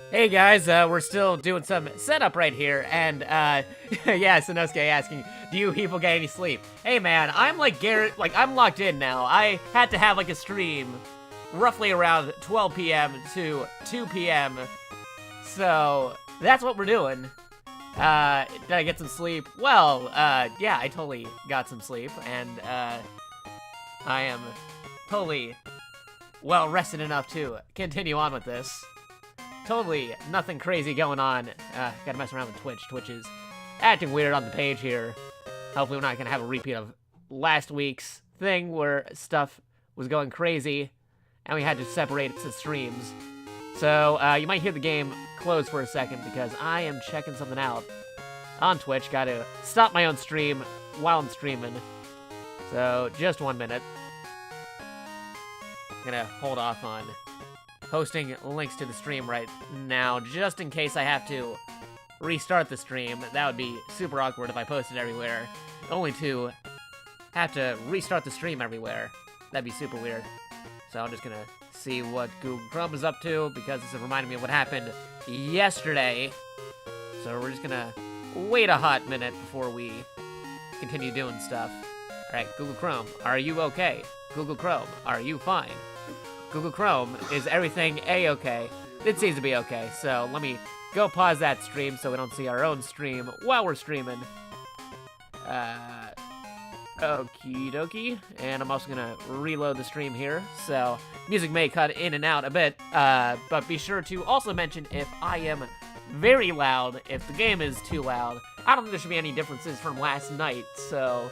Hey guys, we're still doing some setup right here, and yeah, Sanosuke asking, do you people get any sleep? Hey man, I'm like Garrett, like I'm locked in now. I had to have like a stream roughly around 12 p.m. to 2 p.m. So that's what we're doing. Did I get some sleep? Well, yeah, I totally got some sleep, and I am totally well rested enough to continue on with this. Totally nothing crazy going on. Gotta mess around with Twitch. Twitch is acting weird on the page here. Hopefully we're not gonna have a repeat of last week's thing where stuff was going crazy and we had to separate it to streams. So, you might hear the game close for a second because I am checking something out on Twitch. Gotta stop my own stream while I'm streaming. So, just 1 minute. I'm gonna hold off on posting links to the stream right now, just in case I have to restart the stream. That would be super awkward if I posted everywhere, only to have to restart the stream everywhere. That'd be super weird. So I'm just gonna see what Google Chrome is up to, because this is reminding me of what happened yesterday. So we're just gonna wait a hot minute before we continue doing stuff. Alright, Google Chrome, are you okay? Google Chrome, are you fine? Google Chrome, is everything a-okay? It seems to be okay, so let me go pause that stream so we don't see our own stream while we're streaming. Okie dokie. And I'm also gonna reload the stream here, so music may cut in and out a bit, but be sure to also mention if I am very loud, if the game is too loud. I don't think there should be any differences from last night, so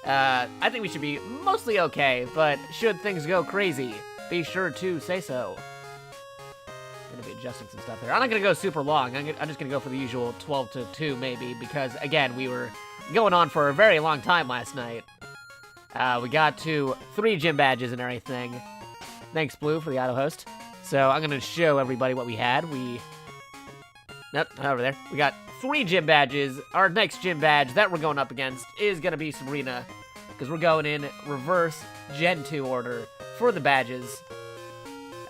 I think we should be mostly okay, but should things go crazy, be sure to say so. I'm gonna be adjusting some stuff here. I'm not gonna go super long. I'm just gonna go for the usual 12 to 2 maybe, because again, we were going on for a very long time last night. We got to 3 gym badges and everything. Thanks, Blue, for the auto host. So I'm gonna show everybody what we had. Nope, not over there. We got 3 gym badges. Our next gym badge that we're going up against is gonna be Sabrina, because we're going in reverse Gen 2 order for the badges.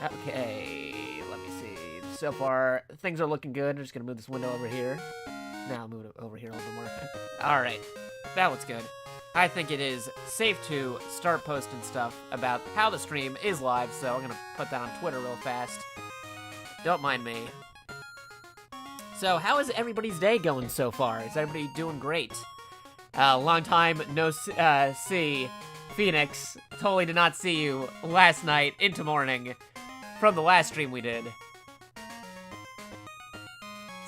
Okay, let me see. So far, things are looking good. I'm just gonna move this window over here. Now I'll move it over here a little bit more. Alright, that looks good. I think it is safe to start posting stuff about how the stream is live, so I'm gonna put that on Twitter real fast. Don't mind me. So, how is everybody's day going so far? Is everybody doing great? Long time no see. Phoenix, totally did not see you last night into morning from the last stream we did.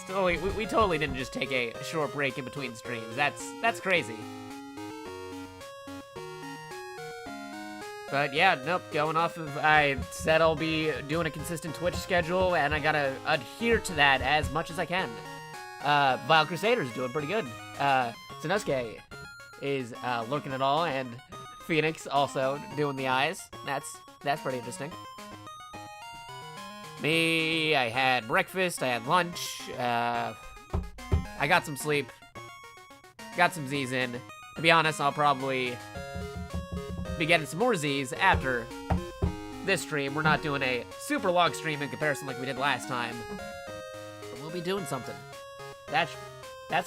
We totally didn't just take a short break in between streams. That's crazy. But yeah, nope, going off of, I said I'll be doing a consistent Twitch schedule, and I gotta adhere to that as much as I can. Vile Crusader's doing pretty good. Sanosuke is lurking it all, and Phoenix also doing the eyes. That's pretty interesting. Me, I had breakfast, I had lunch, I got some sleep, got some Z's in. To be honest, I'll probably be getting some more Z's after this stream. We're not doing a super long stream in comparison like we did last time, but we'll be doing something. That's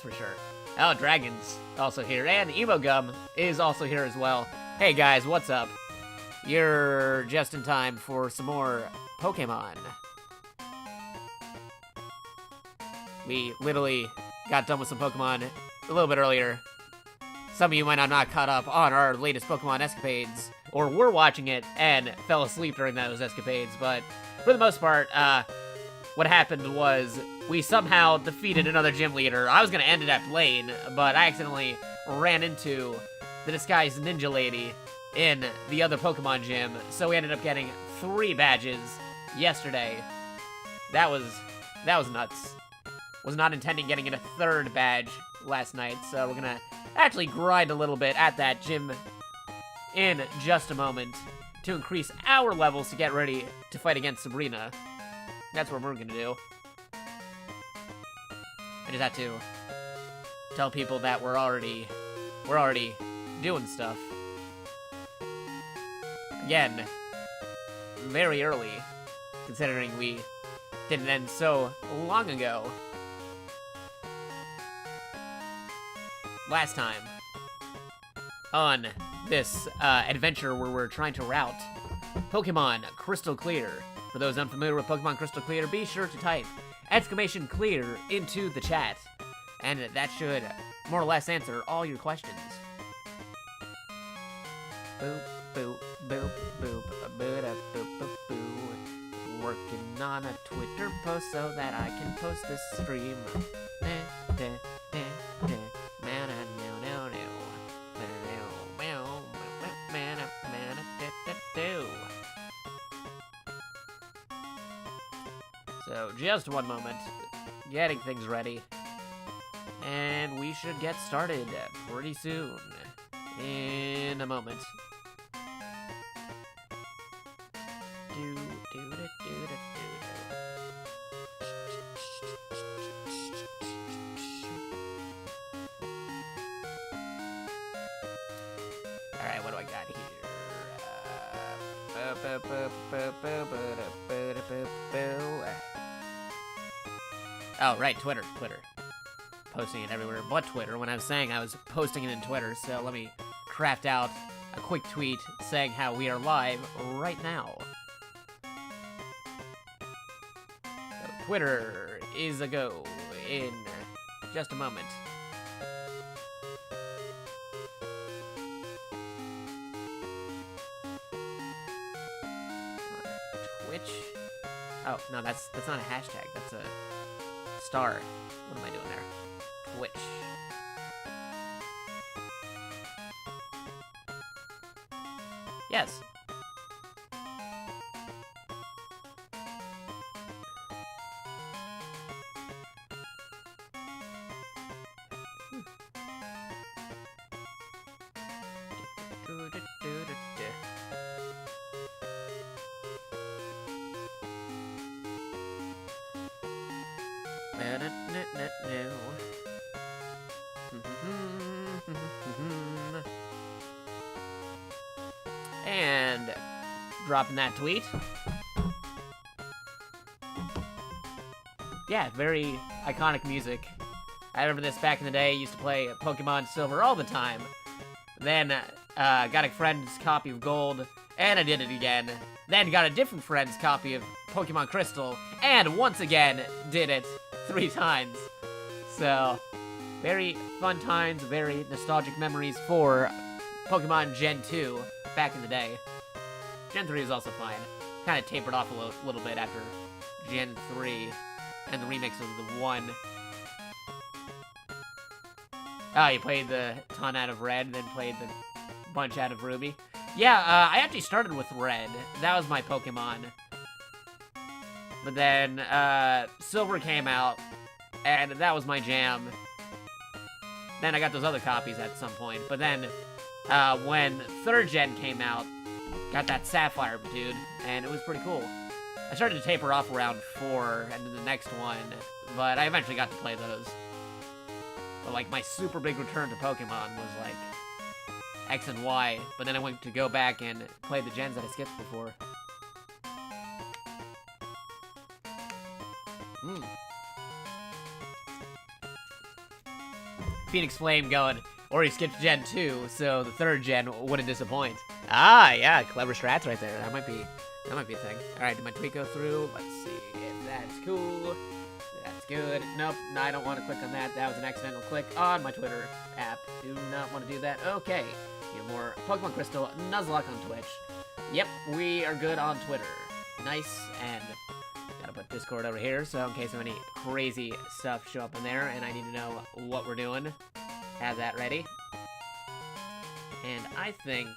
for sure. Oh, Dragon's also here, and Emo Gum is also here as well. Hey guys, what's up? You're just in time for some more Pokemon. We literally got done with some Pokemon a little bit earlier. Some of you might have not caught up on our latest Pokemon escapades, or were watching it and fell asleep during those escapades, but for the most part, what happened was we somehow defeated another gym leader. I was gonna end it at lane, but I accidentally ran into the disguised ninja lady in the other Pokemon gym, so we ended up getting 3 badges yesterday. That was That was nuts. Was not intending getting in a 3rd badge last night, so we're gonna actually grind a little bit at that gym in just a moment to increase our levels to get ready to fight against Sabrina. That's what we're gonna do. I just had to tell people that we're already doing stuff. Again, very early, considering we didn't end so long ago. Last time, on this adventure where we're trying to route Pokemon Crystal Clear. For those unfamiliar with Pokemon Crystal Clear, be sure to type !clear into the chat, and that should more or less answer all your questions. Boop, boop, boop, boop, boop, boop, boop, boop. Working on a Twitter post so that I can post this stream. So, just one moment. Getting things ready. And we should get started pretty soon. In a moment. Alright, what do I got here? Oh, right, Twitter. Posting it everywhere but Twitter. When I was saying I was posting it in Twitter, so let me craft out a quick tweet saying how we are live right now. So Twitter is a go in just a moment. Twitch? Oh, no, that's not a hashtag. That's a star. What am I doing there? Twitch. Yes. And dropping that tweet. Yeah, very iconic music. I remember this back in the day. I used to play Pokemon Silver all the time. Then got a friend's copy of Gold, and I did it again. Then got a different friend's copy of Pokemon Crystal, and once again did it 3 times. So, very fun times, very nostalgic memories for Pokemon Gen 2 back in the day. Gen 3 is also fine. Kind of tapered off a little bit after Gen 3 and the remix of the 1. Oh, you played the ton out of Red, then played the bunch out of Ruby. Yeah, I actually started with Red. That was my Pokemon. But then, Silver came out, and that was my jam. Then I got those other copies at some point. But then, when 3rd Gen came out, got that Sapphire dude, and it was pretty cool. I started to taper off around 4, and then the next one, but I eventually got to play those. But, like, my super big return to Pokemon was, like, X and Y, but then I went to go back and play the gens that I skipped before. Phoenix Flame going, or he skipped Gen 2, so the 3rd Gen wouldn't disappoint. Ah, yeah, clever strats right there. That might be a thing. Alright, did my tweet go through? Let's see if that's cool. That's good. Nope, no, I don't want to click on that. That was an accidental click on my Twitter app. Do not want to do that. Okay. You have more Pokemon Crystal, Nuzlocke on Twitch. Yep, we are good on Twitter. Nice, and gotta put Discord over here, so in case of any crazy stuff show up in there and I need to know what we're doing, have that ready. And I think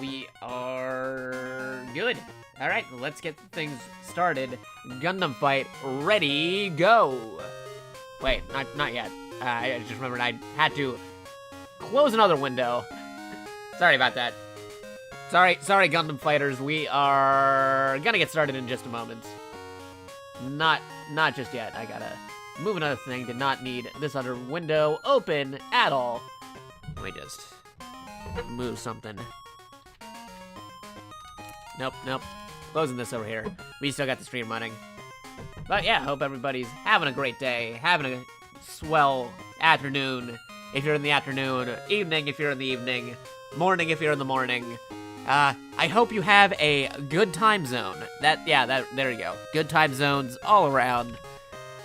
we are good. All right, let's get things started. Gundam fight, ready, go. Wait, not yet. I just remembered I had to close another window. Sorry about that. Sorry, Gundam fighters. We are gonna get started in just a moment. Not just yet. I gotta move another thing. Did not need this other window open at all. Let me just move something. Nope. Closing this over here. We still got the stream running. But yeah, hope everybody's having a great day, having a swell afternoon if you're in the afternoon, evening if you're in the evening, morning if you're in the morning. I hope you have a good time zone. There you go. Good time zones all around.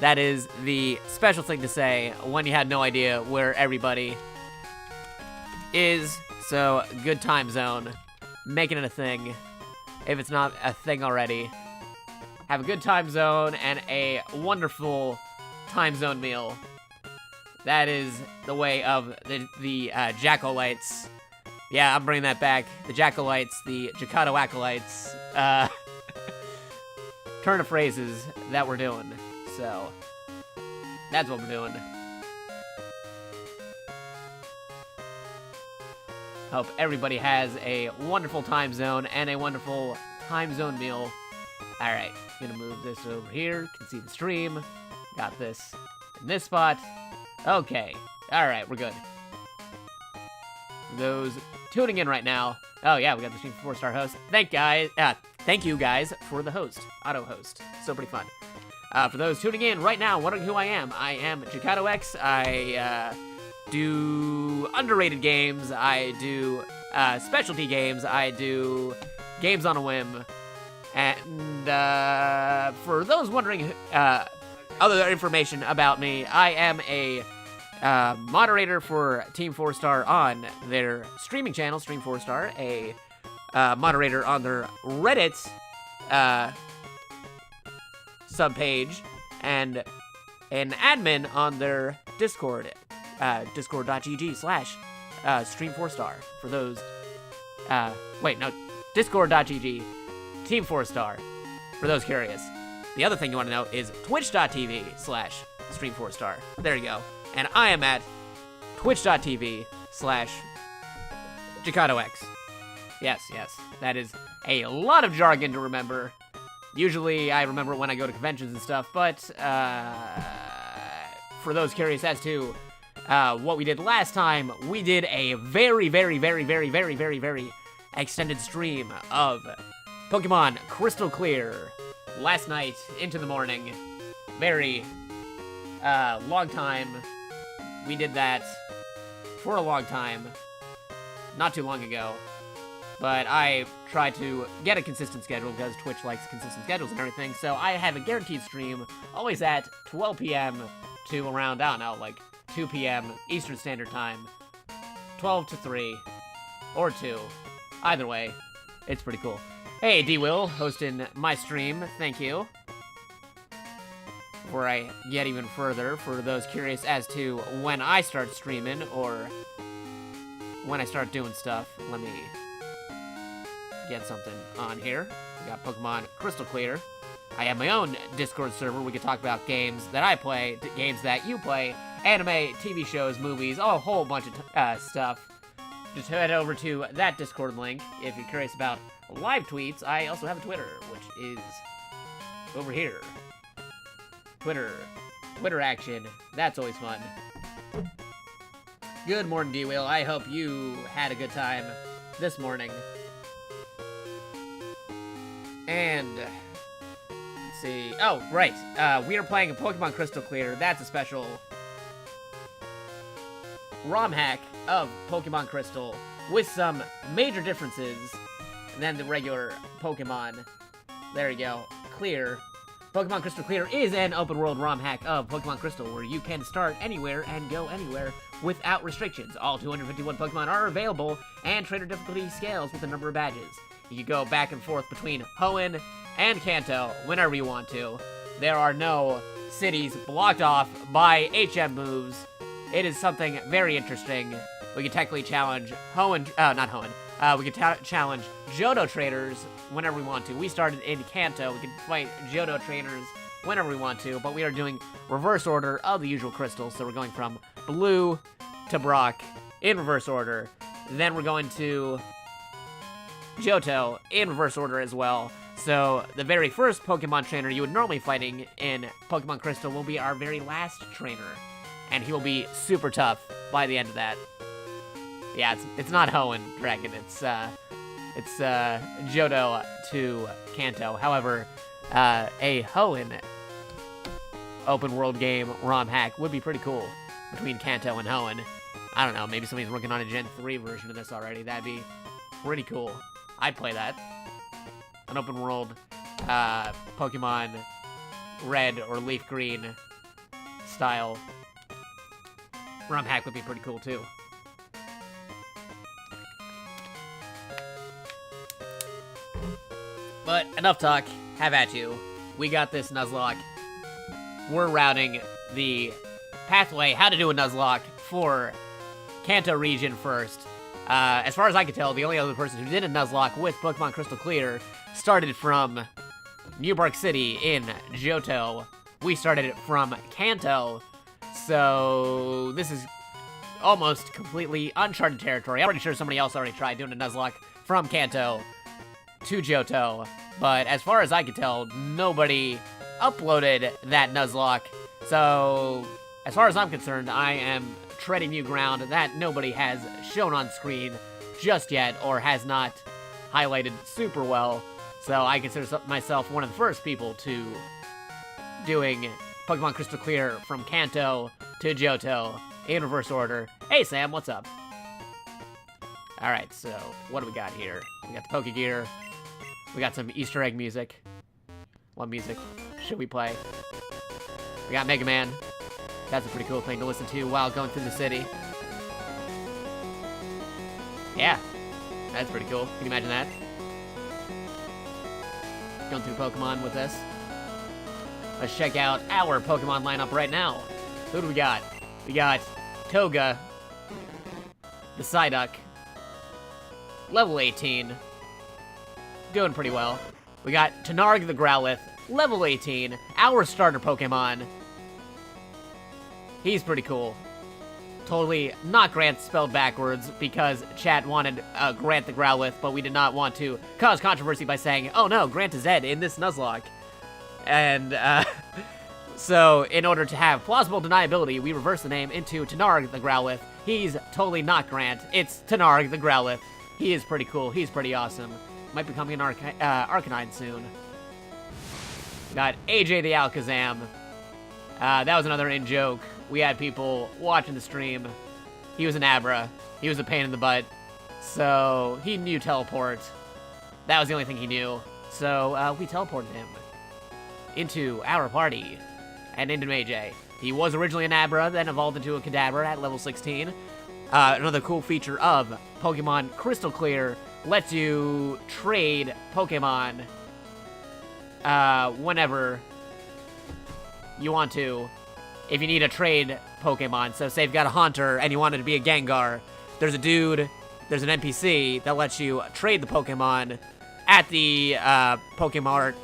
That is the special thing to say when you had no idea where everybody is. So, good time zone. Making it a thing. If it's not a thing already. Have a good time zone and a wonderful time zone meal. That is the way of the Jackolites. Yeah, I'm bringing that back. The Jackolites, the JakatoX, turn of phrases that we're doing. So, that's what we're doing. Hope everybody has a wonderful time zone and a wonderful time zone meal. Alright, gonna move this over here. Can see the stream. Got this in this spot. Okay, alright, we're good. Those tuning in right now. Oh yeah, we got the stream 4-star host. Thank you guys for the host, auto host. So pretty fun. For those tuning in right now, wondering who I am am JakatoX. I do underrated games. I do specialty games. I do games on a whim. And for those wondering other information about me, I am a moderator for Team 4-star on their streaming channel, Stream 4-star, a moderator on their Reddit subpage, and an admin on their Discord, discord.gg/Stream4star. For those, discord.gg, Team 4-star, for those curious. The other thing you want to know is twitch.tv/Stream4star. There you go. And I am at twitch.tv/JakatoX. Yes, that is a lot of jargon to remember. Usually I remember it when I go to conventions and stuff, but for those curious as to what we did last time, we did a very extended stream of Pokemon Crystal Clear last night into the morning. Very long time. We did that for a long time, not too long ago, but I try to get a consistent schedule because Twitch likes consistent schedules and everything, so I have a guaranteed stream always at 12 p.m. to around, I don't know, like 2 p.m. Eastern Standard Time, 12 to 3, or 2, either way, it's pretty cool. Hey, D-Will, hosting my stream, thank you. Before I get even further, for those curious as to when I start streaming, or when I start doing stuff, let me get something on here. We got Pokemon Crystal Clear. I have my own Discord server. We can talk about games that I play, games that you play, anime, TV shows, movies, a whole bunch of stuff. Just head over to that Discord link if you're curious about live tweets. I also have a Twitter, which is over here. Twitter action. That's always fun. Good morning, D-Wheel. I hope you had a good time this morning. And let's see. Oh, right. We are playing a Pokemon Crystal Clear. That's a special ROM hack of Pokemon Crystal with some major differences than the regular Pokemon. There you go. Clear. Pokemon Crystal Clear is an open-world ROM hack of Pokemon Crystal where you can start anywhere and go anywhere without restrictions. All 251 Pokemon are available, and trainer difficulty scales with the number of badges. You can go back and forth between Hoenn and Kanto whenever you want to. There are no cities blocked off by HM moves. It is something very interesting. We can technically challenge We can challenge Johto trainers whenever we want to. We started in Kanto. We can fight Johto trainers whenever we want to, but we are doing reverse order of the usual crystals. So we're going from blue to Brock in reverse order. Then we're going to Johto in reverse order as well. So the very first Pokemon trainer you would normally fighting in Pokemon Crystal will be our very last trainer. And he will be super tough by the end of that. Yeah, it's not Hoenn Dragon, it's Johto to Kanto. However, a Hoenn open world game ROM hack would be pretty cool between Kanto and Hoenn. I don't know, maybe somebody's working on a Gen 3 version of this already. That'd be pretty cool. I'd play that. An open world Pokemon Red or Leaf Green style ROM hack would be pretty cool too. But enough talk, have at you. We got this, Nuzlocke. We're routing the pathway, how to do a Nuzlocke for Kanto region first. As far as I can tell, the only other person who did a Nuzlocke with Pokemon Crystal Clear started from New Bark City in Johto. We started it from Kanto, so this is almost completely uncharted territory. I'm pretty sure somebody else already tried doing a Nuzlocke from Kanto to Johto, but as far as I can tell, nobody uploaded that Nuzlocke. So, as far as I'm concerned, I am treading new ground that nobody has shown on screen just yet, or has not highlighted super well. So I consider myself one of the first people to doing Pokemon Crystal Clear from Kanto to Johto in reverse order. Hey Sam, what's up? Alright, so what do we got here? We got the Pokegear. We got some Easter egg music. What music should we play? We got Mega Man. That's a pretty cool thing to listen to while going through the city. Yeah, that's pretty cool. Can you imagine that? Going through Pokemon with this. Let's check out our Pokemon lineup right now. Who do we got? We got Toga, the Psyduck, level 18, doing pretty well. We got Tenarg the Growlithe, level 18, our starter Pokemon. He's pretty cool. Totally not Grant spelled backwards because chat wanted Grant the Growlithe, but we did not want to cause controversy by saying, oh no, Grant is Ed in this Nuzlocke. And so in order to have plausible deniability, we reverse the name into Tenarg the Growlithe. He's totally not Grant. It's Tenarg the Growlithe. He is pretty cool. He's pretty awesome. Might be becoming an Arcanine soon. Got AJ the Alakazam. That was another in-joke. We had people watching the stream. He was an Abra. He was a pain in the butt. So he knew teleport. That was the only thing he knew. So we teleported him into our party and into AJ. He was originally an Abra, then evolved into a Kadabra at level 16. Another cool feature of Pokemon Crystal Clear lets you trade Pokemon whenever you want to. If you need a trade Pokemon, so say you've got a Haunter and you want it to be a Gengar, there's an NPC that lets you trade the Pokemon at the Pokemart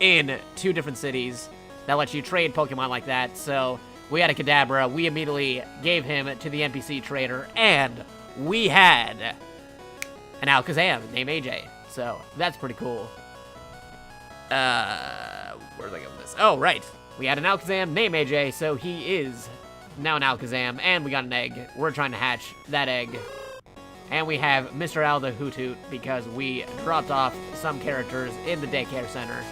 in 2 different cities that lets you trade Pokemon like that. So we had a Kadabra, we immediately gave him to the NPC trader, and we had an Alakazam named AJ. So that's pretty cool. Where did I go with this? Oh, right. We had an Alakazam named AJ, so he is now an Alakazam, and we got an egg. We're trying to hatch that egg. And we have Mr. Al the Hoothoot, because we dropped off some characters in the daycare center.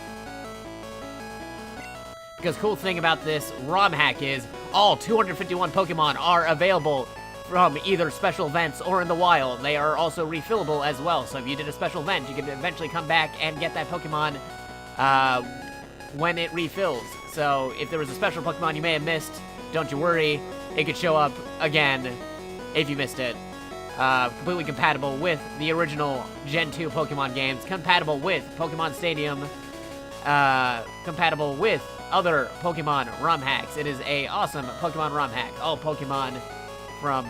Because cool thing about this ROM hack is all 251 Pokemon are available from either special events or in the wild. They are also refillable as well, so if you did a special event, you can eventually come back and get that Pokemon when it refills. So if there was a special Pokemon you may have missed, don't you worry, it could show up again if you missed it. Completely compatible with the original Gen 2 Pokemon games, compatible with Pokemon Stadium, compatible with other Pokemon ROM hacks. It is a awesome Pokemon ROM hack. All Pokemon from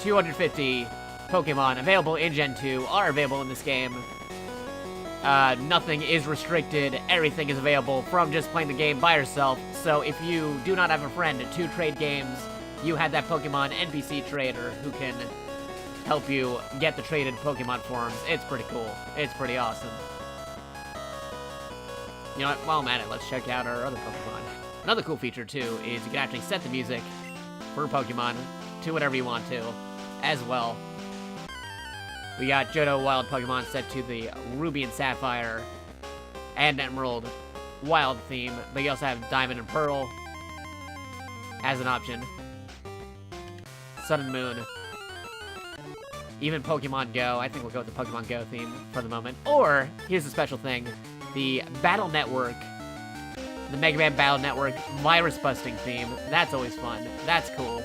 250 Pokemon available in Gen 2 are available in this game. Nothing is restricted. Everything is available from just playing the game by yourself. So if you do not have a friend to trade games, you have that Pokemon NPC trader who can help you get the traded Pokemon forms. It's pretty cool. It's pretty awesome. You know what? While I'm at it, let's check out our other Pokemon. Another cool feature, too, is you can actually set the music for Pokemon to whatever you want to, as well. We got Johto Wild Pokemon set to the Ruby and Sapphire and Emerald Wild theme, but you also have Diamond and Pearl as an option. Sun and Moon. Even Pokemon Go. I think we'll go with the Pokemon Go theme for the moment. Or, here's the special thing, the Battle Network, the Mega Man Battle Network virus-busting theme. That's always fun. That's cool.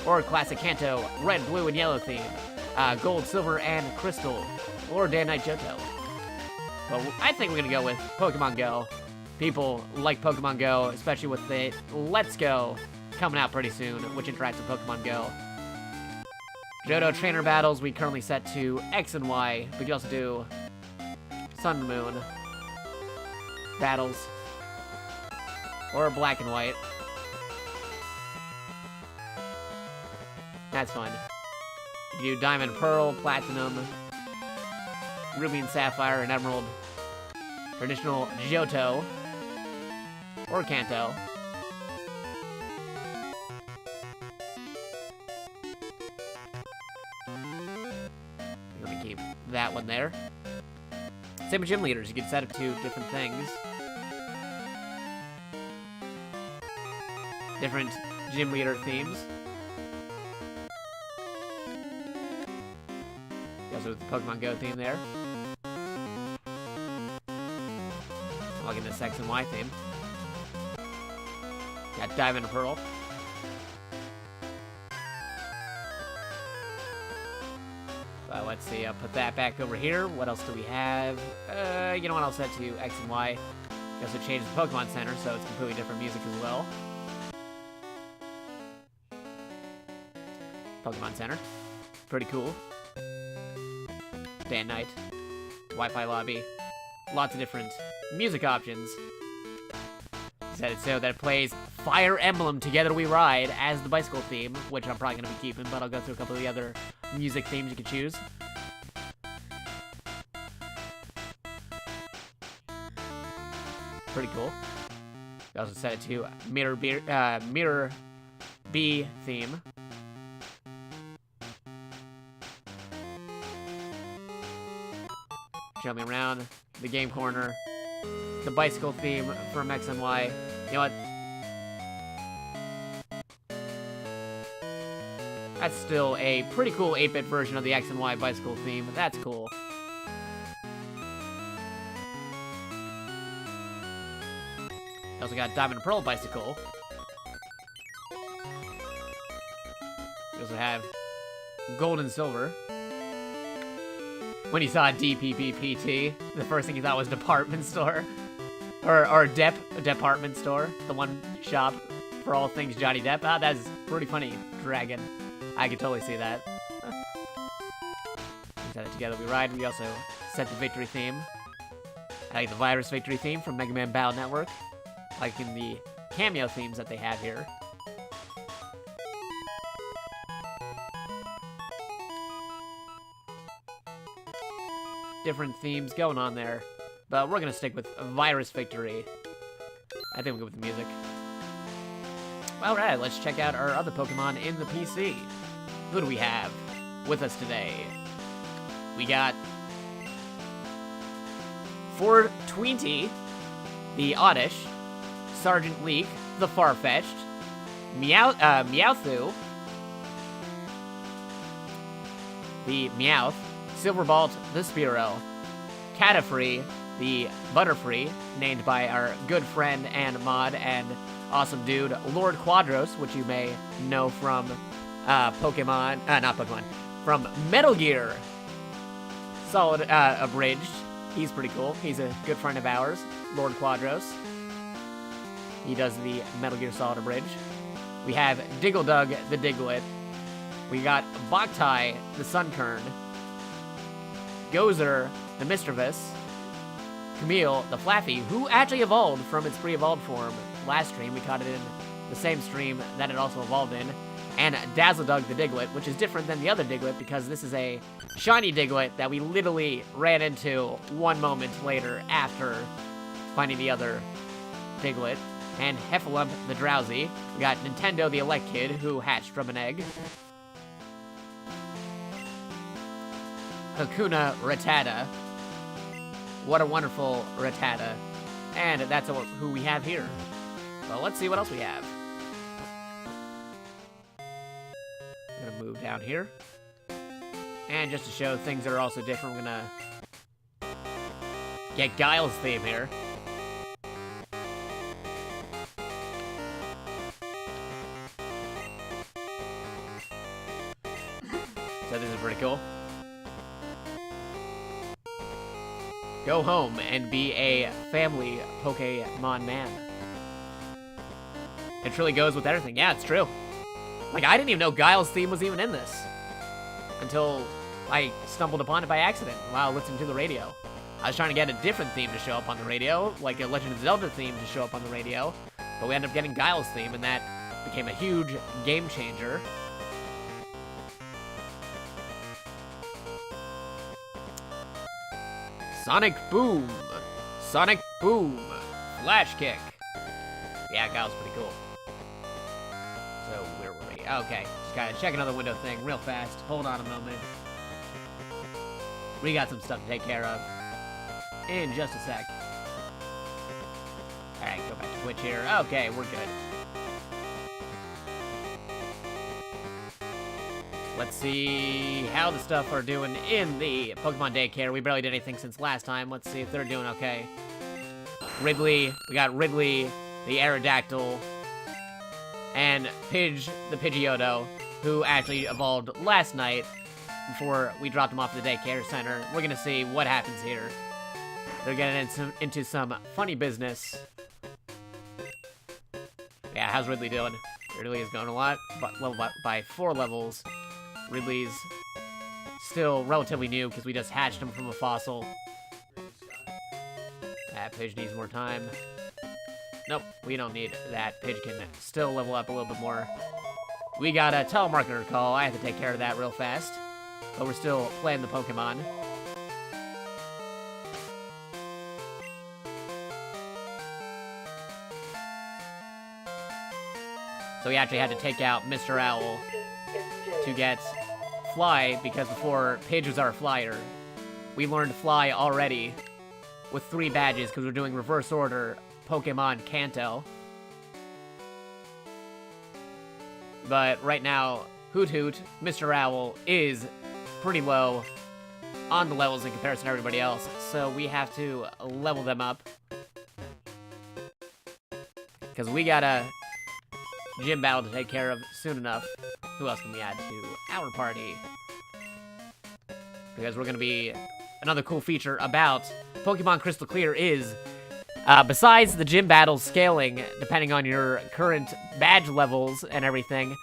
Or classic Kanto, red, blue, and yellow theme. Gold, silver, and crystal. Or Day and Night Johto. But I think we're gonna go with Pokemon Go. People like Pokemon Go, especially with the Let's Go coming out pretty soon, which interacts with Pokemon Go. Johto trainer battles we currently set to X and Y, but you can also do Sun and Moon battles, or Black and White. That's fun. You do Diamond, Pearl, Platinum, Ruby and Sapphire, and Emerald. Traditional Johto, or Kanto. I'm gonna keep that one there. Same with gym leaders, you can set up to different things. Different gym leader themes. You also have the Pokemon Go theme there. I'm liking this X and Y theme. Got Diamond and Pearl. Let's see, I'll put that back over here. What else do we have? You know what, I'll set to X and Y. You also change the Pokemon Center, so it's completely different music as well. Pokemon Center. Pretty cool. Day and night. Wi-Fi lobby. Lots of different music options. Set it so that it plays Fire Emblem Together We Ride as the bicycle theme, which I'm probably going to be keeping, but I'll go through a couple of the other music themes you can choose. Pretty cool. We also set it to Mirror B theme. Show me around the game corner. The bicycle theme from X and Y. You know what? That's still a pretty cool 8-bit version of the X and Y bicycle theme. That's cool. We also got Diamond and Pearl bicycle. We also have Gold and Silver. When you saw DPPPT, the first thing you thought was department store. Or department store. The one shop for all things Johnny Depp. Ah, that's pretty funny, Dragon. I could totally see that. Set it together, we ride. We also set the victory theme. I like the virus victory theme from Mega Man Battle Network. Liking the cameo themes that they have here. Different themes going on there. But we're gonna stick with Virus Victory. I think we'll go with the music. Alright, let's check out our other Pokemon in the PC. Who do we have with us today? We got Ford Tweety, the Oddish, Sergeant Leek, the Farfetch'd, Meowth, the Meowth, Silverbolt, the Spearow, Catafree, the Butterfree, named by our good friend and mod and awesome dude, Lord Quadros, which you may know from from Metal Gear Solid Abridged. He's pretty cool. He's a good friend of ours, Lord Quadros. He does the Metal Gear Solid Abridge. We have Diggledug the Diglett. We got Boktai the Sunkern. Gozer the Mischievous. Camille the Flaffy, who actually evolved from its pre-evolved form last stream. We caught it in the same stream that it also evolved in. And Dazzledug the Diglett, which is different than the other Diglett because this is a shiny Diglett that we literally ran into 1 moment later after finding the other Diglett. And Heffalump the Drowsy. We got Nintendo the Elect Kid, who hatched from an egg. Hakuna Rattata. What a wonderful Rattata. And that's who we have here. Well, let's see what else we have. I'm gonna move down here. And just to show things that are also different, we're gonna get Guile's theme here. So this is pretty cool. Go home and be a family Pokemon man. It truly goes with everything. Yeah, it's true. Like, I didn't even know Guile's theme was even in this until I stumbled upon it by accident while listening to the radio. I was trying to get a different theme to show up on the radio, like a Legend of Zelda theme to show up on the radio, but we ended up getting Guile's theme, and that became a huge game changer. Sonic Boom. Sonic Boom. Flash Kick. Yeah, Guile's pretty cool. So, where were we? Okay, just gotta check another window thing real fast. Hold on a moment. We got some stuff to take care of in just a sec. Alright, go back to Twitch here. Okay, we're good. Let's see how the stuff are doing in the Pokemon Daycare. We barely did anything since last time. Let's see if they're doing okay. Ridley, we got Ridley, the Aerodactyl, and Pidge, the Pidgeotto, who actually evolved last night before we dropped him off at the Daycare Center. We're gonna see what happens here. They're getting into some funny business. Yeah, how's Ridley doing? Ridley is going a lot, but level by 4 levels. Ridley's still relatively new because we just hatched him from a fossil. That Pidge needs more time. Nope, we don't need that. Pidge can still level up a little bit more. We got a telemarketer call. I have to take care of that real fast. But we're still playing the Pokemon. So we actually had to take out Mr. Owl to get Fly, because before Pidge was our flyer. We learned Fly already with 3 badges because we're doing reverse order Pokemon Kanto. But right now, Hoot Hoot, Mr. Owl, is pretty low on the levels in comparison to everybody else, so we have to level them up. Because we got a gym battle to take care of soon enough. Who else can we add to our party? Because we're going to be... Another cool feature about Pokemon Crystal Clear is, besides the gym battles scaling, depending on your current badge levels and everything,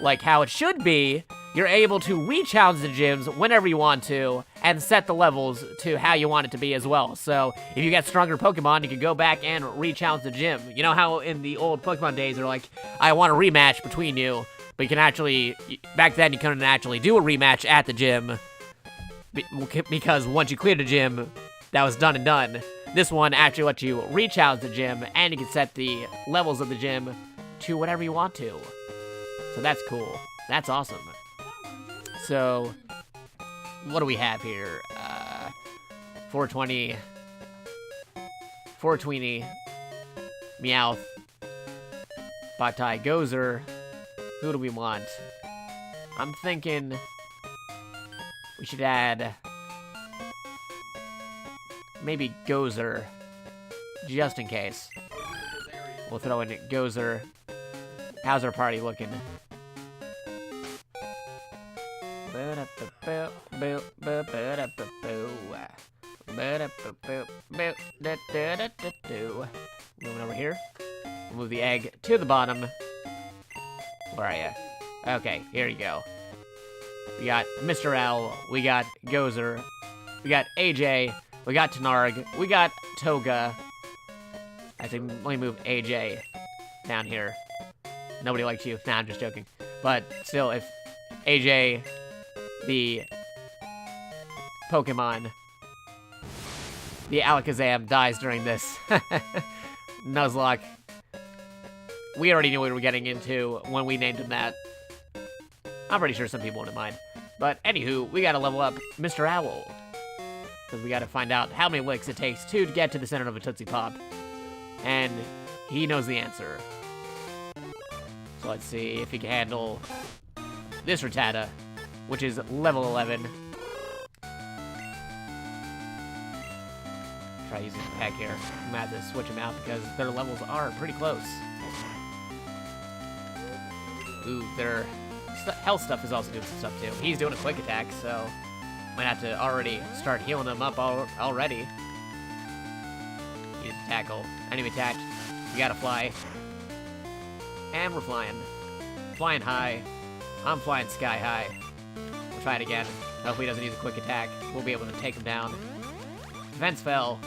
like how it should be, you're able to re-challenge the gyms whenever you want to, and set the levels to how you want it to be as well. So, if you get stronger Pokemon, you can go back and re-challenge the gym. You know how in the old Pokemon days, they're like, I want a rematch between you, but you can actually, back then you couldn't actually do a rematch at the gym, because once you cleared the gym, that was done and done. This one actually lets you re-challenge the gym, and you can set the levels of the gym to whatever you want to. So that's cool. That's awesome. So, what do we have here? 420, Meowth, Boktai, Gozer. Who do we want? I'm thinking we should add maybe Gozer, just in case. We'll throw in Gozer. How's our party looking? Moving over here. Move the egg to the bottom. Where are you? Okay, here you go. We got Mr. L, we got Gozer, we got AJ, we got Tanarg, we got Toga. I think, let me move AJ down here. Nobody likes you. Nah, I'm just joking. But still, if AJ, the Pokemon, the Alakazam, dies during this Nuzlocke, we already knew what we were getting into when we named him that. I'm pretty sure some people wouldn't mind. But anywho, we gotta level up Mr. Owl. Because we gotta find out how many licks it takes to get to the center of a Tootsie Pop. And he knows the answer. So let's see if he can handle this Rattata, which is level 11. Try using the pack here. I'm gonna have to switch them out because their levels are pretty close. Ooh, their health stuff is also doing some stuff too. He's doing a quick attack, so might have to already start healing him up already. Use tackle. Enemy attacked. We gotta fly. And we're flying. Flying high. I'm flying sky high. We'll try it again. Hopefully he doesn't use a quick attack. We'll be able to take him down. Defense fell,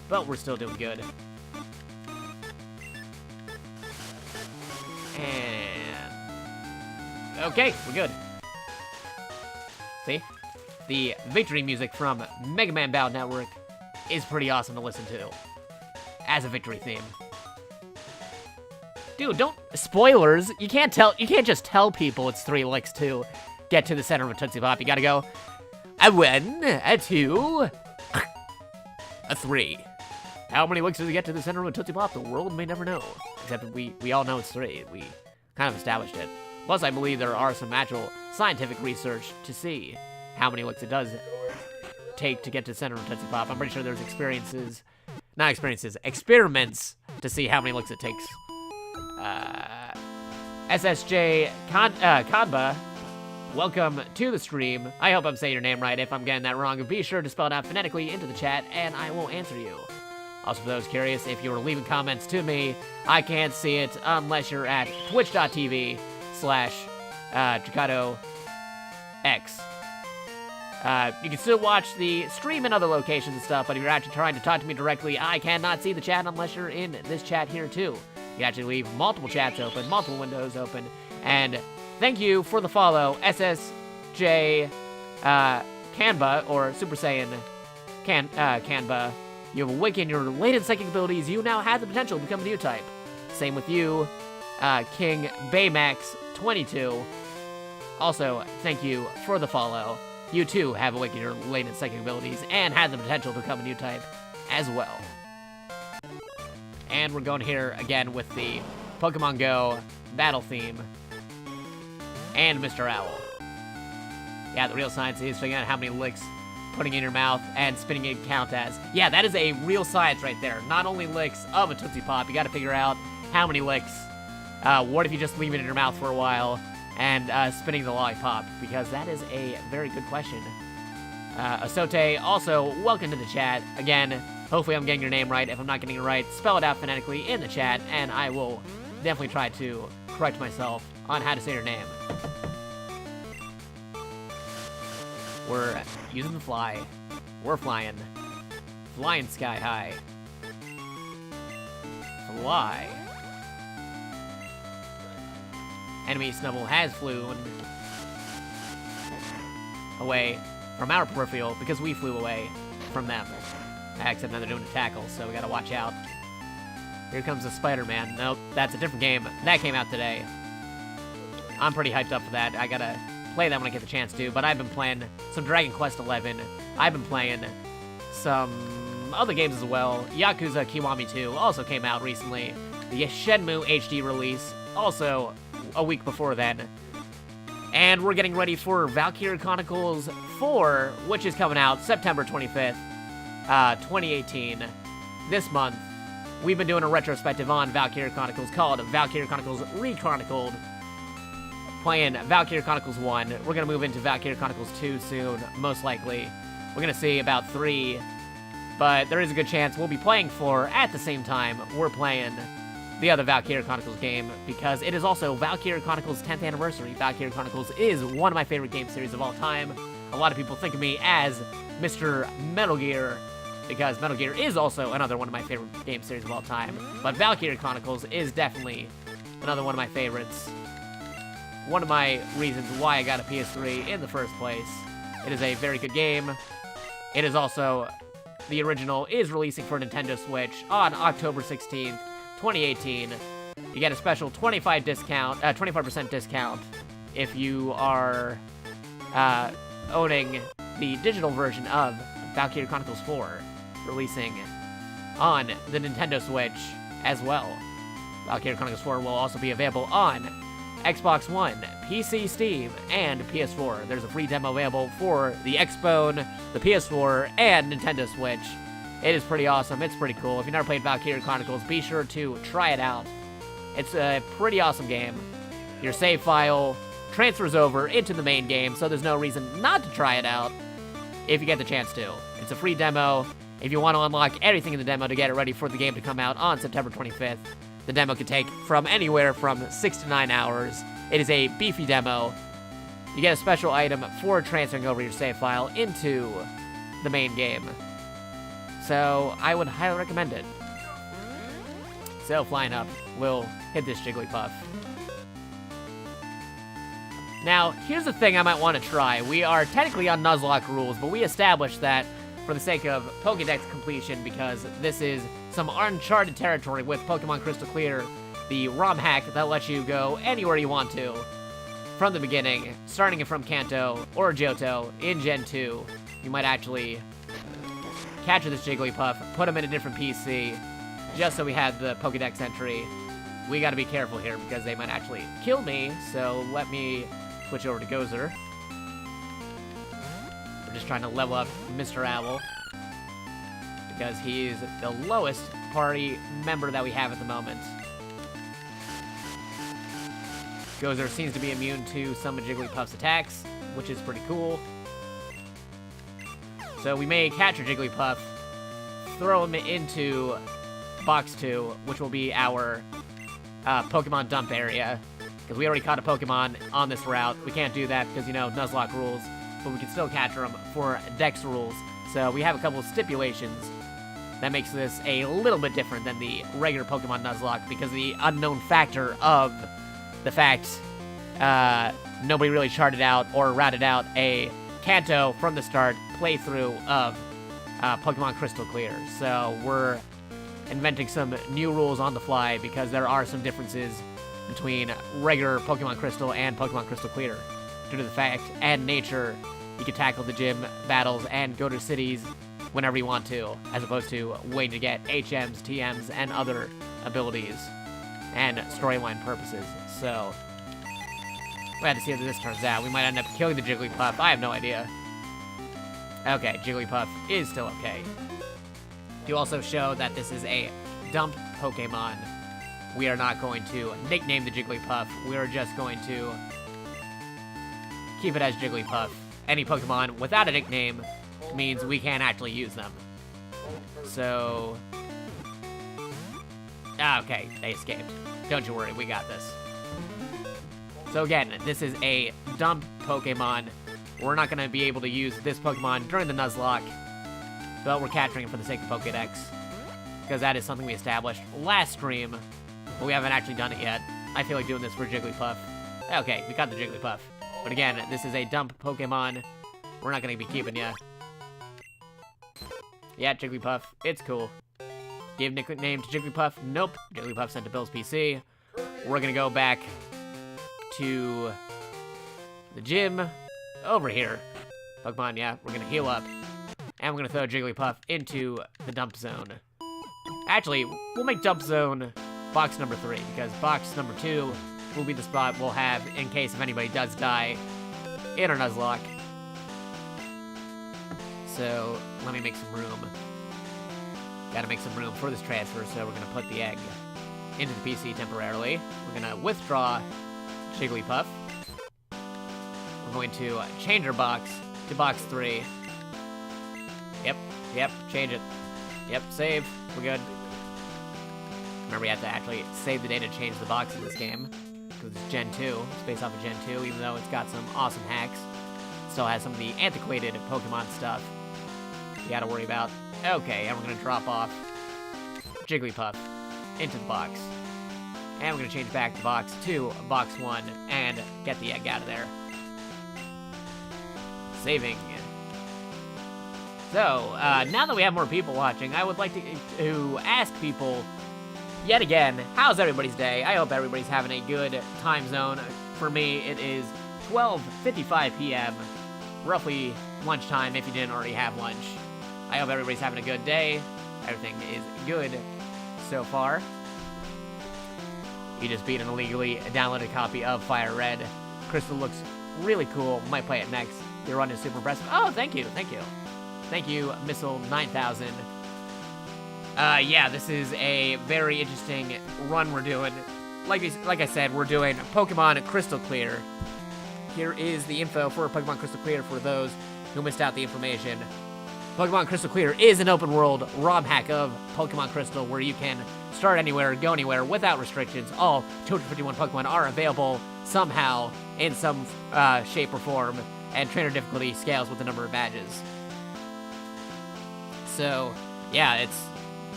but we're still doing good. And... okay, we're good. See? The victory music from Mega Man Battle Network is pretty awesome to listen to. As a victory theme. Dude, don't... spoilers! You can't just tell people it's 3 licks to get to the center of a Tootsie Pop. You gotta go... a 1, a 2, a 3. How many licks does it get to the center of a Tootsie Pop? The world may never know. Except we all know it's 3. We kind of established it. Plus, I believe there are some actual scientific research to see how many licks it does take to get to the center of a Tootsie Pop. I'm pretty sure there's experiments to see how many licks it takes. SSJ Kanba, welcome to the stream. I hope I'm saying your name right. If I'm getting that wrong, be sure to spell it out phonetically into the chat, and I will answer you. Also, for those curious, if you were leaving comments to me, I can't see it unless you're at twitch.tv/JakatoX. You can still watch the stream in other locations and stuff, but if you're actually trying to talk to me directly, I cannot see the chat unless you're in this chat here, too. You can actually leave multiple chats open, multiple windows open, and thank you for the follow, SSJ Kanba, or Super Saiyan Kanba. You have awakened your latent psychic abilities. You now have the potential to become a new type. Same with you, King Baymax22. Also, thank you for the follow. You too have awakened your latent psychic abilities and have the potential to become a new type as well. And we're going here again with the Pokemon Go battle theme and Mr. Owl. Yeah, the real science is figuring out how many licks putting in your mouth and spinning it count as. Yeah, that is a real science right there. Not only licks of a Tootsie Pop, you gotta figure out how many licks. What if you just leave it in your mouth for a while and spinning the lollipop? Because that is a very good question. Asote, also, welcome to the chat. Again, hopefully I'm getting your name right. If I'm not getting it right, spell it out phonetically in the chat, and I will definitely try to correct myself on how to say your name. We're using the fly. We're flying. Flying sky high. Fly. Enemy Snubble has flown away from our peripheral because we flew away from them. Except now they're doing a tackle, so we gotta watch out. Here comes the Spider-Man. Nope, that's a different game. That came out today. I'm pretty hyped up for that. I gotta play that when I get the chance to, but I've been playing some Dragon Quest XI. I've been playing some other games as well. Yakuza Kiwami 2 also came out recently. The Shenmue HD release, also a week before then. And we're getting ready for Valkyria Chronicles 4, which is coming out September 25th, 2018. This month, we've been doing a retrospective on Valkyria Chronicles called Valkyria Chronicles Rechronicled. Playing Valkyria Chronicles 1. We're going to move into Valkyria Chronicles 2 soon, most likely. We're going to see about 3, but there is a good chance we'll be playing 4 at the same time we're playing the other Valkyria Chronicles game, because it is also Valkyria Chronicles 10th anniversary. Valkyria Chronicles is one of my favorite game series of all time. A lot of people think of me as Mr. Metal Gear, because Metal Gear is also another one of my favorite game series of all time. But Valkyria Chronicles is definitely another one of my favorites. One of my reasons why I got a PS3 in the first place. It is a very good game. It is also, the original is releasing for Nintendo Switch on October 16th, 2018. You get a special 25% discount if you are owning the digital version of Valkyria Chronicles 4, releasing on the Nintendo Switch as well. Valkyria Chronicles 4 will also be available on Xbox One, PC, Steam, and PS4. There's a free demo available for the Xbone, the PS4, and Nintendo Switch. It is pretty awesome. It's pretty cool. If you've never played Valkyria Chronicles, be sure to try it out. It's a pretty awesome game. Your save file transfers over into the main game, so there's no reason not to try it out if you get the chance to. It's a free demo. If you want to unlock everything in the demo to get it ready for the game to come out on September 25th, the demo could take from anywhere from 6 to 9 hours. It is a beefy demo. You get a special item for transferring over your save file into the main game. So, I would highly recommend it. So, flying up, we'll hit this Jigglypuff. Now, here's the thing I might want to try. We are technically on Nuzlocke rules, but we established that for the sake of Pokédex completion, because this is some uncharted territory with Pokemon Crystal Clear, the ROM hack that lets you go anywhere you want to from the beginning, starting it from Kanto or Johto in Gen 2. You might actually capture this Jigglypuff, put him in a different PC, just so we have the Pokédex entry. We gotta be careful here because they might actually kill me, so let me switch over to Gozer. We're just trying to level up Mr. Owl, because he's the lowest party member that we have at the moment. Gozer seems to be immune to some of Jigglypuff's attacks, which is pretty cool. So we may capture Jigglypuff, throw him into Box 2, which will be our Pokemon dump area, because we already caught a Pokemon on this route. We can't do that because, you know, Nuzlocke rules, but we can still capture them for Dex rules. So we have a couple of stipulations that makes this a little bit different than the regular Pokemon Nuzlocke, because of the unknown factor of the fact nobody really charted out or routed out a Kanto from the start playthrough of Pokemon Crystal Clear. So we're inventing some new rules on the fly, because there are some differences between regular Pokemon Crystal and Pokemon Crystal Clear, due to the fact and nature you can tackle the gym battles and go to cities whenever you want to, as opposed to waiting to get HMs, TMs, and other abilities and storyline purposes. So we have to see how this turns out. We might end up killing the Jigglypuff. I have no idea. Okay, Jigglypuff is still okay. You also show that this is a dump Pokemon. We are not going to nickname the Jigglypuff. We are just going to keep it as Jigglypuff. Any Pokemon without a nickname means we can't actually use them. So... okay, they escaped. Don't you worry, we got this. So again, this is a dump Pokemon. We're not going to be able to use this Pokemon during the Nuzlocke, but we're capturing it for the sake of Pokédex, because that is something we established last stream, but we haven't actually done it yet. I feel like doing this for Jigglypuff. Okay, we got the Jigglypuff. But again, this is a dump Pokemon. We're not going to be keeping ya. Yeah, Jigglypuff, it's cool. Give nickname to Jigglypuff? Nope. Jigglypuff sent to Bill's PC. We're going to go back to the gym over here. Pokemon, yeah, we're going to heal up. And we're going to throw Jigglypuff into the dump zone. Actually, we'll make dump zone box number 3, because box number 2 will be the spot we'll have in case if anybody does die in our Nuzlocke. So, let me make some room. Gotta make some room for this transfer, so we're gonna put the egg into the PC temporarily. We're gonna withdraw Jigglypuff. We're going to change our box to box 3. Yep, change it. Yep, save. We're good. Remember, you have to actually save the data to change the box in this game, because it's Gen 2. It's based off of Gen 2, even though it's got some awesome hacks. Still has some of the antiquated Pokemon stuff you gotta worry about. Okay, and we're gonna drop off Jigglypuff into the box. And we're gonna change back to box 2, box 1, and get the egg out of there. Saving. So, now that we have more people watching, I would like to ask people, yet again, how's everybody's day? I hope everybody's having a good time zone. For me, it is 12:55 p.m., roughly lunchtime if you didn't already have lunch. I hope everybody's having a good day. Everything is good so far. You just beat an illegally downloaded copy of Fire Red. Crystal looks really cool. Might play it next. Your run is super impressive. Oh, thank you, thank you. Thank you, Missile 9000. Yeah, this is a very interesting run we're doing. Like I said, we're doing Pokemon Crystal Clear. Here is the info for Pokemon Crystal Clear for those who missed out the information. Pokemon Crystal Clear is an open world ROM hack of Pokemon Crystal where you can start anywhere, go anywhere without restrictions. All 251 Pokemon are available somehow in some shape or form, and trainer difficulty scales with the number of badges. So, yeah, it's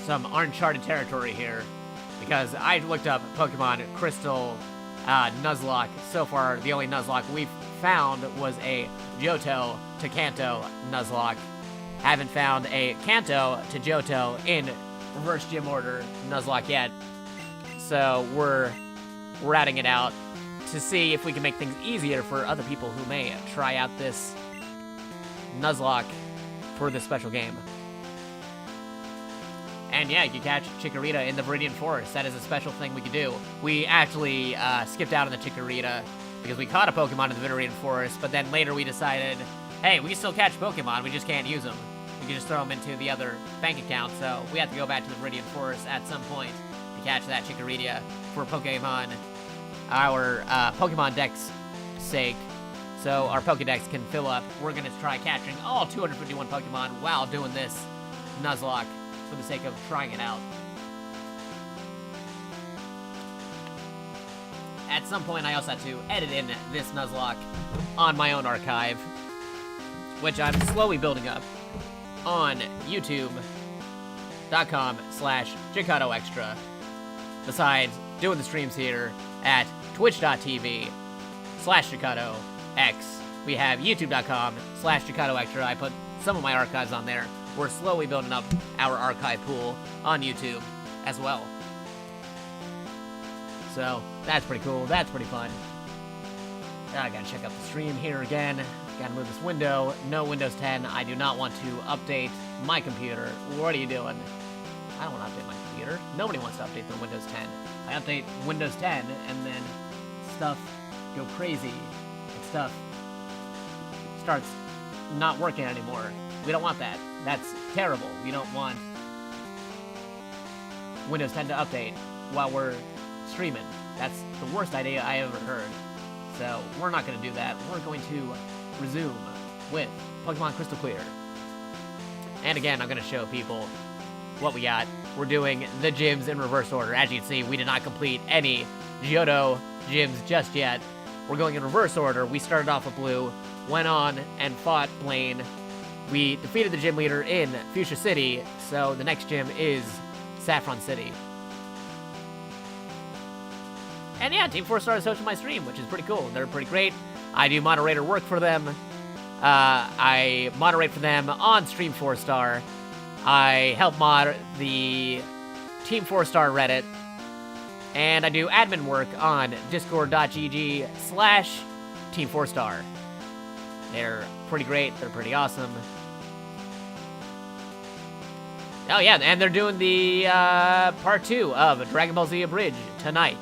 some uncharted territory here, because I looked up Pokemon Crystal Nuzlocke. So far, the only Nuzlocke we've found was a Johto to Kanto Nuzlocke. Haven't found a Kanto to Johto in reverse gym order Nuzlocke yet. So we're routing it out to see if we can make things easier for other people who may try out this Nuzlocke for this special game. And yeah, you can catch Chikorita in the Viridian Forest. That is a special thing we could do. We actually skipped out on the Chikorita because we caught a Pokemon in the Viridian Forest, but then later we decided, hey, we can still catch Pokemon, we just can't use them. We can just throw them into the other bank account, so we have to go back to the Viridian Forest at some point to catch that Chikorita for Pokemon, our Pokemon Dex sake, so our Pokedex can fill up. We're going to try catching all 251 Pokemon while doing this Nuzlocke for the sake of trying it out. At some point, I also had to edit in this Nuzlocke on my own archive, which I'm slowly building up on youtube.com/JakatoXtra. Besides doing the streams here at twitch.tv/JakatoX. We have youtube.com/JakatoXtra. I put some of my archives on there. We're slowly building up our archive pool on YouTube as well. So, that's pretty cool. That's pretty fun. I gotta check out the stream here again. Gotta move this window. No Windows 10. I do not want to update my computer. What are you doing? I don't want to update my computer. Nobody wants to update their Windows 10. I update Windows 10 and then stuff go crazy and stuff starts not working anymore. We don't want that. That's terrible. We don't want Windows 10 to update while we're streaming. That's the worst idea I ever heard. So we're not going to do that. We're going to resume with Pokemon Crystal Clear. And again, I'm going to show people what we got. We're doing the gyms in reverse order. As you can see, we did not complete any Johto gyms just yet. We're going in reverse order. We started off with Blue, went on and fought Blaine. We defeated the gym leader in Fuchsia City, so the next gym is Saffron City. And yeah, Team 4 Star is hosting my stream, which is pretty cool. They're pretty great. I do moderator work for them. I moderate for them on Stream 4 Star. I help mod the Team 4 Star Reddit. And I do admin work on discord.gg/Team 4 Star. They're pretty great. They're pretty awesome. Oh yeah, and they're doing the part 2 of Dragon Ball Z Abridged tonight.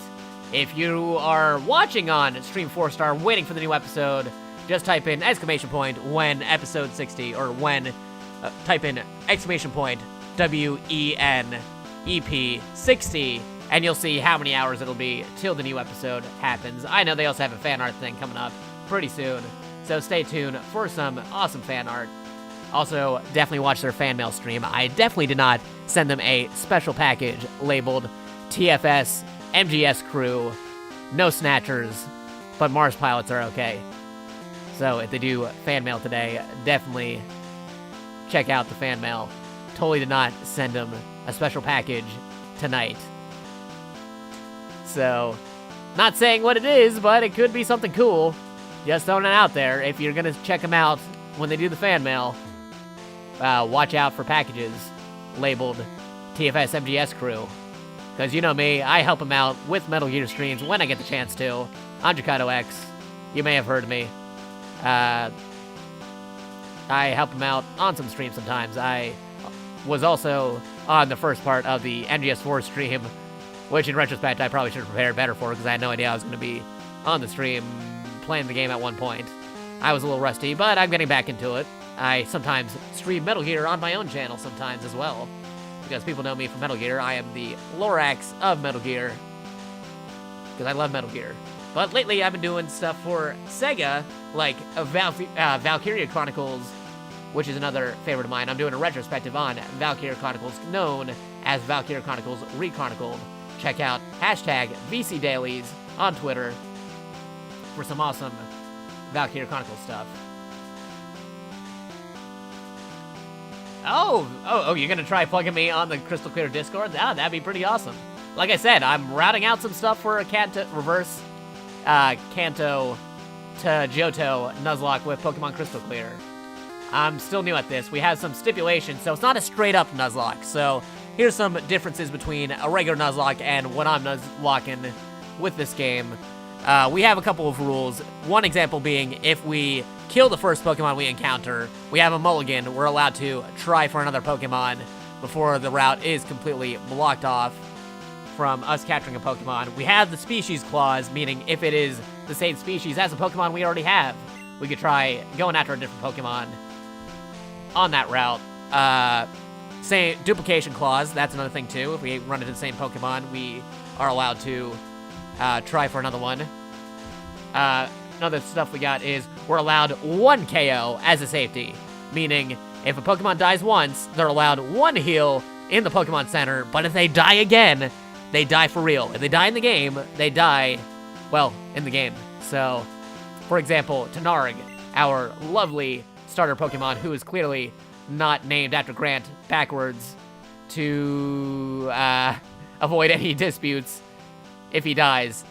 If you are watching on Stream 4 Star waiting for the new episode, just type in when episode 60, or type in WENEP 60, and you'll see how many hours it'll be till the new episode happens. I know they also have a fan art thing coming up pretty soon, so stay tuned for some awesome fan art. Also, definitely watch their fan mail stream. I definitely did not send them a special package labeled TFS, MGS crew, no snatchers, but Mars pilots are okay. So if they do fan mail today, definitely check out the fan mail. Totally did not send them a special package tonight. So, not saying what it is, but it could be something cool. Just throwing it out there. If you're gonna check them out when they do the fan mail, watch out for packages labeled TFS MGS crew. Because you know me, I help them out with Metal Gear streams when I get the chance to. I'm JakatoX. You may have heard of me. I help them out on some streams sometimes. I was also on the first part of the MGS4 stream, which in retrospect I probably should have prepared better for because I had no idea I was going to be on the stream playing the game at one point. I was a little rusty, but I'm getting back into it. I sometimes stream Metal Gear on my own channel sometimes as well. Because people know me from Metal Gear, I am the Lorax of Metal Gear. Because I love Metal Gear. But lately I've been doing stuff for Sega, like Valkyria Chronicles, which is another favorite of mine. I'm doing a retrospective on Valkyria Chronicles, known as Valkyria Chronicles Rechronicled. Check out hashtag VCDailies on Twitter for some awesome Valkyria Chronicles stuff. Oh, you're gonna try plugging me on the Crystal Clear Discord? That'd be pretty awesome. Like I said, I'm routing out some stuff for a reverse Kanto to Johto Nuzlocke with Pokemon Crystal Clear. I'm still new at this. We have some stipulations, so it's not a straight-up Nuzlocke. So here's some differences between a regular Nuzlocke and what I'm Nuzlocking with this game. We have a couple of rules. One example being, if we kill the first Pokemon we encounter, we have a mulligan. We're allowed to try for another Pokemon before the route is completely blocked off from us capturing a Pokemon. We have the species clause, meaning if it is the same species as a Pokemon we already have, we could try going after a different Pokemon on that route. Same duplication clause, that's another thing too. If we run into the same Pokemon, we are allowed to try for another one. Another stuff we got is we're allowed 1 KO as a safety, meaning if a Pokemon dies once, they're allowed 1 heal in the Pokemon Center, but if they die again, they die for real. If they die in the game, they die, well, in the game. So, for example, Tanarg, our lovely starter Pokemon, who is clearly not named after Grant backwards to avoid any disputes if he dies.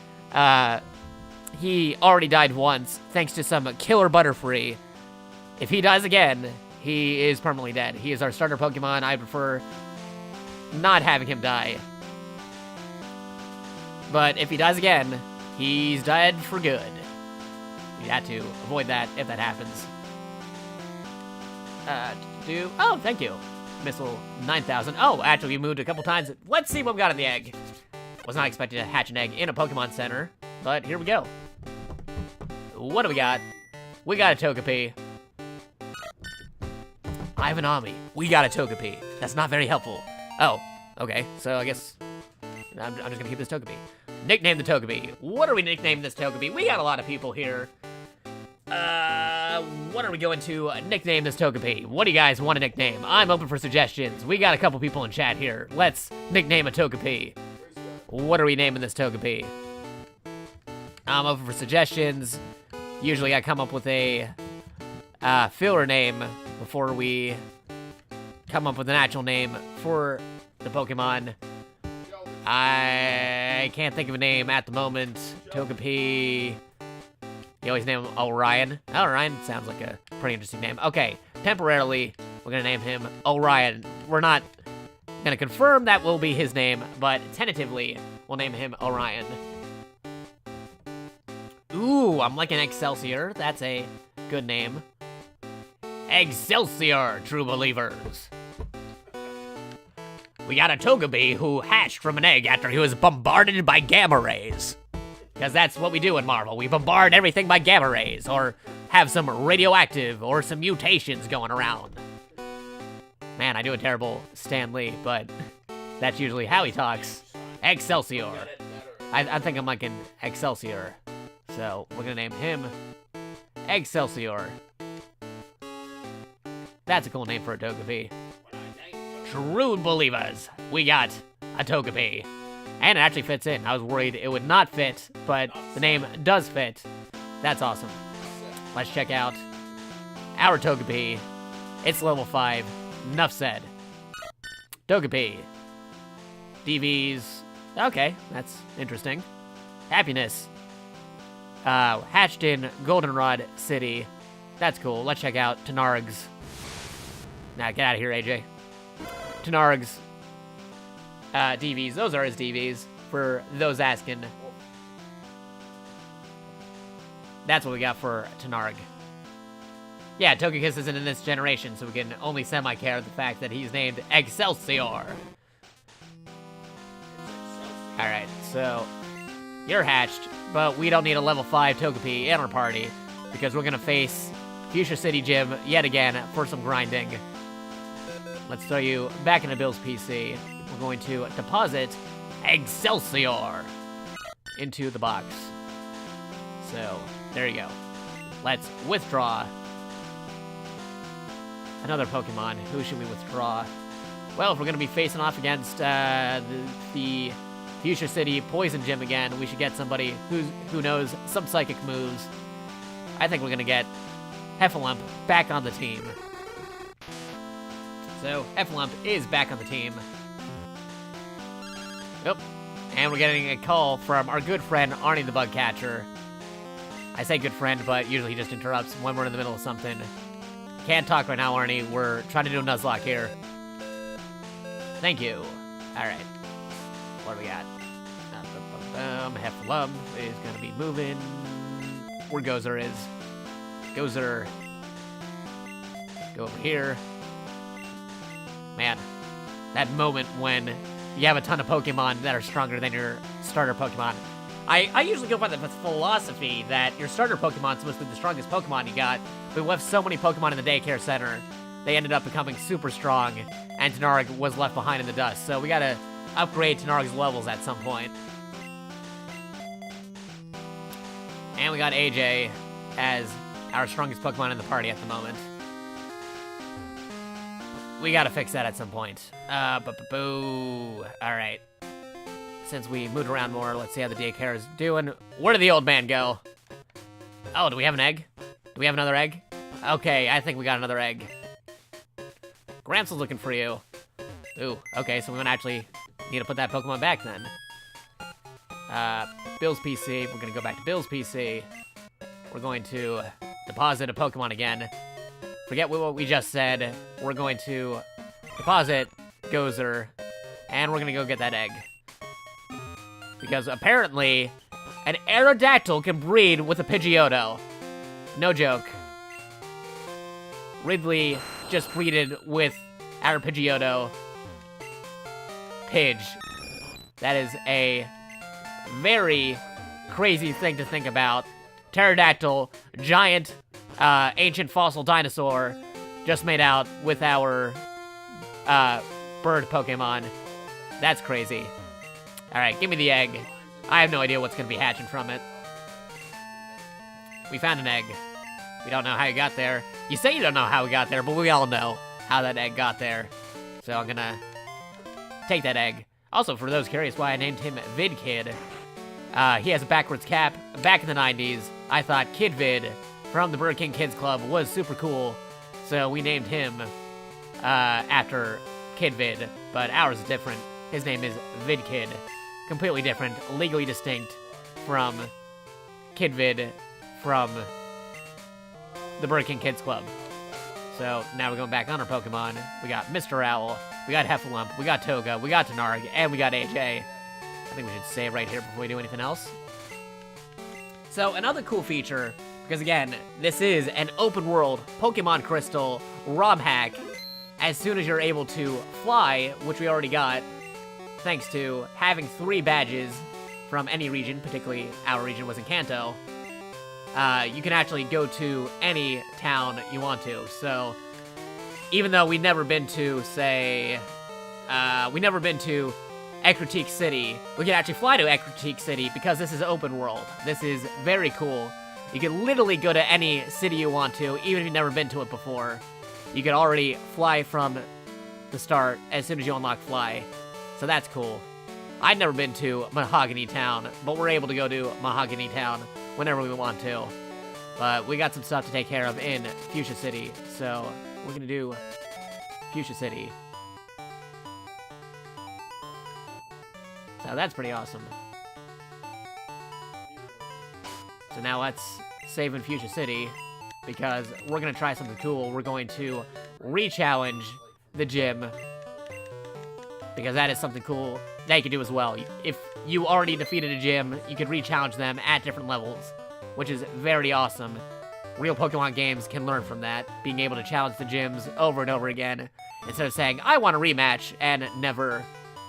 He already died once, thanks to some killer Butterfree. If he dies again, he is permanently dead. He is our starter Pokemon. I prefer not having him die. But if he dies again, he's dead for good. You had to avoid that if that happens. Oh, thank you. Missile 9000. Oh, actually, we moved a couple times. Let's see what we got in the egg. Was not expecting to hatch an egg in a Pokemon Center, but here we go. What do we got? We got a Togepi. Ivanami. We got a Togepi. That's not very helpful. Oh, okay. So I guess I'm just gonna keep this Togepi. Nickname the Togepi. What are we nicknaming this Togepi? We got a lot of people here. What are we going to nickname this Togepi? What do you guys want to nickname? I'm open for suggestions. We got a couple people in chat here. Let's nickname a Togepi. What are we naming this Togepi? I'm open for suggestions. Usually I come up with a filler name before we come up with an actual name for the Pokemon. I can't think of a name at the moment. Togepi. You always name him Orion. Orion sounds like a pretty interesting name. Okay, temporarily, we're gonna name him Orion. We're not gonna confirm that will be his name, but tentatively, we'll name him Orion. Ooh, I'm liking Excelsior. That's a good name. Excelsior, true believers. We got a Togepi who hatched from an egg after he was bombarded by gamma rays. Because that's what we do in Marvel. We bombard everything by gamma rays, or have some radioactive, or some mutations going around. Man, I do a terrible Stan Lee, but that's usually how he talks. Excelsior. I think I'm liking Excelsior. So, we're gonna name him Excelsior. That's a cool name for a Togepi. True believers, we got a Togepi. And it actually fits in. I was worried it would not fit, but the name does fit. That's awesome. Let's check out our Togepi. It's level 5. Enough said. Togepi. DVs. Okay, that's interesting. Happiness. Hatched in Goldenrod City. That's cool. Let's check out Tenarg's. Nah, get out of here, AJ. Tenarg's DVs. Those are his DVs, for those asking. That's what we got for Tenarg. Yeah, Togekiss isn't in this generation, so we can only semi-care the fact that he's named Excelsior. Alright, so you're hatched, but we don't need a level 5 Togepi in our party, because we're gonna face Fuchsia City Gym yet again for some grinding. Let's throw you back into Bill's PC. We're going to deposit Excelsior into the box. So, there you go. Let's withdraw another Pokemon. Who should we withdraw? Well, if we're going to be facing off against the Fuchsia City Poison Gym again, we should get somebody who knows some psychic moves. I think we're going to get Heffalump back on the team. So, Heffalump is back on the team. Yep. And we're getting a call from our good friend, Arnie the Bug Catcher. I say good friend, but usually he just interrupts when we're in the middle of something. Can't talk right now, Arnie. We're trying to do a Nuzlocke here. Thank you. Alright. What do we got? Heffalump is going to be moving. Where Gozer is. Gozer. Go over here. Man, that moment when you have a ton of Pokemon that are stronger than your starter Pokemon. I usually go by the philosophy that your starter Pokemon's supposed to be the strongest Pokemon you got, but we left so many Pokemon in the daycare center, they ended up becoming super strong, and Tenarg was left behind in the dust. So we gotta upgrade Tenarg's levels at some point. And we got AJ as our strongest Pokemon in the party at the moment. We gotta fix that at some point. Boo. Alright. Since we moved around more, let's see how the daycare is doing. Where did the old man go? Oh, do we have an egg? Do we have another egg? Okay, I think we got another egg. Gramps is looking for you. Ooh, okay, so we're gonna actually need to put that Pokemon back then. Bill's PC. We're gonna go back to Bill's PC. We're going to deposit a Pokemon again. Forget what we just said. We're going to deposit Gozer, and we're gonna go get that egg. Because apparently, an Aerodactyl can breed with a Pidgeotto. No joke. Ridley just breeded with our Pidgeotto. Pidge. That is a very crazy thing to think about. Pterodactyl, giant, ancient fossil dinosaur, just made out with our bird Pokemon. That's crazy. Alright, give me the egg. I have no idea what's going to be hatching from it. We found an egg. We don't know how you got there. You say you don't know how we got there, but we all know how that egg got there. So I'm gonna take that egg. Also, for those curious why I named him VidKid, he has a backwards cap. Back in the 90s, I thought Kid Vid from the Burger King Kids Club was super cool, so we named him after Kid Vid, but ours is different. His name is VidKid. Completely different, legally distinct from Kid Vid from the Burger King Kids Club. So now we're going back on our Pokemon. We got Mr. Owl, we got Heffalump, we got Toga, we got Tenarg, and we got AJ. I think we should save right here before we do anything else. So another cool feature, because again, this is an open world Pokemon Crystal ROM hack. As soon as you're able to fly, which we already got, thanks to having 3 badges from any region, particularly our region was in Kanto, you can actually go to any town you want to. So, even though we've never been to, say, we've never been to Ecruteak City, we can actually fly to Ecruteak City because this is open world. This is very cool. You can literally go to any city you want to, even if you've never been to it before. You can already fly from the start as soon as you unlock Fly. So that's cool. I'd never been to Mahogany Town, but we're able to go to Mahogany Town whenever we want to. But we got some stuff to take care of in Fuchsia City, so we're gonna do Fuchsia City. So that's pretty awesome. So now let's save in Fuchsia City, because we're gonna try something cool. We're going to re-challenge the gym, because that is something cool that you can do as well. If you already defeated a gym, you can re-challenge them at different levels, which is very awesome. Real Pokemon games can learn from that, being able to challenge the gyms over and over again, instead of saying, I want a rematch, and never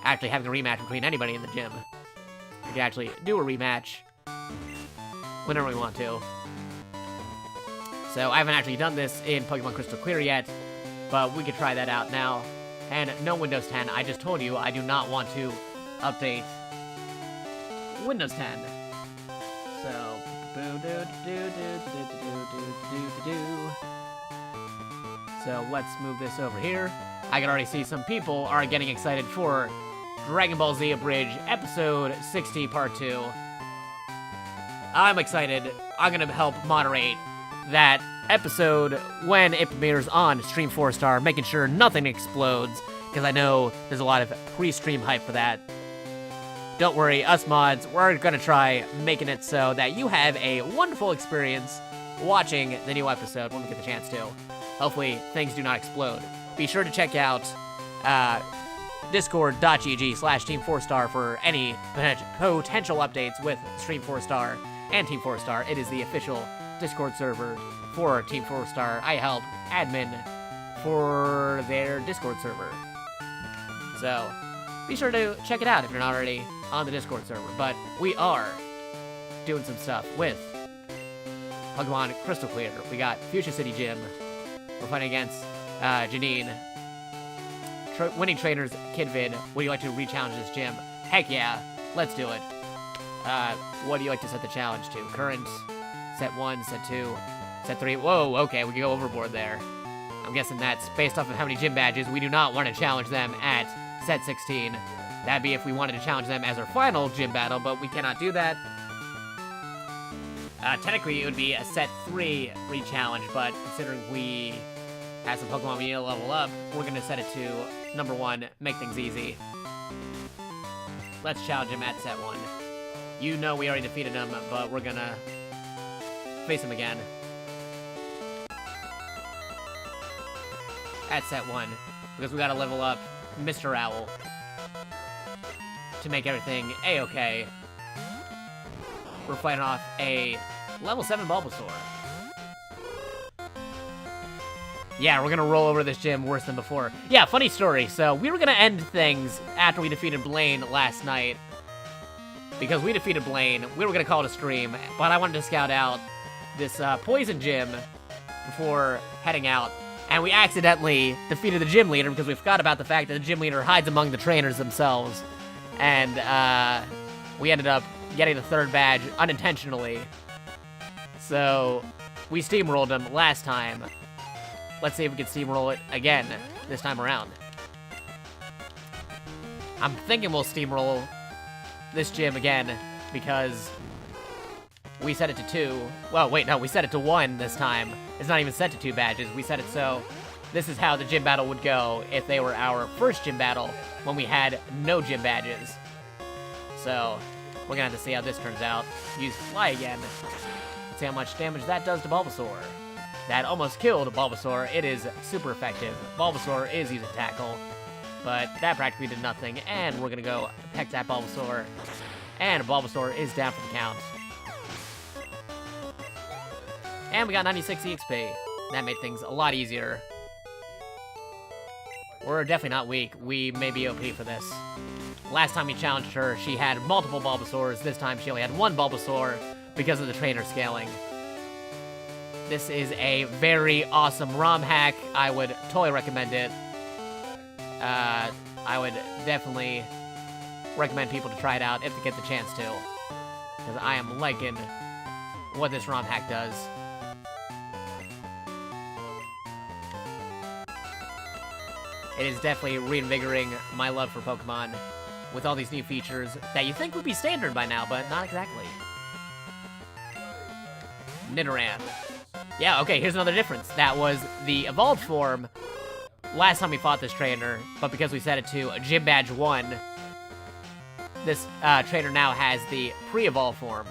actually having a rematch between anybody in the gym. We can actually do a rematch whenever we want to. So I haven't actually done this in Pokemon Crystal Clear yet, but we could try that out now. And no Windows 10. I just told you I do not want to update Windows 10. So, so let's move this over here. I can already see some people are getting excited for Dragon Ball Z Abridged Episode 60 Part 2. I'm excited. I'm gonna help moderate that episode when it premieres on Stream 4-Star, making sure nothing explodes, because I know there's a lot of pre-stream hype for that. Don't worry, us mods, we're gonna try making it so that you have a wonderful experience watching the new episode when we get the chance to. Hopefully, things do not explode. Be sure to check out discord.gg/Team4Star for any potential updates with Stream 4-Star and Team 4-Star. It is the official Discord server for Team 4-Star. I help admin for their Discord server. So, be sure to check it out if you're not already on the Discord server. But we are doing some stuff with Pokemon Crystal Clear. We got Fuchsia City Gym. We're fighting against Janine. Winning Trainers Kidvid. Would you like to re-challenge this gym? Heck yeah, let's do it. What do you like to set the challenge to? Current, set 1, set 2, set 3. Whoa, okay, we can go overboard there. I'm guessing that's based off of how many gym badges. We do not want to challenge them at set 16. That'd be if we wanted to challenge them as our final gym battle, but we cannot do that. Technically, it would be a set 3 re-challenge, but considering we have some Pokemon we need to level up, we're going to set it to number 1, make things easy. Let's challenge him at set 1. You know we already defeated him, but we're going to face him again. At set 1, because we got to level up Mr. Owl to make everything A-okay. We're fighting off a level 7 Bulbasaur. Yeah, we're gonna roll over this gym worse than before. Yeah, funny story. So, we were gonna end things after we defeated Blaine last night. Because we defeated Blaine, we were gonna call it a stream, but I wanted to scout out this poison gym before heading out. And we accidentally defeated the gym leader because we forgot about the fact that the gym leader hides among the trainers themselves. And we ended up getting the 3rd badge unintentionally. So, we steamrolled him last time. Let's see if we can steamroll it again this time around. I'm thinking we'll steamroll this gym again because we set it to 2. Well, wait, no, we set it to 1 this time. It's not even set to 2 badges. We set it so this is how the gym battle would go if they were our first gym battle when we had no gym badges. So, we're gonna have to see how this turns out. Use Fly again. Let's see how much damage that does to Bulbasaur. That almost killed Bulbasaur. It is super effective. Bulbasaur is using Tackle, but that practically did nothing. And we're gonna go peck that Bulbasaur. And Bulbasaur is down for the count. And we got 96 EXP. That made things a lot easier. We're definitely not weak. We may be OP for this. Last time we challenged her, she had multiple Bulbasaurs. This time she only had 1 Bulbasaur because of the trainer scaling. This is a very awesome ROM hack. I would totally recommend it. I would definitely recommend people to try it out if they get the chance to. Because I am liking what this ROM hack does. It is definitely reinvigorating my love for Pokemon. with all these new features that you think would be standard by now, but not exactly. Nidoran. Yeah, okay, here's another difference. That was the evolved form last time we fought this trainer, but because we set it to Gym Badge 1, this trainer now has the pre-evolved form.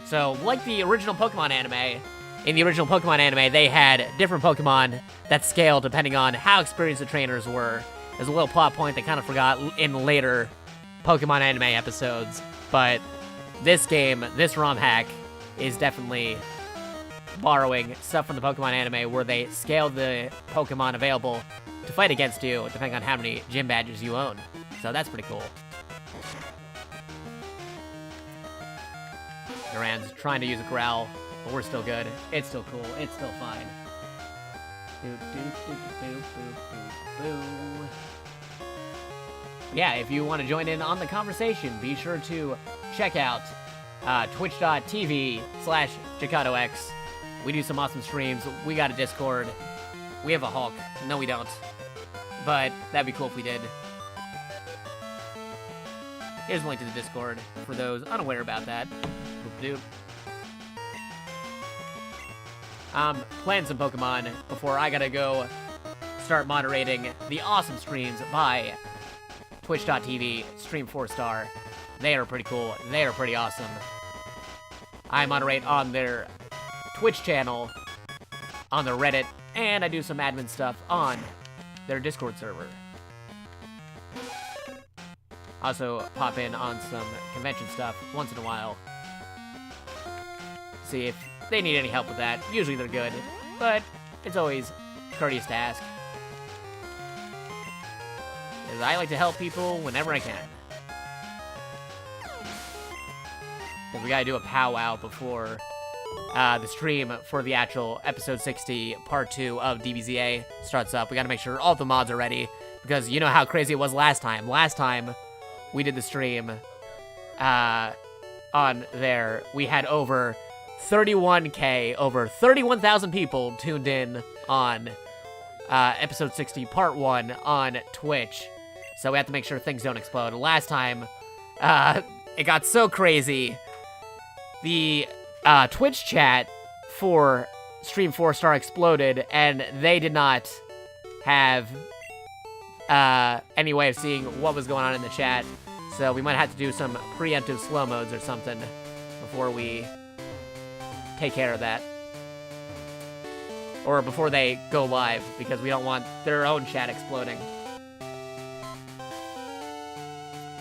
So, like the original Pokemon anime, in the original Pokemon anime, they had different Pokemon that scaled depending on how experienced the trainers were. There's a little plot point they kind of forgot in later Pokemon anime episodes, but this game, this ROM hack, is definitely borrowing stuff from the Pokemon anime where they scaled the Pokemon available to fight against you, depending on how many gym badges you own. So that's pretty cool. Duran's trying to use a growl, but we're still good. It's still cool. It's still fine. Yeah, if you want to join in on the conversation, be sure to check out twitch.tv/JakatoX. We do some awesome streams. We got a Discord. We have a Hulk. No, we don't. But that'd be cool if we did. Here's a link to the Discord for those unaware about that. Boop-doop. Playing some Pokemon before I gotta go start moderating the awesome streams by twitch.tv stream4star. They are pretty cool. They are pretty awesome. I moderate on their Twitch channel, on their Reddit, and I do some admin stuff on their Discord server. Also pop in on some convention stuff once in a while. See if they need any help with that. Usually they're good, but it's always courteous to ask. Because I like to help people whenever I can. Because we gotta do a powwow before the stream for the actual episode 60 part 2 of DBZA starts up. We gotta make sure all the mods are ready, because you know how crazy it was last time. Last time we did the stream on there, we had over 31K, over 31,000 people tuned in on episode 60 part 1 on Twitch. So we have to make sure things don't explode. Last time, it got so crazy, the Twitch chat for Stream 4-Star exploded, and they did not have any way of seeing what was going on in the chat. So we might have to do some preemptive slow modes or something before we take care of that. Or before they go live, because we don't want their own chat exploding.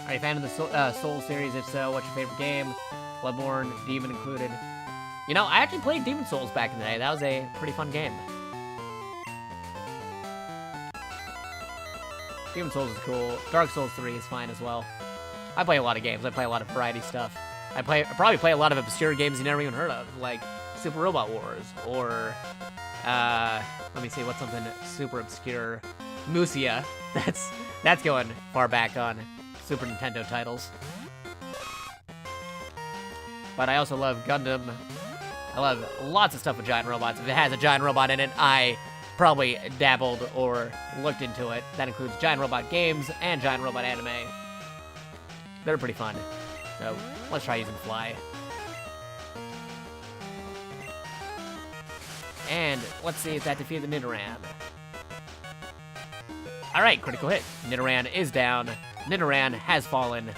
Are you a fan of the Soul series? If so, what's your favorite game? Bloodborne, Demon included. You know, I actually played Demon Souls back in the day. That was a pretty fun game. Demon Souls is cool. Dark Souls 3 is fine as well. I play a lot of games. I play a lot of variety stuff. I probably play a lot of obscure games you never even heard of, like Super Robot Wars, or, let me see, what's something super obscure? Musia. That's going far back on Super Nintendo titles. But I also love Gundam. I love lots of stuff with giant robots. If it has a giant robot in it, I probably dabbled or looked into it. That includes giant robot games and giant robot anime. They're pretty fun. So let's try using Fly. And let's see if that defeated the Nidoran. Alright, critical hit. Nidoran is down. Nidoran has fallen.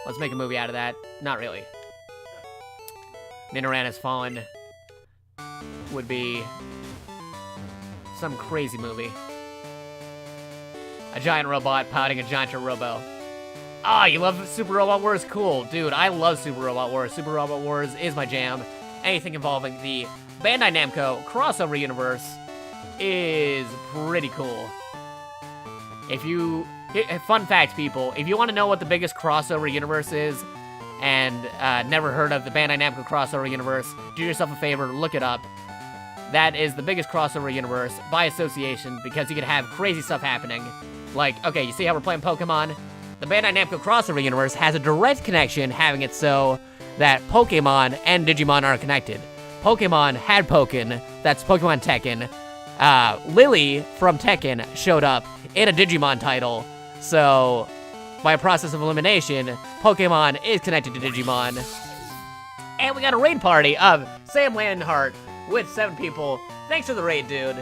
Let's make a movie out of that. Not really. Nidoran has fallen would be some crazy movie. A giant robot piloting a giant robo. Ah, you love Super Robot Wars? Cool. Dude, I love Super Robot Wars. Super Robot Wars is my jam. Anything involving the Bandai Namco crossover universe is pretty cool. Fun fact, people, if you want to know what the biggest crossover universe is, and never heard of the Bandai Namco crossover universe, do yourself a favor, look it up. That is the biggest crossover universe by association, because you can have crazy stuff happening. Like, okay, you see how we're playing Pokemon? The Bandai Namco crossover universe has a direct connection, having it so that Pokemon and Digimon are connected. Pokemon had Pokken, that's Pokemon Tekken. Lily from Tekken showed up in a Digimon title, so by a process of elimination, Pokemon is connected to Digimon. And we got a raid party of Sam Landhart with 7 people. Thanks for the raid, dude.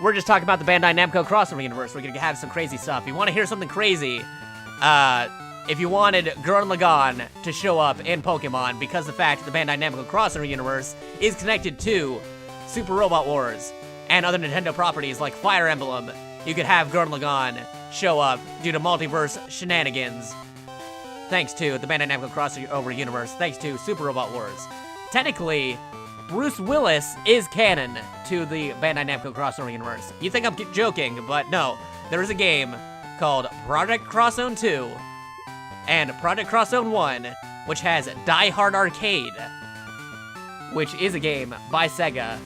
We're just talking about the Bandai Namco crossover universe. We're gonna have some crazy stuff. If you want to hear something crazy, if you wanted Gurren Lagann to show up in Pokemon because the fact that the Bandai Namco crossover universe is connected to Super Robot Wars and other Nintendo properties like Fire Emblem, you could have Gurren Lagann show up due to multiverse shenanigans. Thanks to the Bandai Namco crossover universe, thanks to Super Robot Wars. Technically, Bruce Willis is canon to the Bandai Namco crossover universe. You think I'm joking, but no. There is a game called Project Cross Zone 2 and Project Cross Zone 1, which has Die Hard Arcade, which is a game by Sega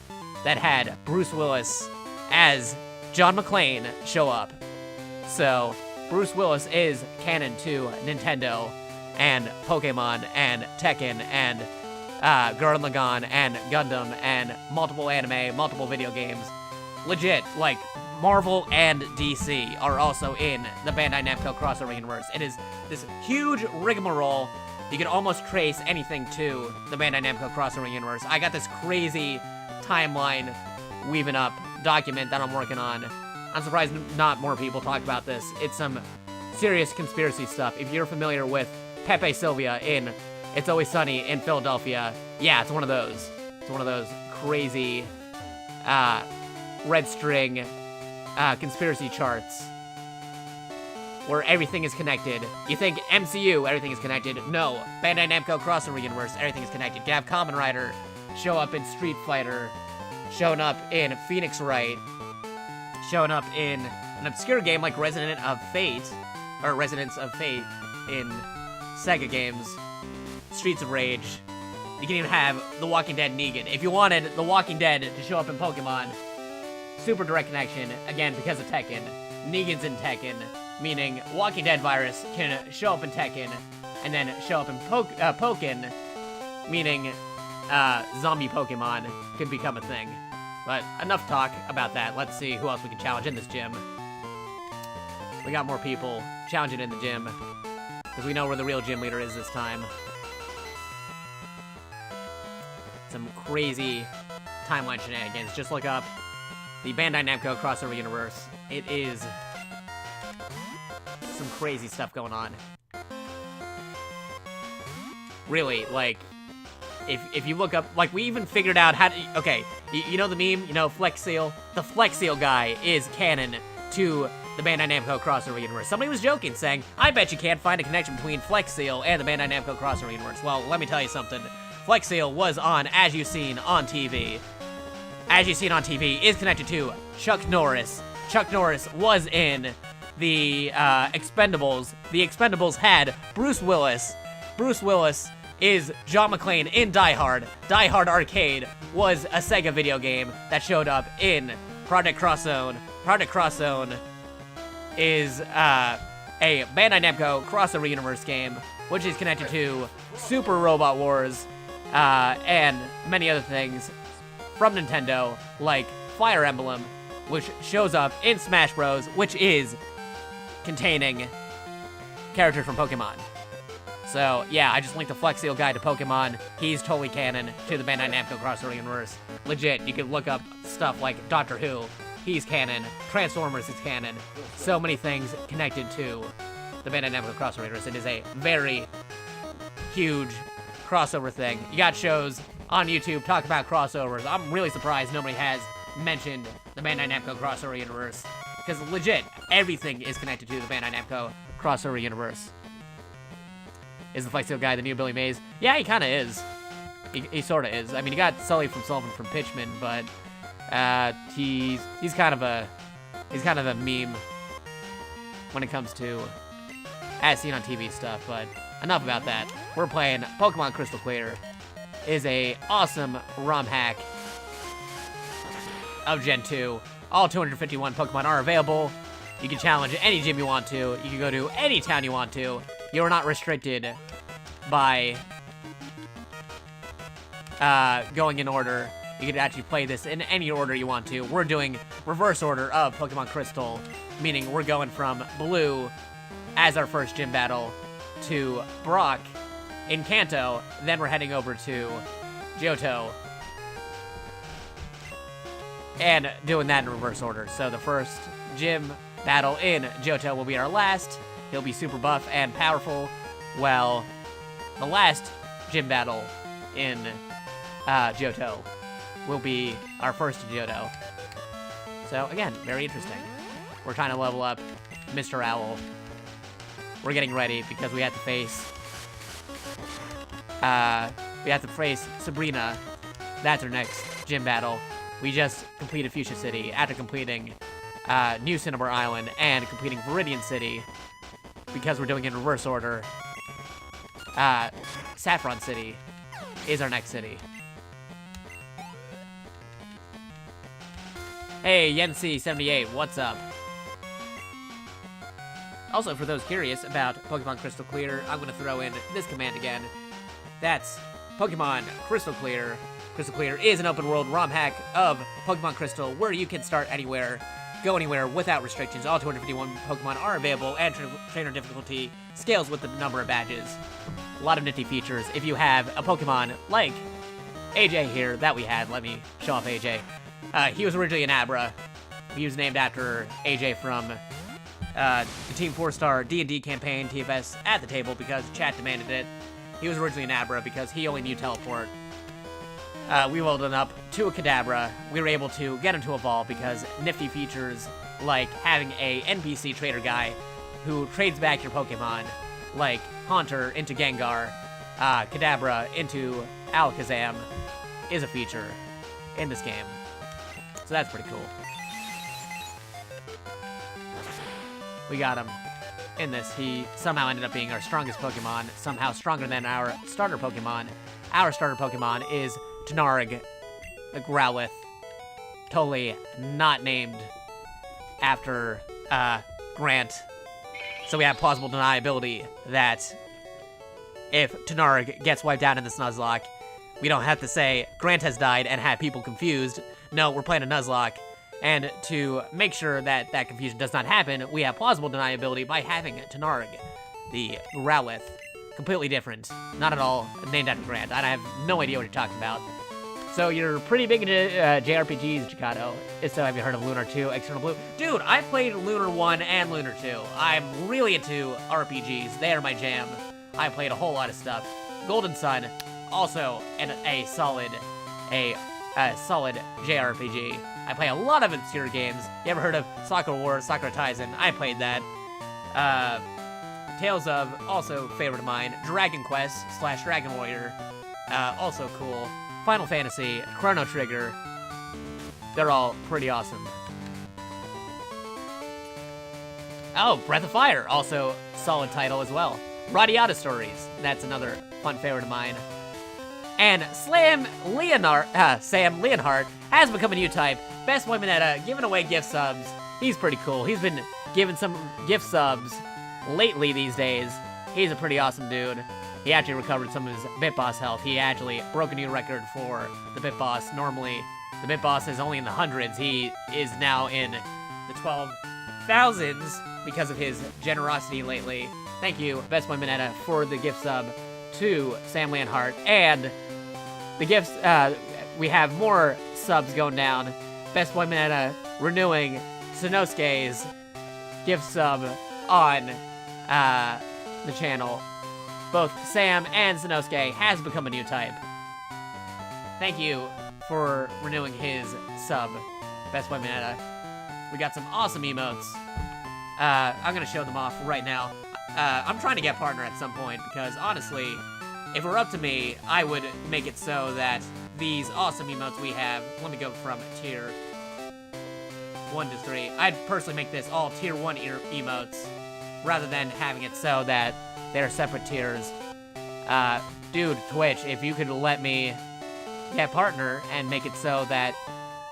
that had Bruce Willis as John McClane show up. So, Bruce Willis is canon to Nintendo and Pokemon and Tekken and Gurren Lagann and Gundam and multiple anime, multiple video games. Legit, like, Marvel and DC are also in the Bandai Namco crossover universe. It is this huge rigmarole. You can almost trace anything to the Bandai Namco crossover universe. I got this crazy timeline weaving up document that I'm working on. I'm surprised not more people talk about this. It's some serious conspiracy stuff. If you're familiar with Pepe Sylvia in It's Always Sunny in Philadelphia, yeah, it's one of those. It's one of those crazy red string conspiracy charts where everything is connected. You think MCU, everything is connected. No, Bandai Namco crossover universe, everything is connected. You can have Kamen Rider show up in Street Fighter, showing up in Phoenix Wright, showing up in an obscure game like Resident of Fate, or Resonance of Fate in Sega games, Streets of Rage. You can even have The Walking Dead Negan. If you wanted The Walking Dead to show up in Pokemon, super direct connection, again, because of Tekken. Negan's in Tekken, meaning Walking Dead virus can show up in Tekken, and then show up in Pokken, meaning zombie Pokemon could become a thing. But enough talk about that. Let's see who else we can challenge in this gym. We got more people challenging in the gym, because we know where the real gym leader is this time. Some crazy timeline shenanigans. Just look up the Bandai Namco crossover universe. It is some crazy stuff going on. Really, like, if you look up, like, we even figured out how to, okay, you know the meme, you know, Flex Seal? The Flex Seal guy is canon to the Bandai Namco crossover universe. Somebody was joking, saying, I bet you can't find a connection between Flex Seal and the Bandai Namco crossover universe. Well, let me tell you something. Flex Seal was on As You Seen on TV. As You Seen on TV is connected to Chuck Norris. Chuck Norris was in the Expendables. The Expendables had Bruce Willis. Bruce Willis is John McClane in Die Hard. Die Hard Arcade was a Sega video game that showed up in Project Cross Zone. Project Cross Zone is a Bandai Namco crossover universe game, which is connected to Super Robot Wars and many other things from Nintendo, like Fire Emblem, which shows up in Smash Bros., which is containing characters from Pokemon. So, yeah, I just linked the Flex Seal guy to Pokemon. He's totally canon to the Bandai Namco crossover universe. Legit, you can look up stuff like Doctor Who. He's canon. Transformers is canon. So many things connected to the Bandai Namco crossover universe. It is a very huge crossover thing. You got shows on YouTube talk about crossovers. I'm really surprised nobody has mentioned the Bandai Namco crossover universe. Because legit, everything is connected to the Bandai Namco crossover universe. Is the Flex Seal guy the new Billy Mays? Yeah, he kind of is. He sort of is. I mean, he got Sully from Sullivan from Pitchman, but he's kind of a meme when it comes to As Seen on TV stuff. But enough about that. We're playing Pokemon Crystal Clear. It is a awesome ROM hack of Gen 2. All 251 Pokemon are available. You can challenge any gym you want to. You can go to any town you want to. You are not restricted by going in order. You could actually play this in any order you want to. We're doing reverse order of Pokemon Crystal, meaning we're going from Blue as our first gym battle to Brock in Kanto, then we're heading over to Johto and doing that in reverse order. So the first gym battle in Johto will be our last. He'll be super buff and powerful, while the last gym battle in Johto will be our first Johto. So again, very interesting. We're trying to level up Mr. Owl. We're getting ready because we have to face Sabrina. That's our next gym battle. We just completed Fuchsia City after completing New Cinnabar Island and completing Viridian City. Because we're doing it in reverse order, Saffron City is our next city. Hey, Yensi78, what's up? Also, for those curious about Pokemon Crystal Clear, I'm going to throw in this command again. That's Pokemon Crystal Clear. Crystal Clear is an open world ROM hack of Pokemon Crystal where you can start anywhere, go anywhere without restrictions. All 251 Pokemon are available, and trainer difficulty scales with the number of badges. A lot of nifty features. If you have a Pokemon like AJ here that we had, let me show off AJ. He was originally an Abra. He was named after AJ from the Team 4-Star D&D campaign, TFS at the table, because chat demanded it. He was originally an Abra because he only knew Teleport. We rolled him up to a Kadabra. We were able to get him to evolve because nifty features like having a NPC trader guy who trades back your Pokemon, like Haunter into Gengar, Kadabra into Alakazam, is a feature in this game. So that's pretty cool. We got him in this. He somehow ended up being our strongest Pokemon, somehow stronger than our starter Pokemon. Our starter Pokemon is Tenarg, the Growlithe, totally not named after Grant. So we have plausible deniability that if Tenarg gets wiped out in this Nuzlocke, we don't have to say Grant has died and have people confused. No, we're playing a Nuzlocke. And to make sure that that confusion does not happen, we have plausible deniability by having Tenarg, the Growlithe, completely different, not at all named after Grant. I have no idea what you're talking about. So you're pretty big into JRPGs, Jakato. If so, have you heard of Lunar 2, External Blue? Dude, I played Lunar 1 and Lunar 2. I'm really into RPGs. They are my jam. I played a whole lot of stuff. Golden Sun, also a solid JRPG. I play a lot of obscure games. You ever heard of Sakura Wars, Sakura Taisen? I played that. Tales of, also favorite of mine. Dragon Quest / Dragon Warrior, also cool. Final Fantasy, Chrono Trigger. They're all pretty awesome. Oh, Breath of Fire, also solid title as well. Radiata Stories, that's another fun favorite of mine. And Sam Leonhardt has become a new type. Best Boy Mineta, giving away gift subs. He's pretty cool. He's been giving some gift subs lately these days. He's a pretty awesome dude. He actually recovered some of his Bit Boss health. He actually broke a new record for the Bit Boss. Normally, the Bit Boss is only in the hundreds. He is now in the 12,000s because of his generosity lately. Thank you, Best Boy Mineta, for the gift sub to Sam Leonhardt. And the gifts, we have more subs going down. Best Boy Mineta renewing Sanosuke's gift sub on the channel. Both Sam and Sanosuke has become a new type. Thank you for renewing his sub, Best Boy Mineta. We got some awesome emotes. I'm gonna show them off right now. I'm trying to get partner at some point because honestly, if it were up to me, I would make it so that these awesome emotes we have, let me go from tier 1 to 3. I'd personally make this all tier 1 emotes rather than having it so that they're separate tiers. Dude, Twitch, if you could let me get partner and make it so that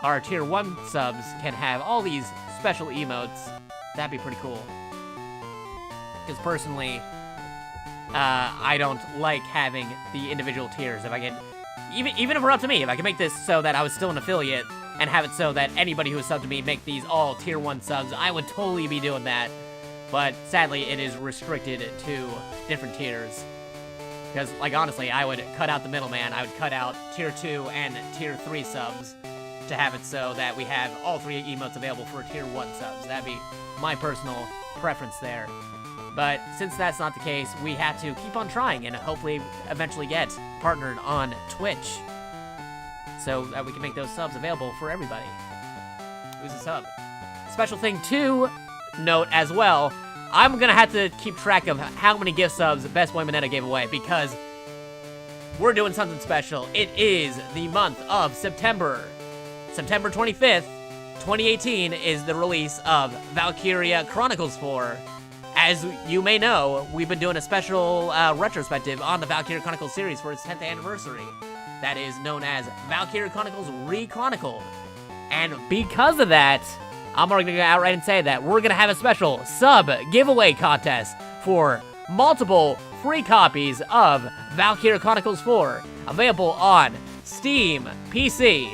our tier 1 subs can have all these special emotes, that'd be pretty cool. Because personally, I don't like having the individual tiers. If I can even if it were up to me, if I could make this so that I was still an affiliate and have it so that anybody who is subbed to me make these all tier 1 subs, I would totally be doing that. But sadly, it is restricted to different tiers. Because, like, honestly, I would cut out the middleman. I would cut out tier 2 and tier 3 subs to have it so that we have all 3 emotes available for tier 1 subs. That'd be my personal preference there. But since that's not the case, we have to keep on trying and hopefully eventually get partnered on Twitch so that we can make those subs available for everybody who's a sub. Special thing to note as well, I'm gonna have to keep track of how many gift subs Best Boy Mineta gave away because we're doing something special. It is the month of September. September 25th, 2018 is the release of Valkyria Chronicles 4. As you may know, we've been doing a special retrospective on the Valkyria Chronicles series for its 10th anniversary. That is known as Valkyria Chronicles Re-Chronicled. And because of that, I'm already going to go outright and say that we're going to have a special sub giveaway contest for multiple free copies of Valkyria Chronicles 4, available on Steam, PC,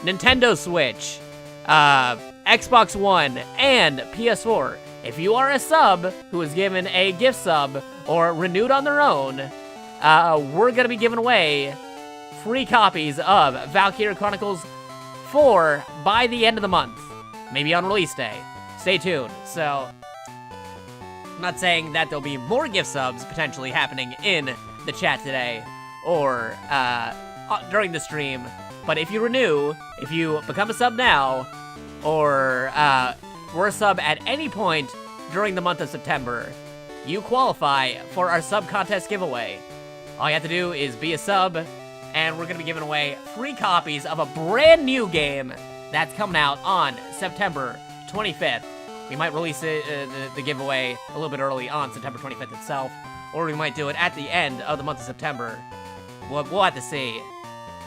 Nintendo Switch, Xbox One, and PS4. If you are a sub who is given a gift sub or renewed on their own, we're going to be giving away free copies of Valkyria Chronicles 4 by the end of the month. Maybe on release day. Stay tuned. So, I'm not saying that there'll be more gift subs potentially happening in the chat today or during the stream, but if you renew, if you become a sub now, or were a sub at any point during the month of September, you qualify for our sub contest giveaway. All you have to do is be a sub, and we're going to be giving away free copies of a brand new game that's coming out on September 25th. We might release it, the giveaway a little bit early on September 25th itself, or we might do it at the end of the month of September. We'll have to see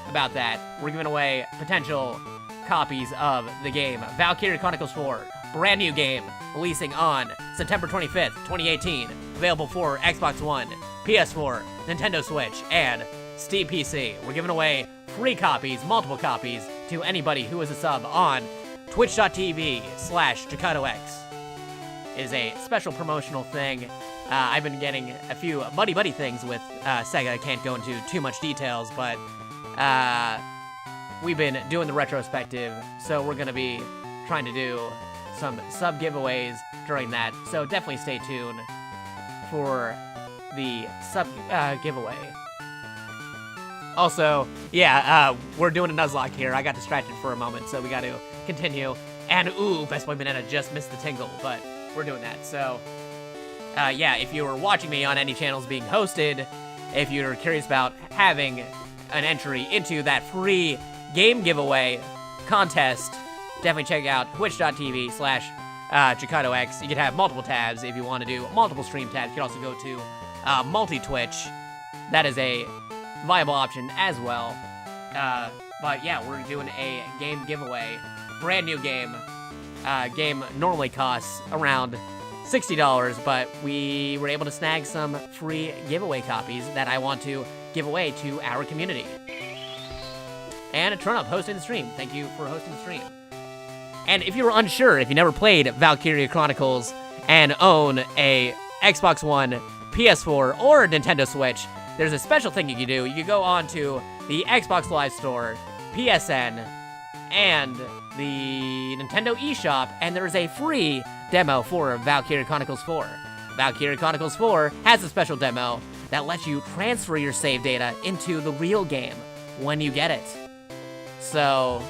about that. We're giving away potential copies of the game Valkyria Chronicles 4, brand new game, releasing on September 25th, 2018, available for Xbox One, PS4, Nintendo Switch, and Steam PC. We're giving away free copies, multiple copies, to anybody who is a sub on twitch.tv/JakatoX. It is a special promotional thing. I've been getting a few buddy things with Sega. I can't go into too much details, but we've been doing the retrospective, so we're going to be trying to do some sub giveaways during that. So definitely stay tuned for the sub giveaway. Also, yeah, we're doing a Nuzlocke here. I got distracted for a moment, so we got to continue. And, ooh, Best Boy Mineta just missed the tingle, but we're doing that. So, yeah, if you were watching me on any channels being hosted, if you're curious about having an entry into that free game giveaway contest, definitely check out twitch.tv/JakatoX. You can have multiple tabs if you want to do multiple stream tabs. You can also go to multi-Twitch. That is a viable option as well. But yeah, we're doing a game giveaway. Brand new game. Game normally costs around $60, but we were able to snag some free giveaway copies that I want to give away to our community. And Turnup hosting the stream. Thank you for hosting the stream. And if you were unsure, if you never played Valkyria Chronicles and own a Xbox One, PS4, or Nintendo Switch, there's a special thing you can do. You can go on to the Xbox Live Store, PSN, and the Nintendo eShop, and there's a free demo for Valkyria Chronicles 4. Valkyria Chronicles 4 has a special demo that lets you transfer your save data into the real game when you get it. So,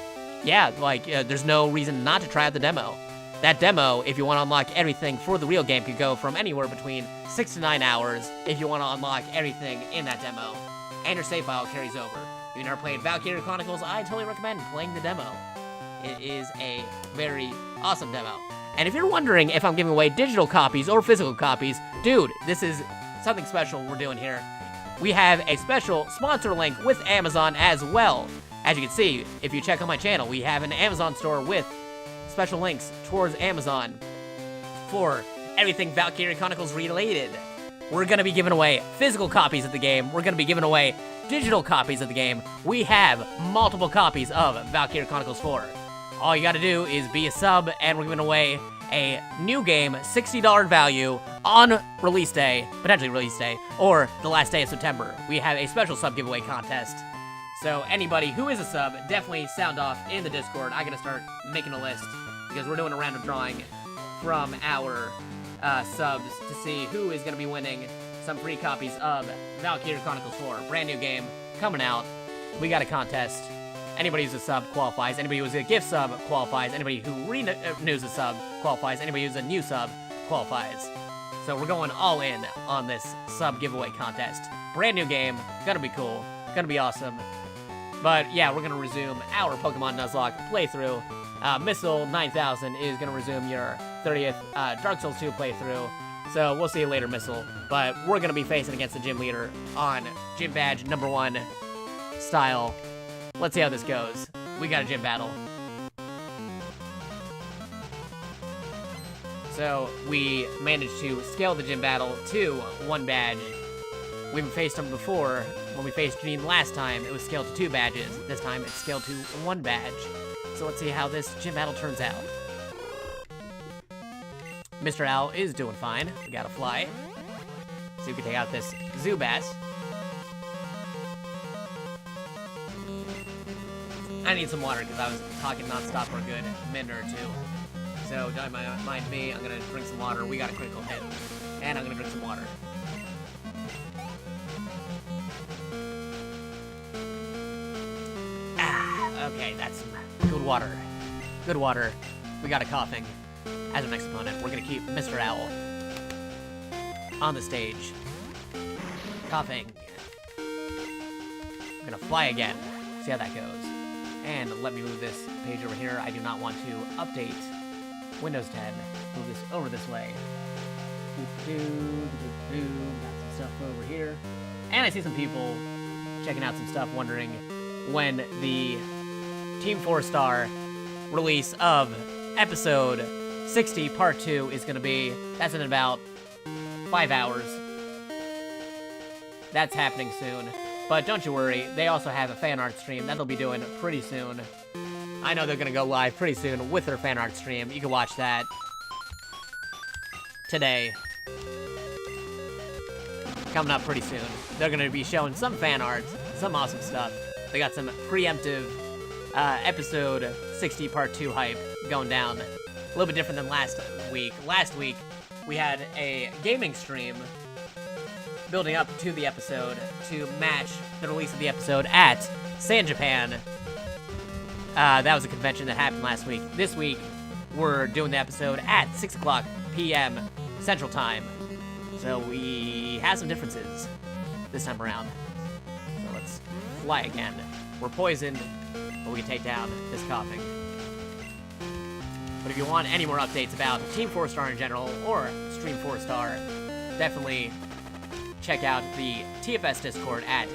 yeah, like, there's no reason not to try out the demo. That demo, if you want to unlock everything for the real game, could go from anywhere between 6 to 9 hours if you want to unlock everything in that demo. And your save file carries over. If you've never played Valkyria Chronicles, I totally recommend playing the demo. It is a very awesome demo. And if you're wondering if I'm giving away digital copies or physical copies, dude, this is something special we're doing here. We have a special sponsor link with Amazon as well. As you can see, if you check on my channel, we have an Amazon store with special links towards Amazon for everything Valkyria Chronicles related. We're going to be giving away physical copies of the game. We're going to be giving away digital copies of the game. We have multiple copies of Valkyria Chronicles 4. All you got to do is be a sub, and we're giving away a new game, $60 value, on release day, potentially release day, or the last day of September. We have a special sub giveaway contest. So anybody who is a sub, definitely sound off in the Discord. I got to start making a list, because we're doing a random drawing from our subs to see who is going to be winning some free copies of Valkyria Chronicles 4. Brand new game coming out. We got a contest. Anybody who's a sub qualifies. Anybody who's a gift sub qualifies. Anybody who renews a sub qualifies. Anybody who's a new sub qualifies. So we're going all in on this sub giveaway contest. Brand new game. Gonna be cool. Gonna be awesome. But yeah, we're gonna resume our Pokemon Nuzlocke playthrough. Missile 9000 is gonna resume your 30th Dark Souls 2 playthrough. So we'll see you later, Missile. But we're gonna be facing against the gym leader on gym badge #1 style. Let's see how this goes. We got a gym battle. So we managed to scale the gym battle to 1 badge. We've faced him before. When we faced Janine last time, it was scaled to 2 badges. This time, it's scaled to 1 badge. So let's see how this gym battle turns out. Mr. Owl is doing fine. We gotta fly. So we can take out this Zubat. I need some water because I was talking nonstop for a good minute or 2. So don't mind me. I'm gonna drink some water. We got a critical hit. And I'm gonna drink some water. Okay, that's some good water. Good water. We got a Coughing as our next opponent. We're gonna keep Mr. Owl on the stage. Coughing. I'm gonna fly again. See how that goes. And let me move this page over here. I do not want to update Windows 10. Move this over this way. Got some stuff over here. And I see some people checking out some stuff, wondering when the Team 4-Star release of episode 60 part 2 is going to be. That's in about 5 hours. That's happening soon. But don't you worry, they also have a fan art stream that they'll be doing pretty soon. I know they're going to go live pretty soon with their fan art stream. You can watch that today. Coming up pretty soon. They're going to be showing some fan art, some awesome stuff. They got some preemptive episode 60 part 2 hype going down. A little bit different than last week. Last week, we had a gaming stream building up to the episode to match the release of the episode at San Japan. That was a convention that happened last week. This week, we're doing the episode at 6 o'clock p.m. Central Time. So we have some differences this time around. So let's fly again. We're poisoned, but we can take down this Coughing. But if you want any more updates about Team 4-Star in general, or Stream 4-Star, definitely check out the TFS Discord at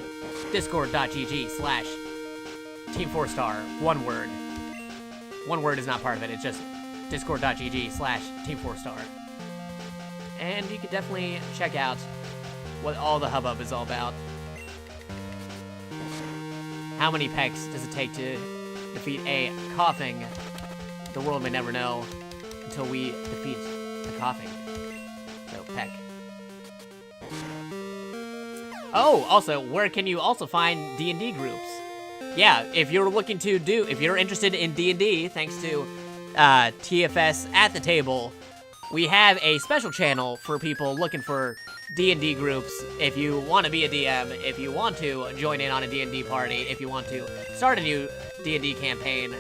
discord.gg/Team4Star. One word. One word is not part of it. It's just discord.gg/Team4Star. And you can definitely check out what all the hubbub is all about. How many pecks does it take to defeat a Coughing? The world may never know until we defeat the Coughing. So, peck. Oh, also, where can you also find D&D groups? Yeah, if you're interested in D&D, thanks to TFS at the table, we have a special channel for people looking for D&D groups. If you want to be a DM, if you want to join in on a D&D party, if you want to start a new D&D campaign,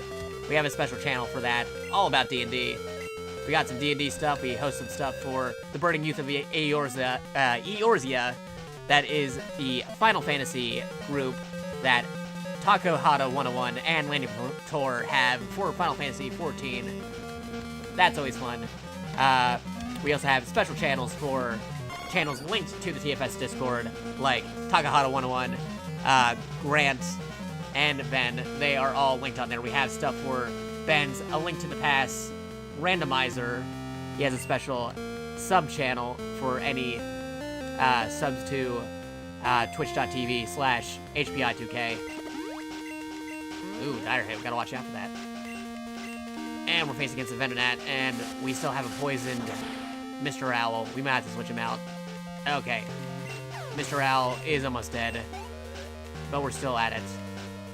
we have a special channel for that, all about D&D. We got some D&D stuff. We host some stuff for the Burning Youth of Eorzea. That is the Final Fantasy group that Takahata 101 and Landy Tor have for Final Fantasy 14. That's always fun. We also have special channels for channels linked to the TFS Discord, like Takahata 101, Grant, and Ben. They are all linked on there. We have stuff for Ben's A Link to the Past Randomizer. He has a special sub-channel for any subs to twitch.tv/HPI2K. Ooh, dire hit. We gotta watch out for that. And we're facing against a Venonat, and we still have a poisoned Mr. Owl. We might have to switch him out. Okay. Mr. Owl is almost dead, but we're still at it.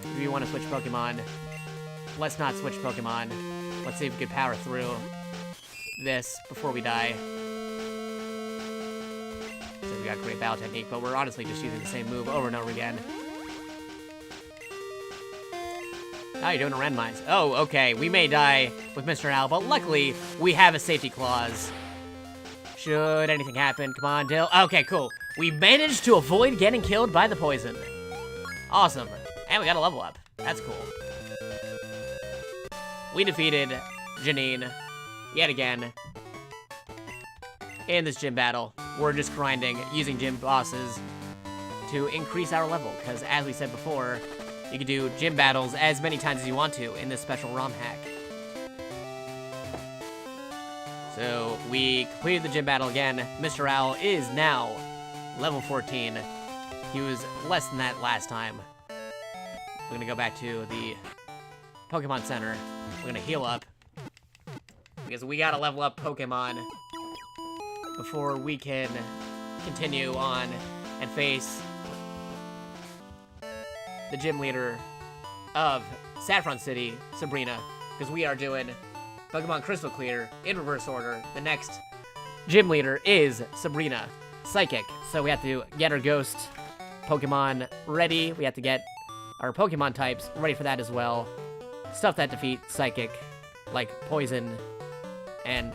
Do you want to switch Pokemon? Let's not switch Pokemon. Let's see if we can power through this before we die. So we got great battle technique, but we're honestly just using the same move over and over again. Oh, you're doing a randomize. Oh, okay. We may die with Mr. Owl, but luckily we have a safety clause. Should anything happen, come on, Dill. Okay, cool. We managed to avoid getting killed by the poison. Awesome. And we got a level up. That's cool. We defeated Janine yet again in this gym battle. We're just grinding, using gym bosses to increase our level, because as we said before, you can do gym battles as many times as you want to in this special ROM hack. So we completed the gym battle again. Mr. Owl is now level 14. He was less than that last time. We're gonna go back to the Pokemon Center. We're gonna heal up, because we gotta level up Pokemon before we can continue on and face the gym leader of Saffron City, Sabrina, because we are doing Pokemon Crystal Clear in reverse order. The next gym leader is Sabrina, Psychic. So we have to get our Ghost Pokemon ready. We have to get our Pokemon types ready for that as well. Stuff that defeat Psychic, like Poison and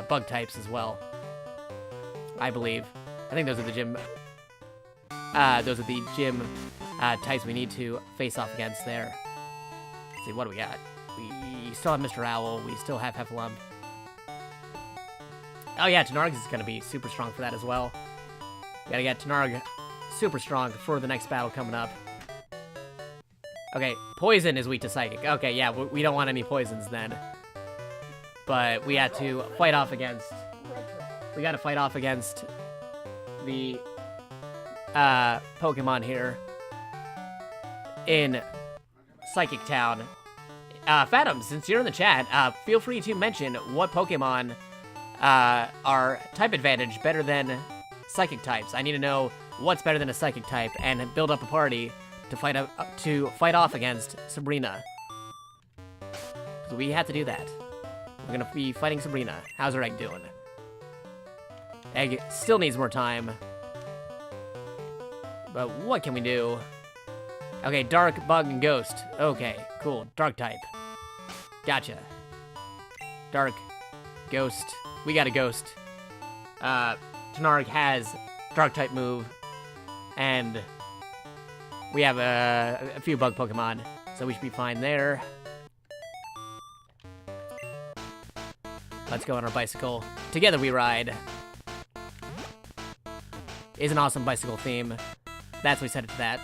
Bug types as well, I believe. I think those are the gym types we need to face off against there. Let's see, what do we got? We still have Mr. Owl. We still have Heffalump. Oh yeah, Tenarg is going to be super strong for that as well. We gotta get Tenarg super strong for the next battle coming up. Okay, Poison is weak to Psychic. Okay, yeah, we don't want any poisons then. But we had to fight off against... We gotta fight off against the Pokemon here in Psychic Town. Phantom, since you're in the chat, feel free to mention what Pokemon are type advantage better than Psychic types. I need to know what's better than a Psychic type and build up a party to fight off against Sabrina. So we have to do that. We're gonna be fighting Sabrina. How's her egg doing? Egg still needs more time. But what can we do? Okay, Dark, Bug, and Ghost. Okay, cool. Dark type. Gotcha. Dark, Ghost. We got a Ghost. Tenarg has Dark type move. And we have a few Bug Pokemon. So we should be fine there. Let's go on our bicycle. Together we ride. Is an awesome bicycle theme. That's why we set it to that.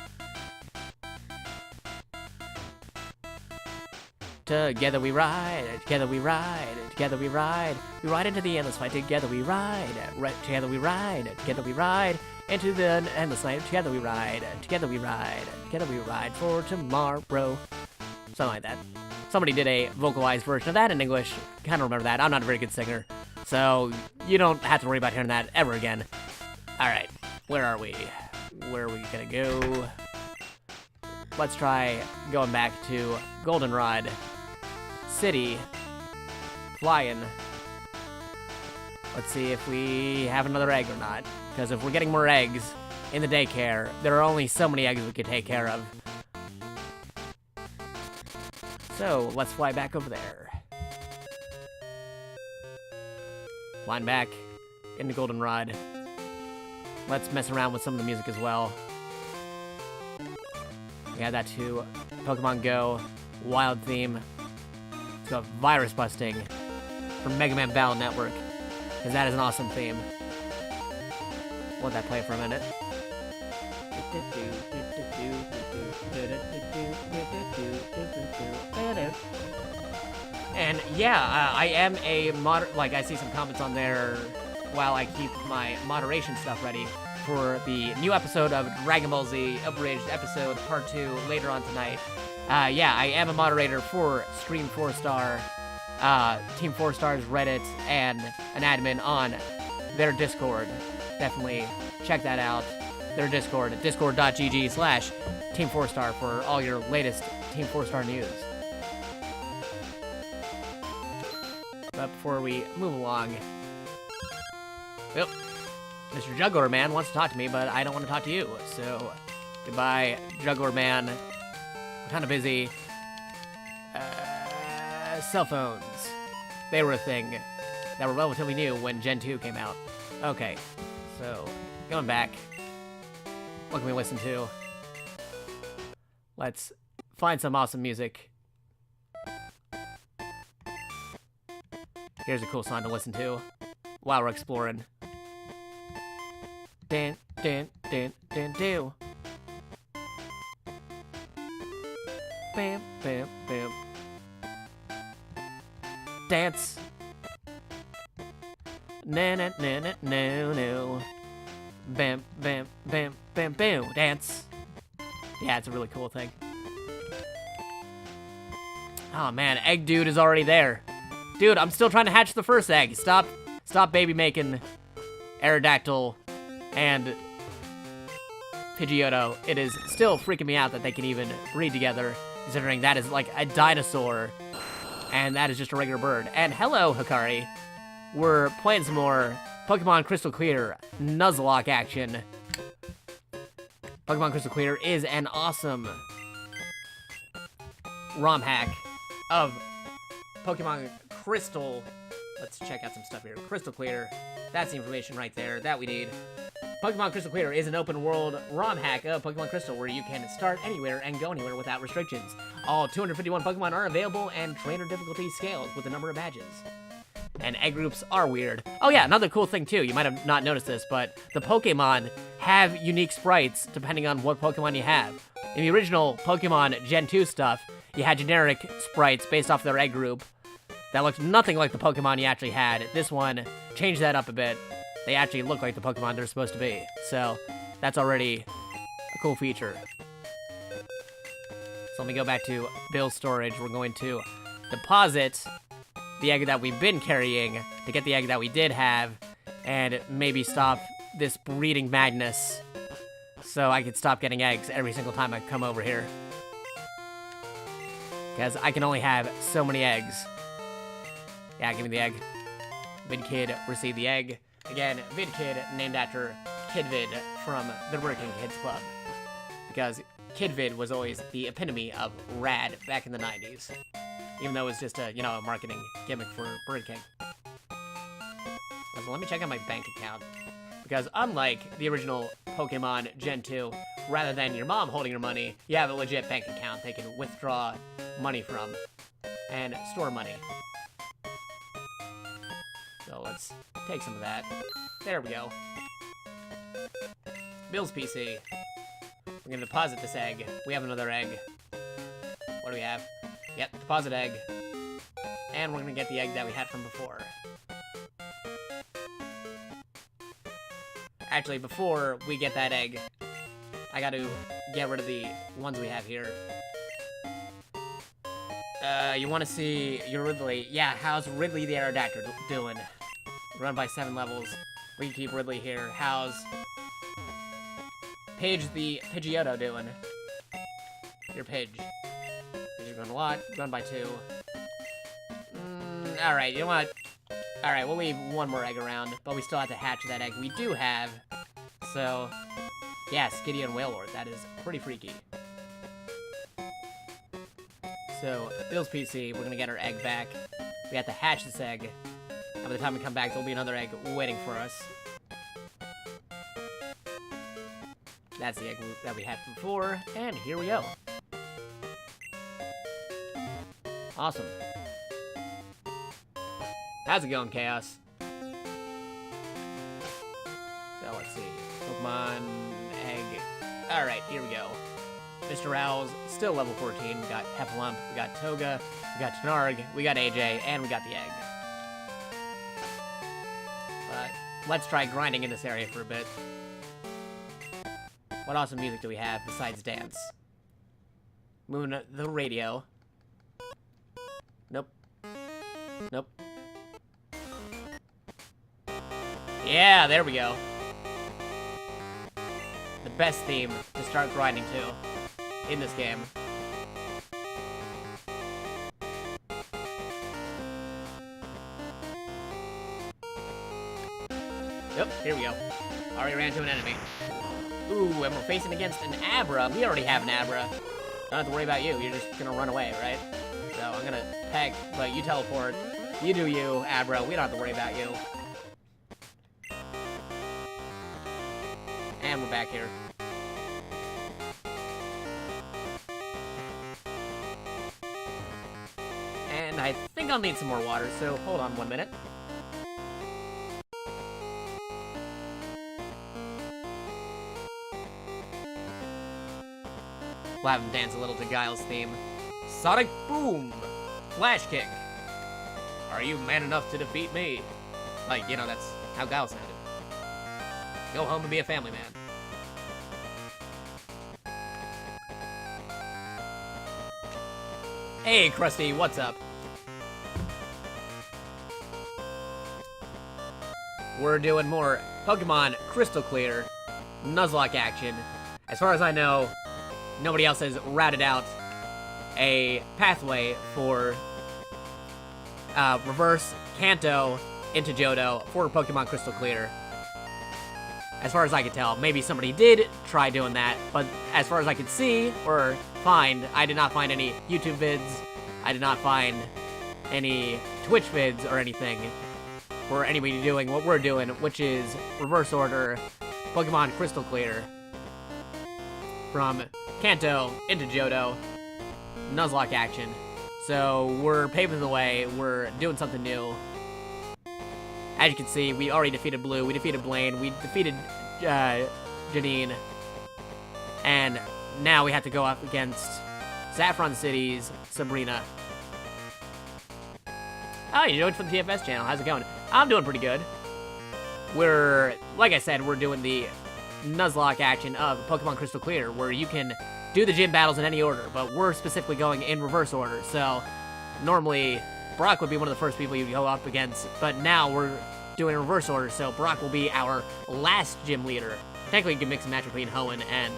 Together we ride, together we ride, together we ride. We ride into the endless fight, together we ride. Together we ride, together we ride. Into the endless night, together we ride, together we ride. Together we ride for tomorrow. Something like that. Somebody did a vocalized version of that in English. Kind of remember that. I'm not a very good singer. So you don't have to worry about hearing that ever again. Alright, where are we? Where are we gonna go? Let's try going back to Goldenrod City. Flying. Let's see if we have another egg or not. Because if we're getting more eggs in the daycare, there are only so many eggs we could take care of. So, let's fly back over there. Flying back into Goldenrod. Let's mess around with some of the music as well. We add that to Pokemon Go, Wild theme. Let's go Virus Busting from Mega Man Battle Network, because that is an awesome theme. Let that play for a minute. And yeah, I am a I see some comments on there while I keep my moderation stuff ready for the new episode of Dragon Ball Z Abridged episode part 2 later on tonight. Yeah, I am a moderator for Stream 4-Star, Team 4-Star's Reddit, and an admin on their Discord. Definitely check that out. Their Discord at discord.gg/Team 4-Star for all your latest Team 4-Star news. But before we move along, well, Mr. Juggler Man wants to talk to me, but I don't want to talk to you. So, goodbye, Juggler Man. I'm kind of busy. Cell phones. They were a thing that were relatively new when Gen 2 came out. Okay, so, going back. What can we listen to? Let's find some awesome music. Here's a cool song to listen to while we're exploring. Dan, dan, dan, dan, do. Bam, bam, bam. Dance. Na na na na no no. Bam, bam, bam, bam, bam. Dance. Yeah, it's a really cool thing. Oh man, Egg Dude is already there. Dude, I'm still trying to hatch the first egg. Stop baby making Aerodactyl and Pidgeotto. It is still freaking me out that they can even breed together, considering that is like a dinosaur, and that is just a regular bird. And hello, Hikari. We're playing some more Pokemon Crystal Clear Nuzlocke action. Pokemon Crystal Clear is an awesome ROM hack of Pokemon Crystal. Let's check out some stuff here. Crystal Clear. That's the information right there that we need. Pokemon Crystal Clear is an open world ROM hack of Pokemon Crystal where you can start anywhere and go anywhere without restrictions. All 251 Pokemon are available and trainer difficulty scales with the number of badges. And egg groups are weird. Oh yeah, another cool thing too, you might have not noticed this, but the Pokemon have unique sprites depending on what Pokemon you have. In the original Pokemon Gen 2 stuff, you had generic sprites based off their egg group that looked nothing like the Pokemon you actually had. This one changed that up a bit. They actually look like the Pokemon they're supposed to be. So, that's already a cool feature. So let me go back to Bill's storage. We're going to deposit the egg that we've been carrying to get the egg that we did have, and maybe stop this breeding madness so I can stop getting eggs every single time I come over here. Because I can only have so many eggs. Yeah, give me the egg. VidKid received the egg. Again, VidKid named after KidVid from the Working Kids Club. Because KidVid was always the epitome of rad back in the 90s. Even though it was just a, you know, a marketing gimmick for Burger King. So let me check out my bank account. Because unlike the original Pokemon Gen 2, rather than your mom holding your money, you have a legit bank account they can withdraw money from and store money. So let's take some of that. There we go. Bill's PC. We're gonna deposit this egg. We have another egg. What do we have? Yep, deposit egg. And we're gonna get the egg that we had from before. Actually, before we get that egg, I gotta get rid of the ones we have here. You wanna see your Ridley. Yeah, how's Ridley the Aerodactyl doing? Run by 7 levels. We can keep Ridley here. How's Pidge the Pidgeotto doing? Your Pidge. Pidge is going a lot. Run by 2. Alright, you know what? Alright, we'll leave one more egg around, but we still have to hatch that egg we do have. So, yeah, Skiddy and Wailord. That is pretty freaky. So, Bill's PC, we're gonna get our egg back. We have to hatch this egg. And by the time we come back, there'll be another egg waiting for us. That's the egg that we had before, and here we go. Awesome. How's it going, Chaos? So, let's see. Pokemon egg. Alright, here we go. Mr. Owl's still level 14. We got Heffalump, we got Toga, we got Tenarg, we got AJ, and we got the egg. But let's try grinding in this area for a bit. What awesome music do we have besides dance? Moving the radio. Nope. Nope. Yeah, there we go. The best theme to start grinding to in this game. Yep, here we go. Already ran into an enemy. Ooh, and we're facing against an Abra. We already have an Abra. Don't have to worry about you. You're just gonna run away, right? So I'm gonna peck, but you teleport. You do you, Abra. We don't have to worry about you. And we're back here. And I think I'll need some more water, so hold on 1 minute. We'll have him dance a little to Guile's theme. Sonic Boom! Flash Kick! Are you man enough to defeat me? Like, you know, that's how Guile sounded. Go home and be a family man. Hey, Krusty, what's up? We're doing more Pokemon Crystal Clear Nuzlocke action. As far as I know, nobody else has routed out a pathway for reverse Kanto into Johto for Pokemon Crystal Clear. As far as I could tell, maybe somebody did try doing that, but as far as I could see or find, I did not find any YouTube vids. I did not find any Twitch vids or anything for anybody doing what we're doing, which is reverse order Pokemon Crystal Clear from Kanto into Johto, Nuzlocke action. So we're paving the way, we're doing something new. As you can see, we already defeated Blue, we defeated Blaine, we defeated Janine, and now we have to go up against Saffron City's Sabrina. Oh, you joined from the TFS channel, how's it going? I'm doing pretty good. We're, like I said, we're doing the Nuzlocke action of Pokemon Crystal Clear, where you can do the gym battles in any order, but we're specifically going in reverse order. So normally Brock would be one of the first people you go up against, but now we're doing reverse order, so Brock will be our last gym leader. Technically you can mix and match between Hoenn and,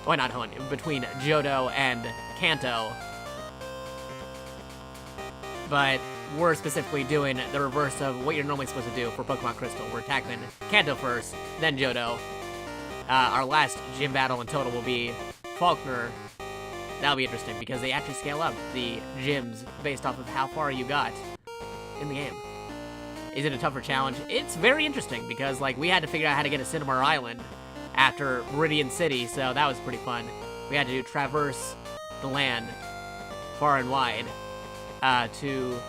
well, not Hoenn, between Johto and Kanto, but we're specifically doing the reverse of what you're normally supposed to do for Pokemon Crystal. We're tackling Kanto first, then Johto. Our last gym battle in total will be Faulkner. That'll be interesting because they actually scale up the gyms based off of how far you got in the game. Is it a tougher challenge? It's very interesting because, like, we had to figure out how to get to Cinnabar Island after Meridian City, so that was pretty fun. We had to traverse the land far and wide to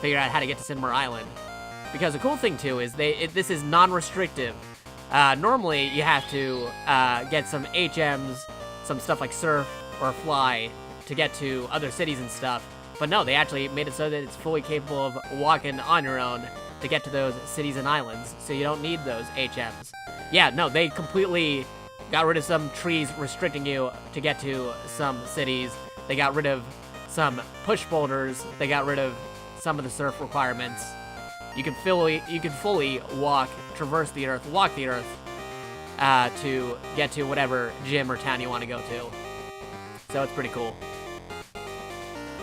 figure out how to get to Cinnabar Island. Because the cool thing, too, is this is non-restrictive. Normally, you have to get some HMs, some stuff like Surf or Fly to get to other cities and stuff. But no, they actually made it so that it's fully capable of walking on your own to get to those cities and islands, so you don't need those HMs. Yeah, no, they completely got rid of some trees restricting you to get to some cities. They got rid of some push boulders. They got rid of some of the surf requirements. You can fully walk, traverse the earth, walk the earth to get to whatever gym or town you want to go to. So it's pretty cool.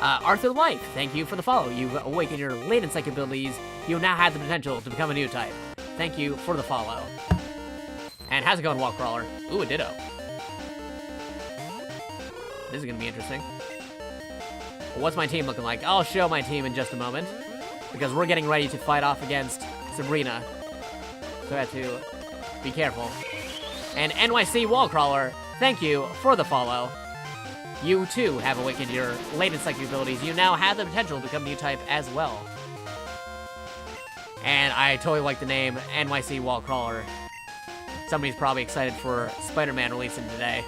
Arthur Life, thank you for the follow. You've awakened your latent psychic abilities. You now have the potential to become a new type. Thank you for the follow. And how's it going, Wallcrawler? Ooh, a Ditto. This is gonna be interesting. What's my team looking like? I'll show my team in just a moment, because we're getting ready to fight off against Sabrina. So I have to be careful. And NYC Wallcrawler, thank you for the follow. You too have awakened your latent psychic abilities. You now have the potential to become a new type as well. And I totally like the name NYC Wallcrawler. Somebody's probably excited for Spider-Man releasing today.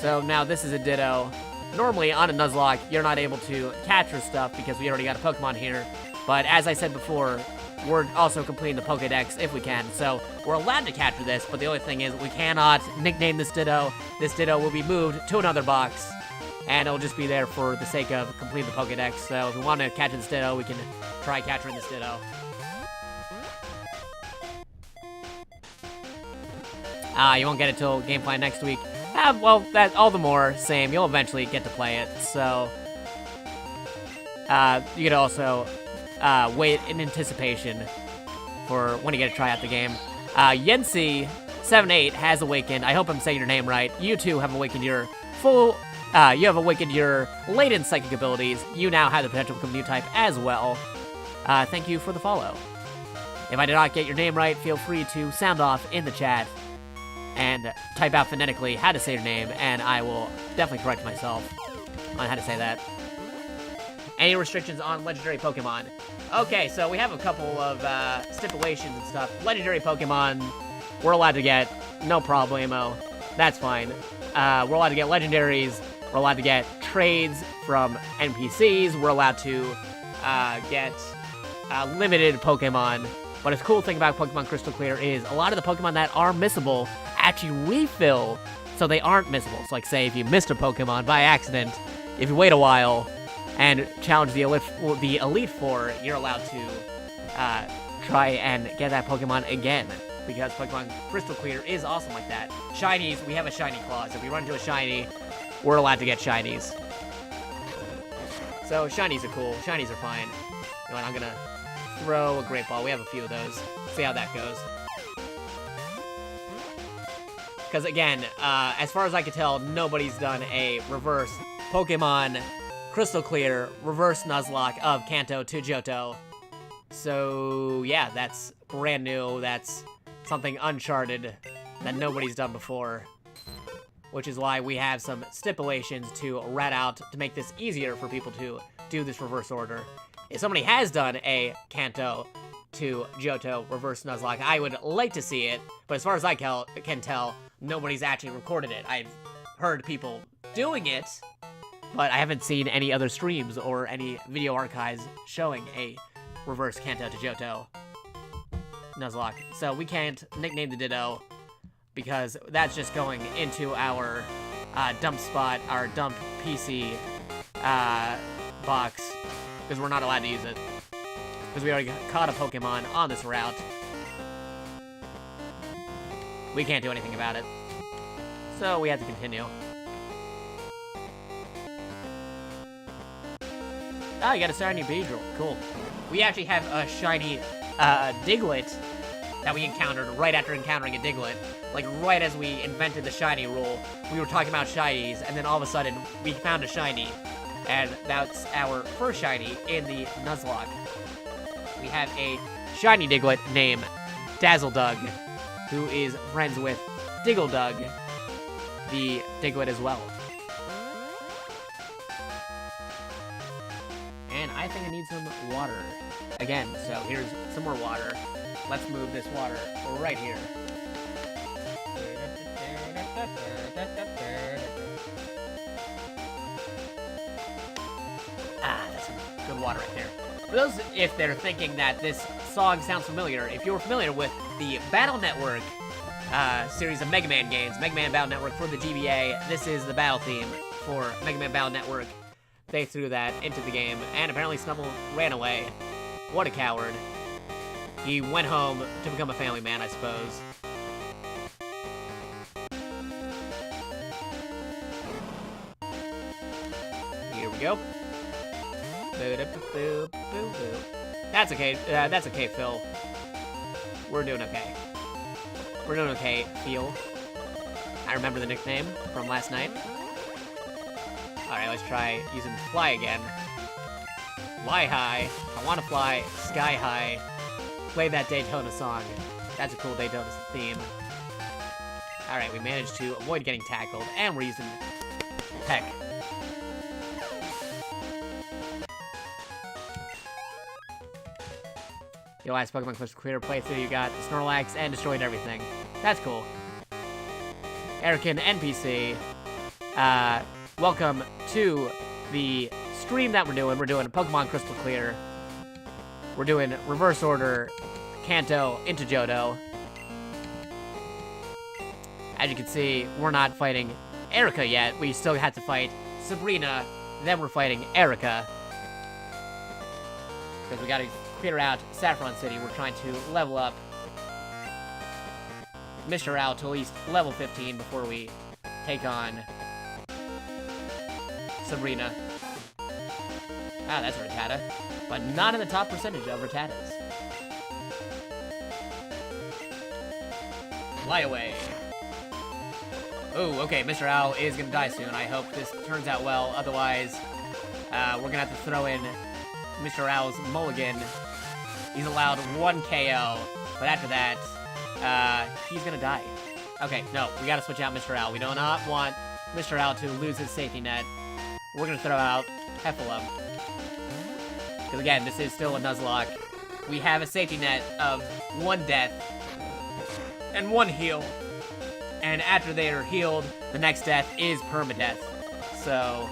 So now this is a Ditto. Normally on a Nuzlocke, you're not able to capture stuff because we already got a Pokemon here. But as I said before, we're also completing the Pokédex if we can. So we're allowed to capture this, but the only thing is we cannot nickname this Ditto. This Ditto will be moved to another box, and it'll just be there for the sake of completing the Pokédex. So if we want to catch this Ditto, we can try capturing this Ditto. You won't get it till gameplay next week. Well, that all the more, same. You'll eventually get to play it, so... you could also wait in anticipation for when you get to try out the game. Yensi78 has awakened. I hope I'm saying your name right. You too have awakened your full... you have awakened your latent psychic abilities. You now have the potential to become a new type as well. Thank you for the follow. If I did not get your name right, feel free to sound off in the chat and type out phonetically how to say your name, and I will definitely correct myself on how to say that. Any restrictions on legendary Pokemon? Okay, so we have a couple of stipulations and stuff. Legendary Pokemon, we're allowed to get, no problemo. That's fine. We're allowed to get legendaries. We're allowed to get trades from NPCs. We're allowed to get limited Pokemon. But a cool thing about Pokemon Crystal Clear is a lot of the Pokemon that are missable actually refill, so they aren't missable. So like say if you missed a Pokemon by accident, if you wait a while and challenge the Elite Four, you're allowed to try and get that Pokemon again, because Pokemon Crystal Clear is awesome like that. Shinies, we have a shiny clause. If we run into a shiny, we're allowed to get shinies. So shinies are cool. Shinies are fine. You know what, I'm gonna throw a Great Ball. We have a few of those. See how that goes. Because again, as far as I can tell, nobody's done a reverse Pokemon Crystal Clear reverse Nuzlocke of Kanto to Johto. So yeah, that's brand new. That's something uncharted that nobody's done before. Which is why we have some stipulations to rat out to make this easier for people to do this reverse order. If somebody has done a Kanto to Johto reverse Nuzlocke, I would like to see it, but as far as I can tell, nobody's actually recorded it. I've heard people doing it, but I haven't seen any other streams or any video archives showing a reverse Kanto to Johto Nuzlocke. So we can't nickname the Ditto, because that's just going into our dump spot, our dump PC box, because we're not allowed to use it. Because we already caught a Pokemon on this route. We can't do anything about it. So we have to continue. Ah, you got a shiny Beedrill. Cool. We actually have a shiny Diglett that we encountered right after encountering a Diglett. Like, right as we invented the shiny rule, we were talking about shinies, and then all of a sudden, we found a shiny. And that's our first shiny in the Nuzlocke. We have a shiny Diglett named Dazzledug, who is friends with Diggledug, the Diglett as well. And I think I need some water. Again, so here's some more water. Let's move this water right here. Ah, that's some good water right there. For those, if they're thinking that this song sounds familiar, if you're familiar with the Battle Network series of Mega Man games, Mega Man Battle Network for the GBA, this is the battle theme for Mega Man Battle Network. They threw that into the game, and apparently Snubbull ran away. What a coward. He went home to become a family man, I suppose. Here we go. That's okay. That's okay, Phil. We're doing okay. We're doing okay, Phil. I remember the nickname from last night. Alright, let's try using fly again. Fly high. I want to fly sky high. Play that Daytona song. That's a cool Daytona theme. Alright, we managed to avoid getting tackled, and we're using Peck. Your last Pokemon Crystal Clear playthrough, you got Snorlax and destroyed everything. That's cool. Erican NPC, welcome to the stream that we're doing. We're doing Pokemon Crystal Clear. we're doing reverse order, Kanto into Johto. As you can see, we're not fighting Erica yet. We still have to fight Sabrina, then we're fighting Erica. Because we gotta clear out Saffron City. We're trying to level up Mr. Owl to at least level 15 before we take on Sabrina. Ah, that's Rattata. But not in the top percentage of Rattatas. Fly away. Oh, okay, Mr. Owl is gonna die soon. I hope this turns out well. Otherwise, we're gonna have to throw in Mr. Owl's mulligan. He's allowed 1 KO, but after that, he's gonna die. Okay, no, we gotta switch out Mr. Owl. We do not want Mr. Owl to lose his safety net. We're gonna throw out Heffalump. Because again, this is still a Nuzlocke. We have a safety net of 1 death and 1 heal. And after they are healed, the next death is permadeath. So,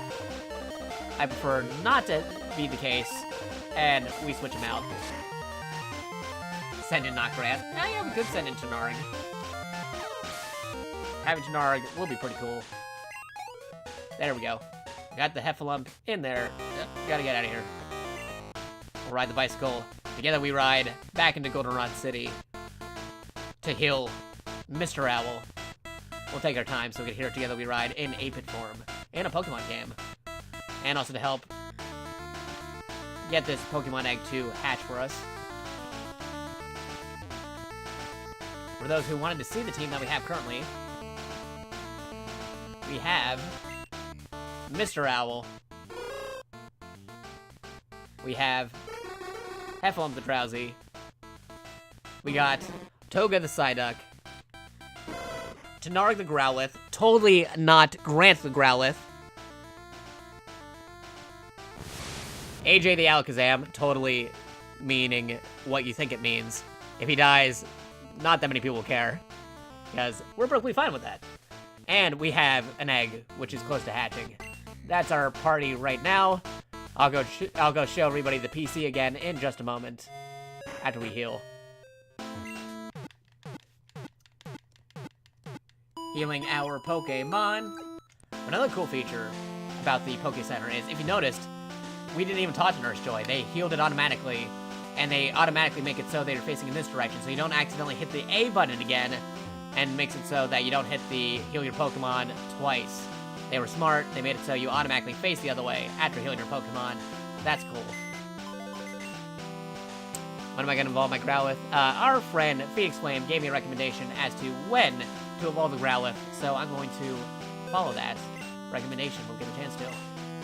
I prefer not to be the case, and we switch him out. Send in not Grant. Now yeah, we could send in Tanarg. Having Tanarg will be pretty cool. There we go. Got the Heffalump in there. Yep, gotta get out of here. We'll ride the bicycle. Together we ride back into Goldenrod City to heal Mr. Owl. We'll take our time so we can hear Together We Ride in 8-bit form in a Pokemon game. And also to help get this Pokemon egg to hatch for us. For those who wanted to see the team that we have currently, we have Mr. Owl. We have Heffalump the Drowsy. We got Toga the Psyduck. Tanarg the Growlithe. Totally not Grant the Growlithe. AJ the Alakazam. Totally meaning what you think it means. If he dies, not that many people will care. Because we're perfectly fine with that. And we have an egg, which is close to hatching. That's our party right now. I'll go show everybody the PC again in just a moment. After we heal. Healing our Pokemon. Another cool feature about the Poke Center is, if you noticed, we didn't even talk to Nurse Joy. They healed it automatically, and they automatically make it so they're facing in this direction, so you don't accidentally hit the A button again, and makes it so that you don't hit the heal your Pokemon twice. They were smart. They made it so you automatically face the other way after healing your Pokemon. That's cool. When am I going to evolve my Growlithe? Our friend Phoenix Flame gave me a recommendation as to when to evolve the Growlithe, so I'm going to follow that recommendation. We'll get a chance to.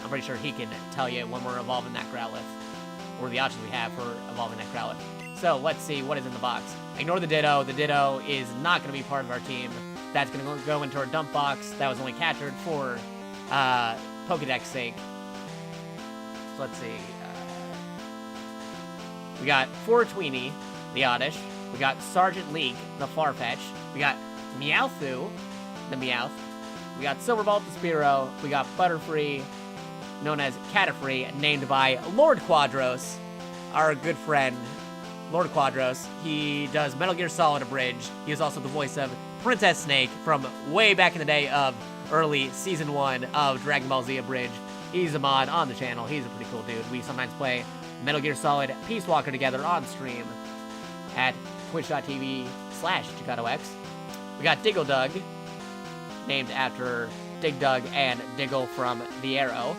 I'm pretty sure he can tell you when we're evolving that Growlithe, or the options we have for evolving that Growlithe. So let's see what is in the box. Ignore the Ditto. The Ditto is not going to be part of our team. That's going to go into our dump box that was only captured for Pokedex sake. So let's see. We got Fortweenie, the Oddish. We got Sergeant Leek, the Farfetch. We got Meowth, the Meowth. We got Silverbolt, the Spearow. We got Butterfree, known as Catafree, named by Lord Quadros, our good friend, Lord Quadros. He does Metal Gear Solid Abridged. He is also the voice of Princess Snake from way back in the day of early Season 1 of Dragon Ball Z Abridged. He's a mod on the channel. He's a pretty cool dude. We sometimes play Metal Gear Solid Peace Walker together on stream at twitch.tv/JakatoX. We got Diggle Dug, named after Dig Dug and Diggle from The Arrow.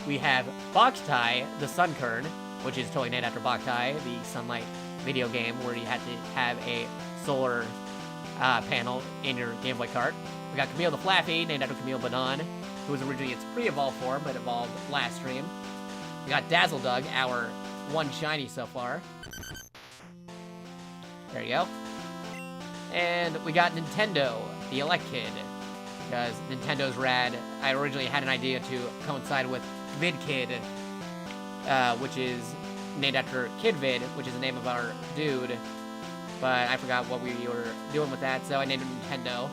We have Boktai, the Sunkern, which is totally named after Boktai, the Sunlight video game where you had to have a solar panel in your Game Boy cart. We got Camille the Flaffy, named after Camille Banon, who was originally its pre-evolved form, but evolved last stream. We got Dazzle Dug, our one shiny so far. There you go. And we got Nintendo, the Elect Kid, because Nintendo's rad. I originally had an idea to coincide with VidKid, which is named after KidVid, which is the name of our dude, but I forgot what we were doing with that, so I named it Nintendo.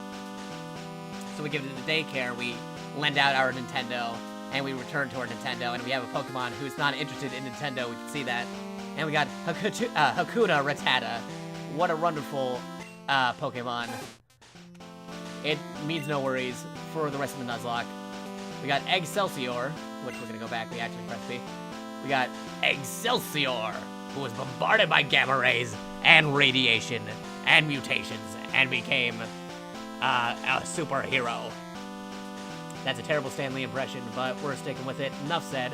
So we give it to the daycare, we lend out our Nintendo, and we return to our Nintendo, and we have a Pokemon who's not interested in Nintendo. We can see that. And we got Hakuna Rattata. What a wonderful Pokemon. It means no worries for the rest of the Nuzlocke. We got Excelsior, which we're gonna go back, we actually press B. We got Excelsior, who was bombarded by gamma rays and radiation and mutations and became a superhero. That's a terrible Stan Lee impression, but we're sticking with it. Enough said.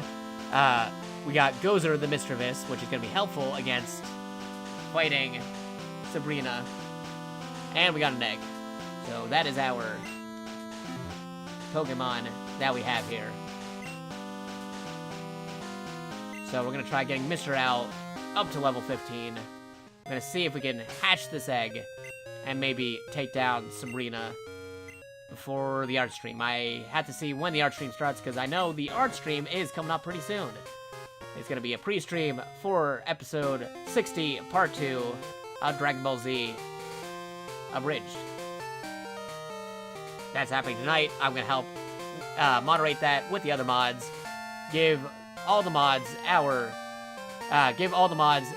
We got Gozer the Mischievous, which is going to be helpful against fighting Sabrina. And we got an egg. So that is our Pokemon that we have here. So we're going to try getting Mr. Owl up to level 15. We're going to see if we can hatch this egg and maybe take down Sabrina before the art stream. I had to see when the art stream starts because I know the art stream is coming up pretty soon. It's going to be a pre-stream for episode 60, part 2 of Dragon Ball Z Abridged. That's happening tonight. I'm going to help moderate that with the other mods. Give all the mods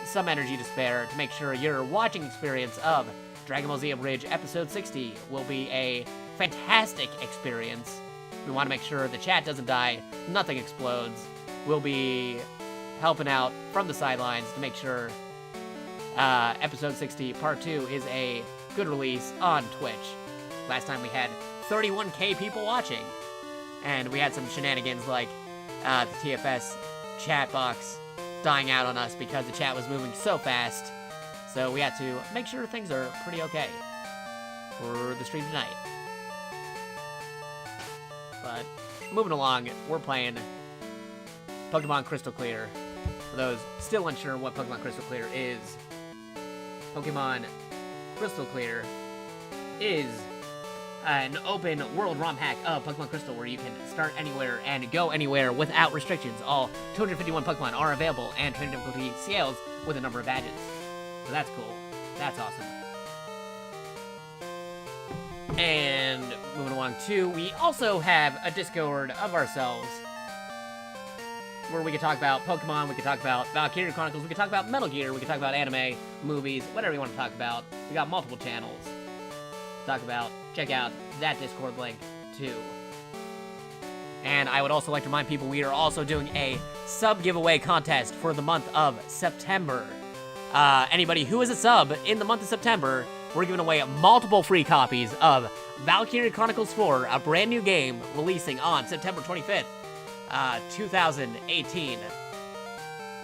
some energy to spare to make sure your watching experience of Dragon Ball Z Abridged episode 60 will be a fantastic experience. We want to make sure the chat doesn't die, nothing explodes. We'll be helping out from the sidelines to make sure episode 60 part 2 is a good release on Twitch. Last time we had 31k people watching, and we had some shenanigans like the TFS chat box dying out on us because the chat was moving so fast. So we had to make sure things are pretty okay for the stream tonight. But moving along, we're playing Pokemon Crystal Clear. For those still unsure what Pokemon Crystal Clear is, Pokemon Crystal Clear is an open world ROM hack of Pokemon Crystal where you can start anywhere and go anywhere without restrictions. All 251 Pokemon are available and training difficulty scales with a number of badges. So that's cool. That's awesome. And moving along too, we also have a Discord of ourselves where we can talk about Pokemon, we can talk about Valkyria Chronicles, we can talk about Metal Gear, we can talk about anime, movies, whatever you want to talk about. We got multiple channels to talk about. Check out that Discord link too. And I would also like to remind people we are also doing a sub giveaway contest for the month of September. Anybody who is a sub in the month of September, we're giving away multiple free copies of Valkyria Chronicles 4, a brand new game releasing on September 25th, 2018.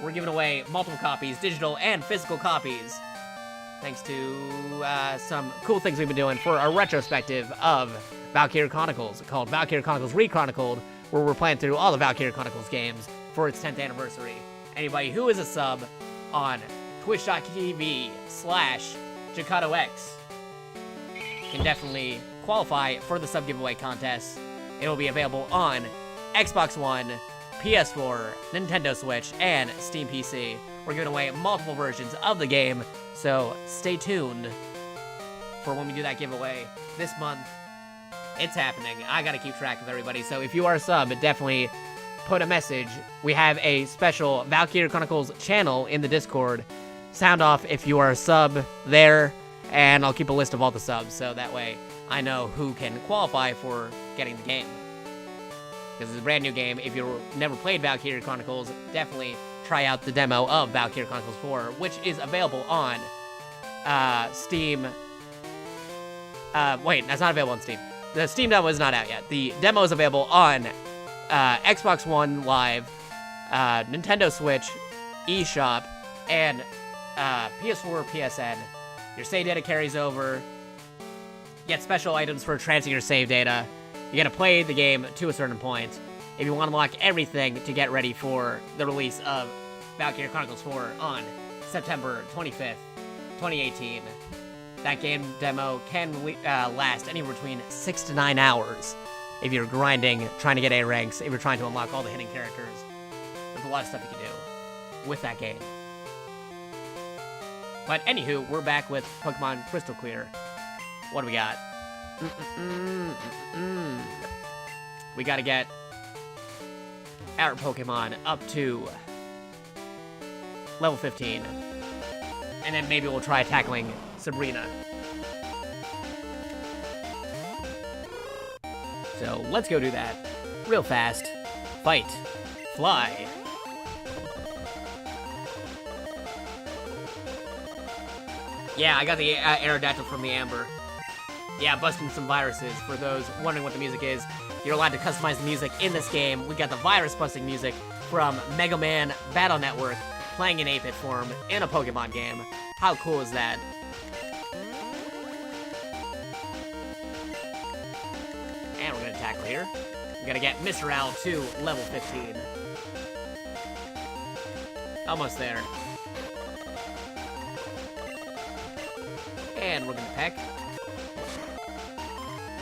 We're giving away multiple copies, digital and physical copies, thanks to some cool things we've been doing for a retrospective of Valkyria Chronicles called Valkyria Chronicles Rechronicled, where we're playing through all the Valkyria Chronicles games for its 10th anniversary. Anybody who is a sub on twitch.tv/JakatoX can definitely qualify for the sub giveaway contest. It will be available on Xbox One, PS4, Nintendo Switch, and Steam PC. We're giving away multiple versions of the game, so stay tuned for when we do that giveaway this month. It's happening. I gotta keep track of everybody, so if you are a sub, definitely put a message. We have a special Valkyria Chronicles channel in the Discord. Sound off if you are a sub there, and I'll keep a list of all the subs, so that way I know who can qualify for getting the game. Because it's a brand new game. If you've never played Valkyria Chronicles, definitely try out the demo of Valkyria Chronicles 4, which is available on Steam. Wait, that's not available on Steam. The Steam demo is not out yet. The demo is available on Xbox One Live, Nintendo Switch, eShop, and PS4, PSN. Your save data carries over. You get special items for transferring your save data. You gotta play the game to a certain point if you want to unlock everything to get ready for the release of Valkyria Chronicles 4 on September 25th, 2018. That game demo can last anywhere between 6 to 9 hours if you're grinding, trying to get A ranks, if you're trying to unlock all the hidden characters. There's a lot of stuff you can do with that game. But anywho, we're back with Pokemon Crystal Clear. What do we got? We gotta get our Pokemon up to level 15. And then maybe we'll try tackling Sabrina. So let's go do that. Real fast. Fight. Fly. Yeah, I got the Aerodactyl from the Amber. Yeah, busting some viruses. For those wondering what the music is, you're allowed to customize the music in this game. We got the virus-busting music from Mega Man Battle Network, playing in 8-bit form in a Pokemon game. How cool is that? And we're gonna tackle here. We're gonna get Mr. Owl to level 15. Almost there. And we're gonna peck.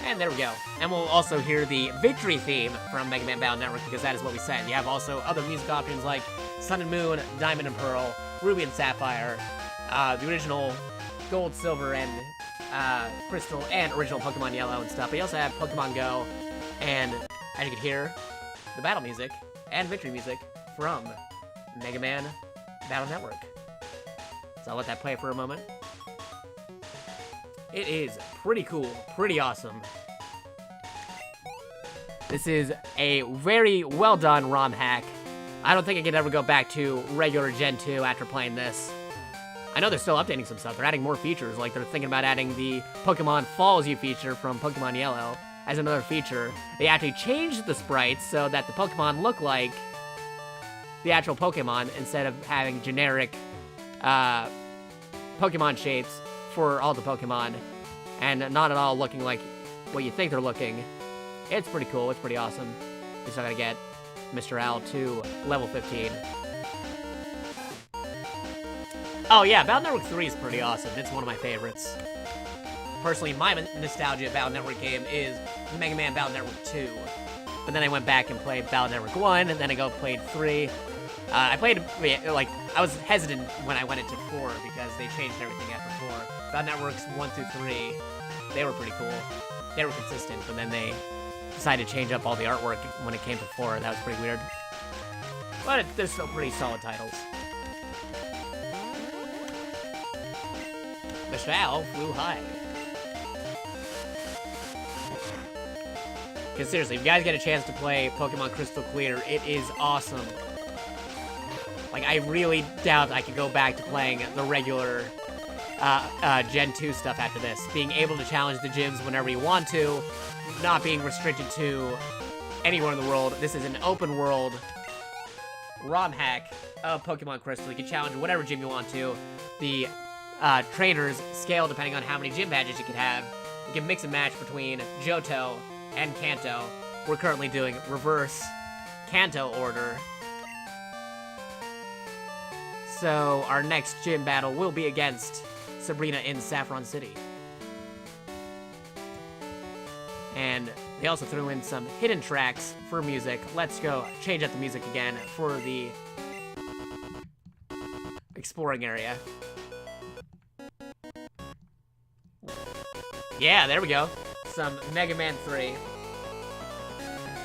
And there we go. And we'll also hear the victory theme from Mega Man Battle Network, because that is what we said. You have also other music options like Sun and Moon, Diamond and Pearl, Ruby and Sapphire, the original Gold, Silver, and Crystal, and original Pokemon Yellow and stuff. But you also have Pokemon Go, and as you can hear, the battle music and victory music from Mega Man Battle Network. So I'll let that play for a moment. It is pretty cool, pretty awesome. This is a very well done ROM hack. I don't think I could ever go back to regular Gen 2 after playing this. I know they're still updating some stuff. They're adding more features, like they're thinking about adding the Pokemon Follows You feature from Pokemon Yellow as another feature. They actually changed the sprites so that the Pokemon look like the actual Pokemon instead of having generic Pokemon shapes for all the Pokemon, and not at all looking like what you think they're looking. It's pretty cool, it's pretty awesome. We still gotta get Mr. Owl to level 15. Oh yeah, Battle Network 3 is pretty awesome. It's one of my favorites. Personally, my nostalgia Battle Network game is Mega Man Battle Network 2. But then I went back and played Battle Network 1, and then I played 3. I was hesitant when I went into 4 because they changed everything after 4. Battle Networks 1 through 3, they were pretty cool. They were consistent, but then they decided to change up all the artwork when it came to 4. That was pretty weird. But they're still pretty solid titles. Mr. Owl flew high. Because seriously, if you guys get a chance to play Pokemon Crystal Clear, it is awesome. Like, I really doubt I could go back to playing the regular Gen 2 stuff after this. Being able to challenge the gyms whenever you want to, not being restricted to anywhere in the world. This is an open world ROM hack of Pokemon Crystal. You can challenge whatever gym you want to. The trainers scale depending on how many gym badges you can have. You can mix and match between Johto and Kanto. We're currently doing reverse Kanto order. So our next gym battle will be against Sabrina in Saffron City. And they also threw in some hidden tracks for music. Let's go change up the music again for the exploring area. Yeah, there we go. Some Mega Man 3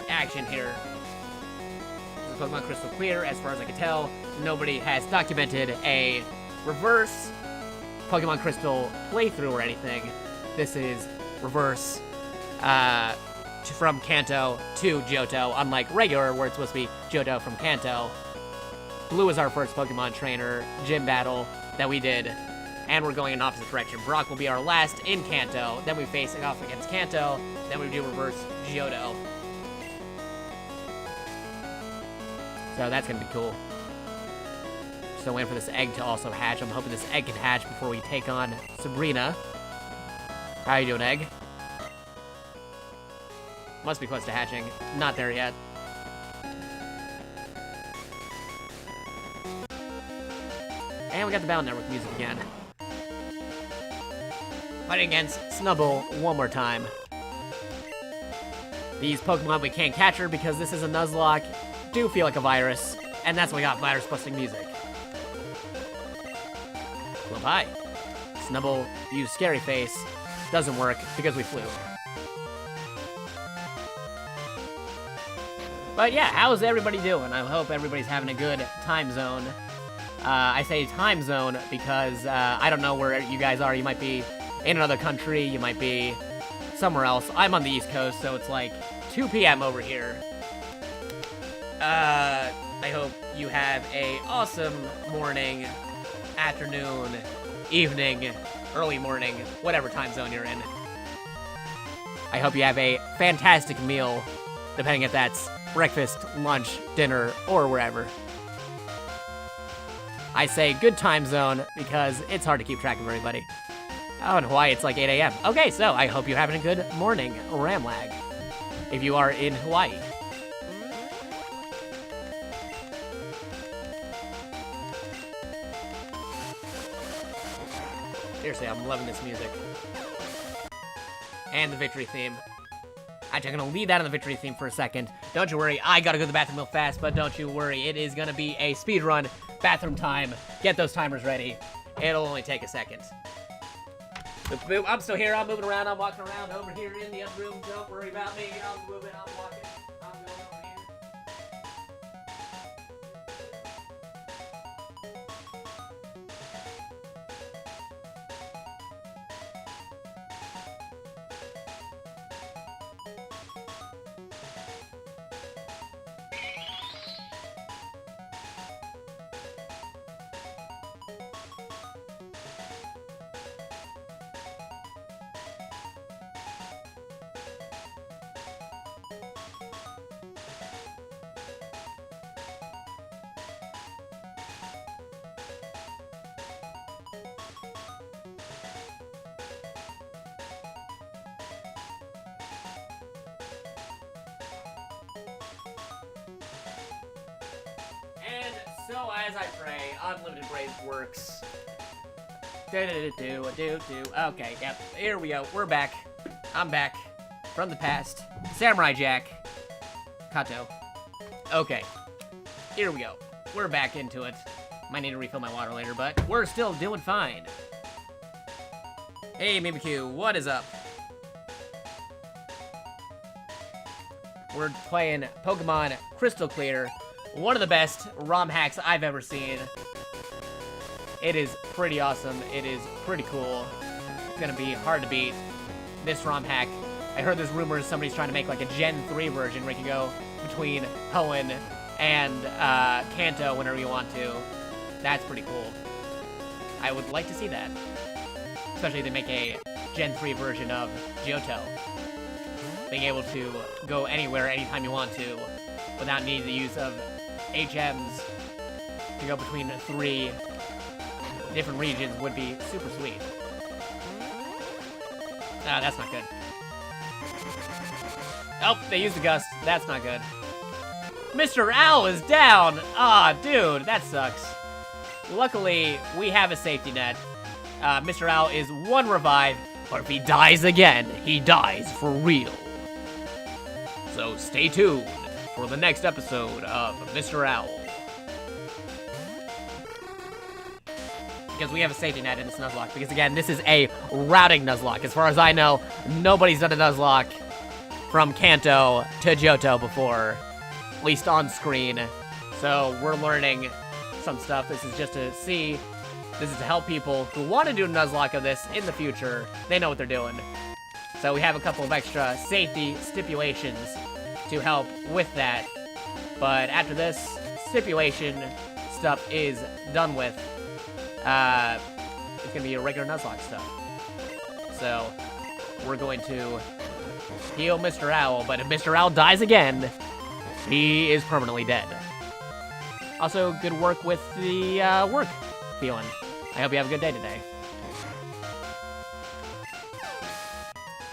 action here. This is Pokemon Crystal Clear, as far as I can tell. Nobody has documented a reverse Pokemon Crystal playthrough or anything. This is reverse from Kanto to Johto, unlike regular, where it's supposed to be Johto from Kanto. Blue is our first Pokemon trainer gym battle that we did, and we're going in opposite direction. Brock will be our last in Kanto, then we face off against Kanto, then we do reverse Johto. So that's gonna be cool. Still waiting for this egg to also hatch. I'm hoping this egg can hatch before we take on Sabrina. How you doing, egg? Must be close to hatching. Not there yet. And we got the Battle Network music again. Fighting against Snubbull one more time. These Pokemon we can't capture because this is a Nuzlocke do feel like a virus, and that's why we got virus-busting music. Well, hi. Snubbull used Scary Face. Doesn't work because we flew. But yeah, how's everybody doing? I hope everybody's having a good time zone. I say time zone because I don't know where you guys are. You might be in another country. You might be somewhere else. I'm on the East Coast, so it's like 2 p.m. over here. I hope you have a awesome morning, afternoon, evening, early morning, whatever time zone you're in. I hope you have a fantastic meal, depending if that's breakfast, lunch, dinner, or wherever. I say good time zone because it's hard to keep track of everybody. Oh, in Hawaii, it's like 8 a.m. Okay, so I hope you're having a good morning, Ramlag, if you are in Hawaii. Seriously, I'm loving this music. And the victory theme. Actually, I'm gonna leave that on the victory theme for a second. Don't you worry, I gotta go to the bathroom real fast, but don't you worry, it is gonna be a speed run bathroom time. Get those timers ready. It'll only take a second. Boop, boop. I'm still here, I'm moving around, I'm walking around over here in the other room. Don't worry about me, I'm moving, I'm walking, I'm going over here. So, as I pray, Unlimited Brave works. Okay, yep, here we go. We're back. I'm back. From the past. Samurai Jack. Kato. Okay. Here we go. We're back into it. Might need to refill my water later, but we're still doing fine. Hey, Mimikyu, what is up? We're playing Pokemon Crystal Clear. One of the best ROM hacks I've ever seen. It is pretty awesome. It is pretty cool. It's gonna be hard to beat. This ROM hack. I heard there's rumors somebody's trying to make like a Gen 3 version where you can go between Hoenn and Kanto whenever you want to. That's pretty cool. I would like to see that. Especially if they make a Gen 3 version of Johto. Being able to go anywhere, anytime you want to, without needing the use of HMs to go between 3 different regions would be super sweet. Ah, that's not good. Oh, they used the gust. That's not good. Mr. Owl is down! Ah, dude, that sucks. Luckily, we have a safety net. Mr. Owl is 1 revive, but if he dies again, he dies for real. So stay tuned for the next episode of Mr. Owl. Because we have a safety net in this Nuzlocke. Because again, this is a routing Nuzlocke. As far as I know, nobody's done a Nuzlocke from Kanto to Johto before. At least on screen. So we're learning some stuff. This is just to see. This is to help people who want to do a Nuzlocke of this in the future. They know what they're doing. So we have a couple of extra safety stipulations to help with that. But after this stipulation stuff is done with, it's gonna be a regular Nuzlocke stuff. So we're going to heal Mr. Owl, but if Mr. Owl dies again, he is permanently dead. Also, good work with the work feeling. I hope you have a good day today.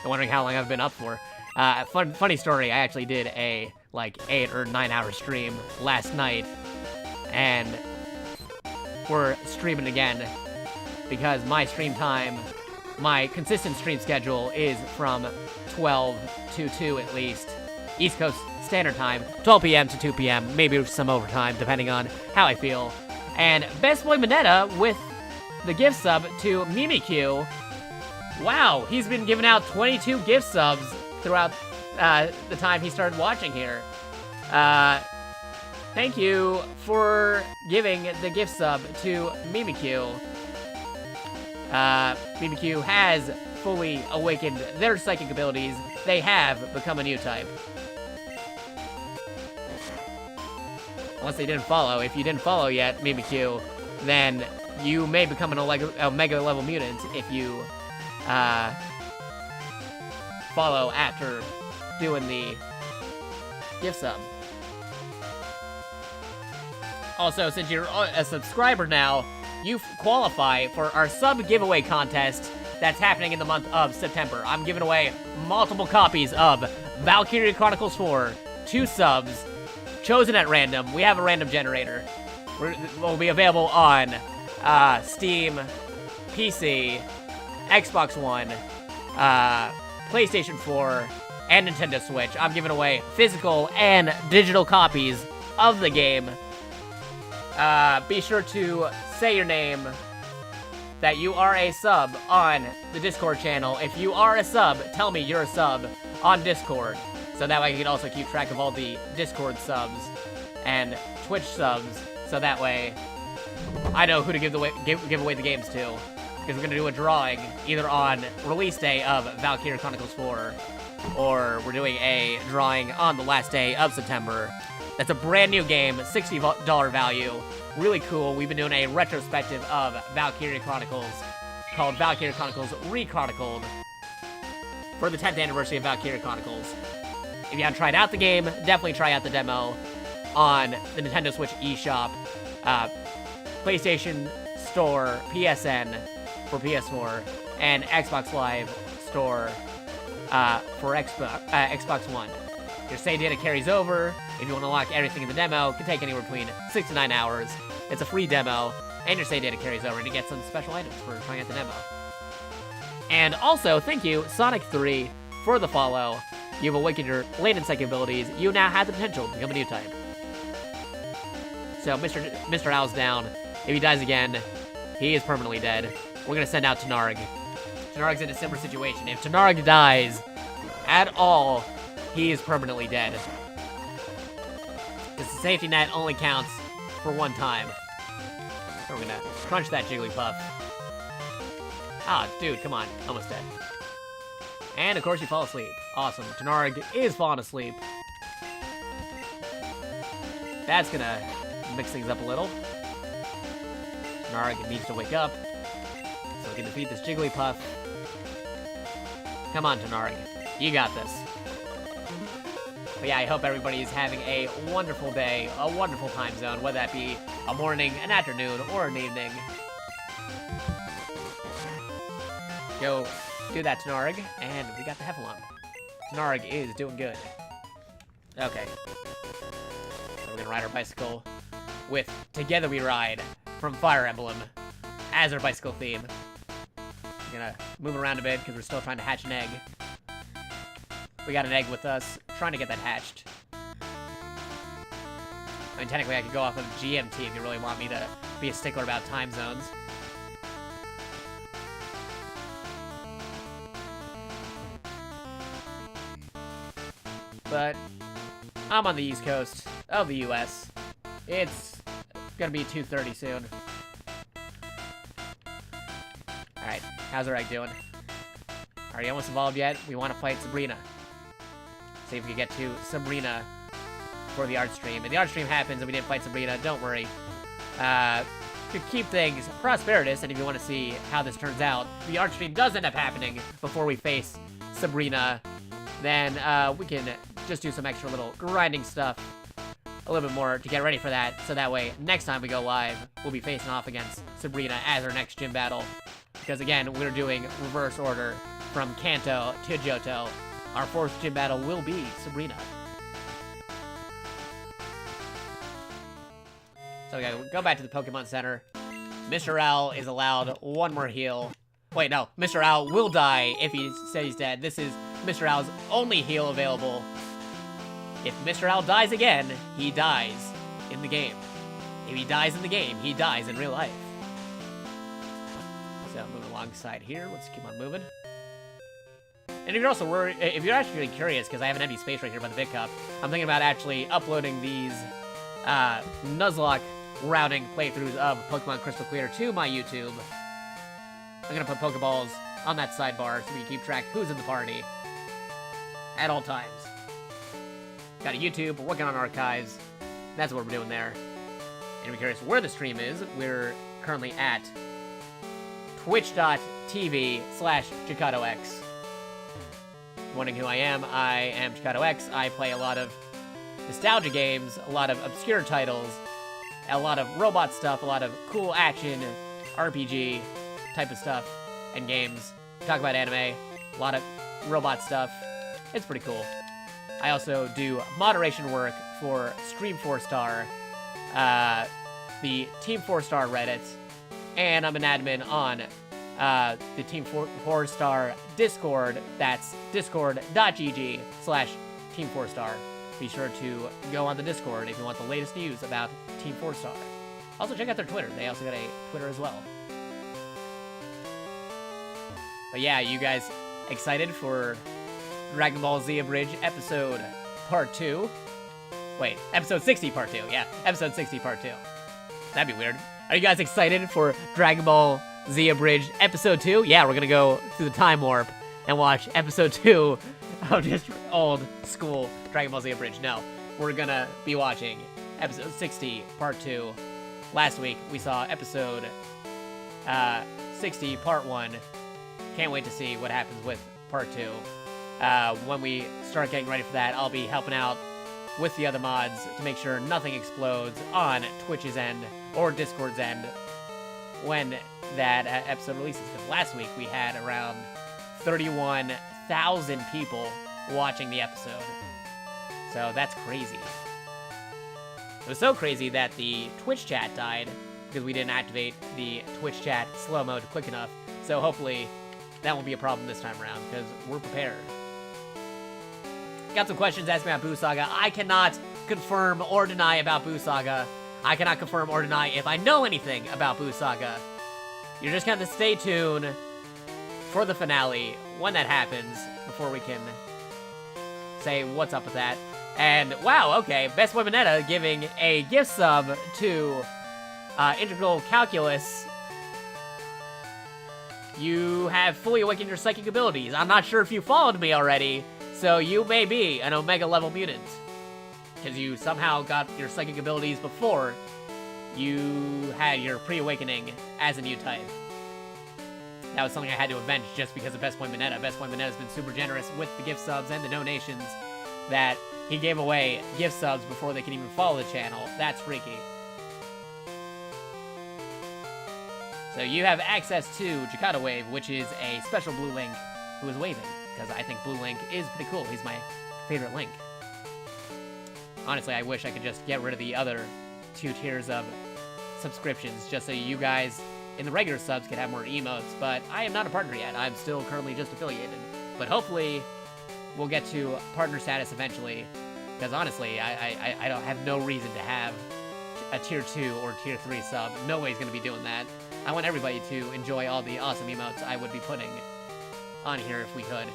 I'm wondering how long I've been up for. Funny story, I actually did a, like, 8 or 9 hour stream last night, and we're streaming again, because my stream time, my consistent stream schedule is from 12 to 2 at least, East Coast Standard Time, 12 p.m. to 2 p.m., maybe some overtime, depending on how I feel. And Best Boy Mineta with the gift sub to Mimikyu. Wow, he's been giving out 22 gift subs throughout the time he started watching here. Thank you for giving the gift sub to Mimikyu. Mimikyu has fully awakened their psychic abilities. They have become a new type. Unless they didn't follow. If you didn't follow yet, Mimikyu, then you may become an Omega level mutant if you follow after doing the gift sub. Also, since you're a subscriber now, you qualify for our sub giveaway contest that's happening in the month of September. I'm giving away multiple copies of Valkyria Chronicles 4, 2 subs, chosen at random. We have a random generator. Will be available on Steam, PC, Xbox One, PlayStation 4, and Nintendo Switch. I'm giving away physical and digital copies of the game. Be sure to say your name, that you are a sub on the Discord channel. If you are a sub, tell me you're a sub on Discord. So that way I can also keep track of all the Discord subs and Twitch subs. So that way I know who to give away the games to. Because we're going to do a drawing either on release day of Valkyria Chronicles 4, or we're doing a drawing on the last day of September. That's a brand new game, $60 value. Really cool. We've been doing a retrospective of Valkyria Chronicles called Valkyria Chronicles Rechronicled for the 10th anniversary of Valkyria Chronicles. If you haven't tried out the game, definitely try out the demo on the Nintendo Switch eShop, PlayStation Store, PSN for PS4, and Xbox Live Store for Xbox One. Your save data carries over. If you want to unlock everything in the demo, it can take anywhere between 6 to 9 hours. It's a free demo, and your save data carries over to get some special items for trying out the demo. And also, thank you, Sonic3, for the follow. You've awakened your latent psychic abilities. You now have the potential to become a new type. So, Mr. Owl's down. If he dies again, he is permanently dead. We're going to send out Tanarg. Tanarg's in a similar situation. If Tanarg dies at all, he is permanently dead. Because the safety net only counts for one time. So we're gonna crunch that Jigglypuff. Ah, dude, come on. Almost dead. And, of course, you fall asleep. Awesome. Tanarg is falling asleep. That's gonna mix things up a little. Tanarg needs to wake up, so we can defeat this Jigglypuff. Come on, Tanarg. You got this. But yeah, I hope everybody is having a wonderful day, a wonderful time zone, whether that be a morning, an afternoon, or an evening. Go do that, Tanarg, and we got the Heffalump. Tanarg is doing good. Okay. So we're gonna ride our bicycle with Together We Ride from Fire Emblem as our bicycle theme. We're gonna move around a bit because we're still trying to hatch an egg. We got an egg with us, trying to get that hatched. I mean, technically I could go off of GMT if you really want me to be a stickler about time zones. But I'm on the East Coast of the US. It's gonna be 2:30 soon. Alright, how's our egg doing? Are you almost evolved yet? We want to fight Sabrina. See if we can get to Sabrina for the art stream. If the art stream happens and we didn't fight Sabrina, don't worry. To keep things prosperous, and if you want to see how this turns out, the art stream does end up happening before we face Sabrina, then we can just do some extra little grinding stuff a little bit more to get ready for that, so that way next time we go live, we'll be facing off against Sabrina as our next gym battle. Because again, we're doing reverse order from Kanto to Johto. Our fourth gym battle will be Sabrina. So we gotta go back to the Pokemon Center. Mr. Owl is allowed one more heal. Wait, no. Mr. Owl will die if he says he's dead. This is Mr. Owl's only heal available. If Mr. Owl dies again, he dies in the game. If he dies in the game, he dies in real life. So moving alongside here, let's keep on moving. And if you're also worried, if you're actually really curious, because I have an empty space right here by the Big Cup, I'm thinking about actually uploading these Nuzlocke routing playthroughs of Pokemon Crystal Clear to my YouTube. I'm gonna put Pokeballs on that sidebar so we can keep track who's in the party at all times. Got a YouTube, we're working on archives. That's what we're doing there. And if you're curious where the stream is, we're currently at twitch.tv/JakatoX. Wondering who I am JakatoX. I play a lot of nostalgia games, a lot of obscure titles, a lot of robot stuff, a lot of cool action, RPG type of stuff and games. Talk about anime, a lot of robot stuff. It's pretty cool. I also do moderation work for Stream 4-Star, the Team 4-Star Reddit, and I'm an admin on the Team 4-Star Discord. That's discord.gg/Team 4-Star. Be sure to go on the Discord if you want the latest news about Team 4-Star. Also, check out their Twitter. They also got a Twitter as well. But yeah, you guys excited for Dragon Ball Z Abridged episode part 2? Wait, episode 60 part 2. Yeah, episode 60 part 2. That'd be weird. Are you guys excited for Dragon Ball Z Abridged episode 2? Yeah, we're gonna go through the time warp and watch episode 2 of just old school Dragon Ball Z Abridged. No, we're gonna be watching episode 60 part 2. Last week we saw episode 60 part 1. Can't wait to see what happens with part 2. When we start getting ready for that, I'll be helping out with the other mods to make sure nothing explodes on Twitch's end or Discord's end when that episode releases. Because last week we had around 31,000 people watching the episode. So that's crazy. It was so crazy that the Twitch chat died because we didn't activate the Twitch chat slow mode quick enough. So hopefully that won't be a problem this time around because we're prepared. Got some questions asking about Boo Saga. I cannot confirm or deny about Boo Saga. I cannot confirm or deny if I know anything about Boo Saga. You're just gonna have to stay tuned for the finale when that happens before we can say what's up with that. And wow, okay, Best Boy Minetta giving a gift sub to Integral Calculus. You have fully awakened your psychic abilities. I'm not sure if you followed me already, so you may be an Omega level mutant. Because you somehow got your psychic abilities before you had your pre-awakening as a new type. That was something I had to avenge just because of Best Boy Minetta. Best Boy Minetta has been super generous with the gift subs and the donations that he gave away gift subs before they can even follow the channel. That's freaky. So you have access to Jakato Wave, which is a special Blue Link who is waving, because I think Blue Link is pretty cool. He's my favorite Link. Honestly, I wish I could just get rid of the other 2 tiers of subscriptions, just so you guys in the regular subs could have more emotes, but I am not a partner yet. I'm still currently just affiliated. But hopefully, we'll get to partner status eventually, because honestly, I don't have no reason to have a tier 2 or tier 3 sub. Nobody's going to be doing that. I want everybody to enjoy all the awesome emotes I would be putting on here if we could.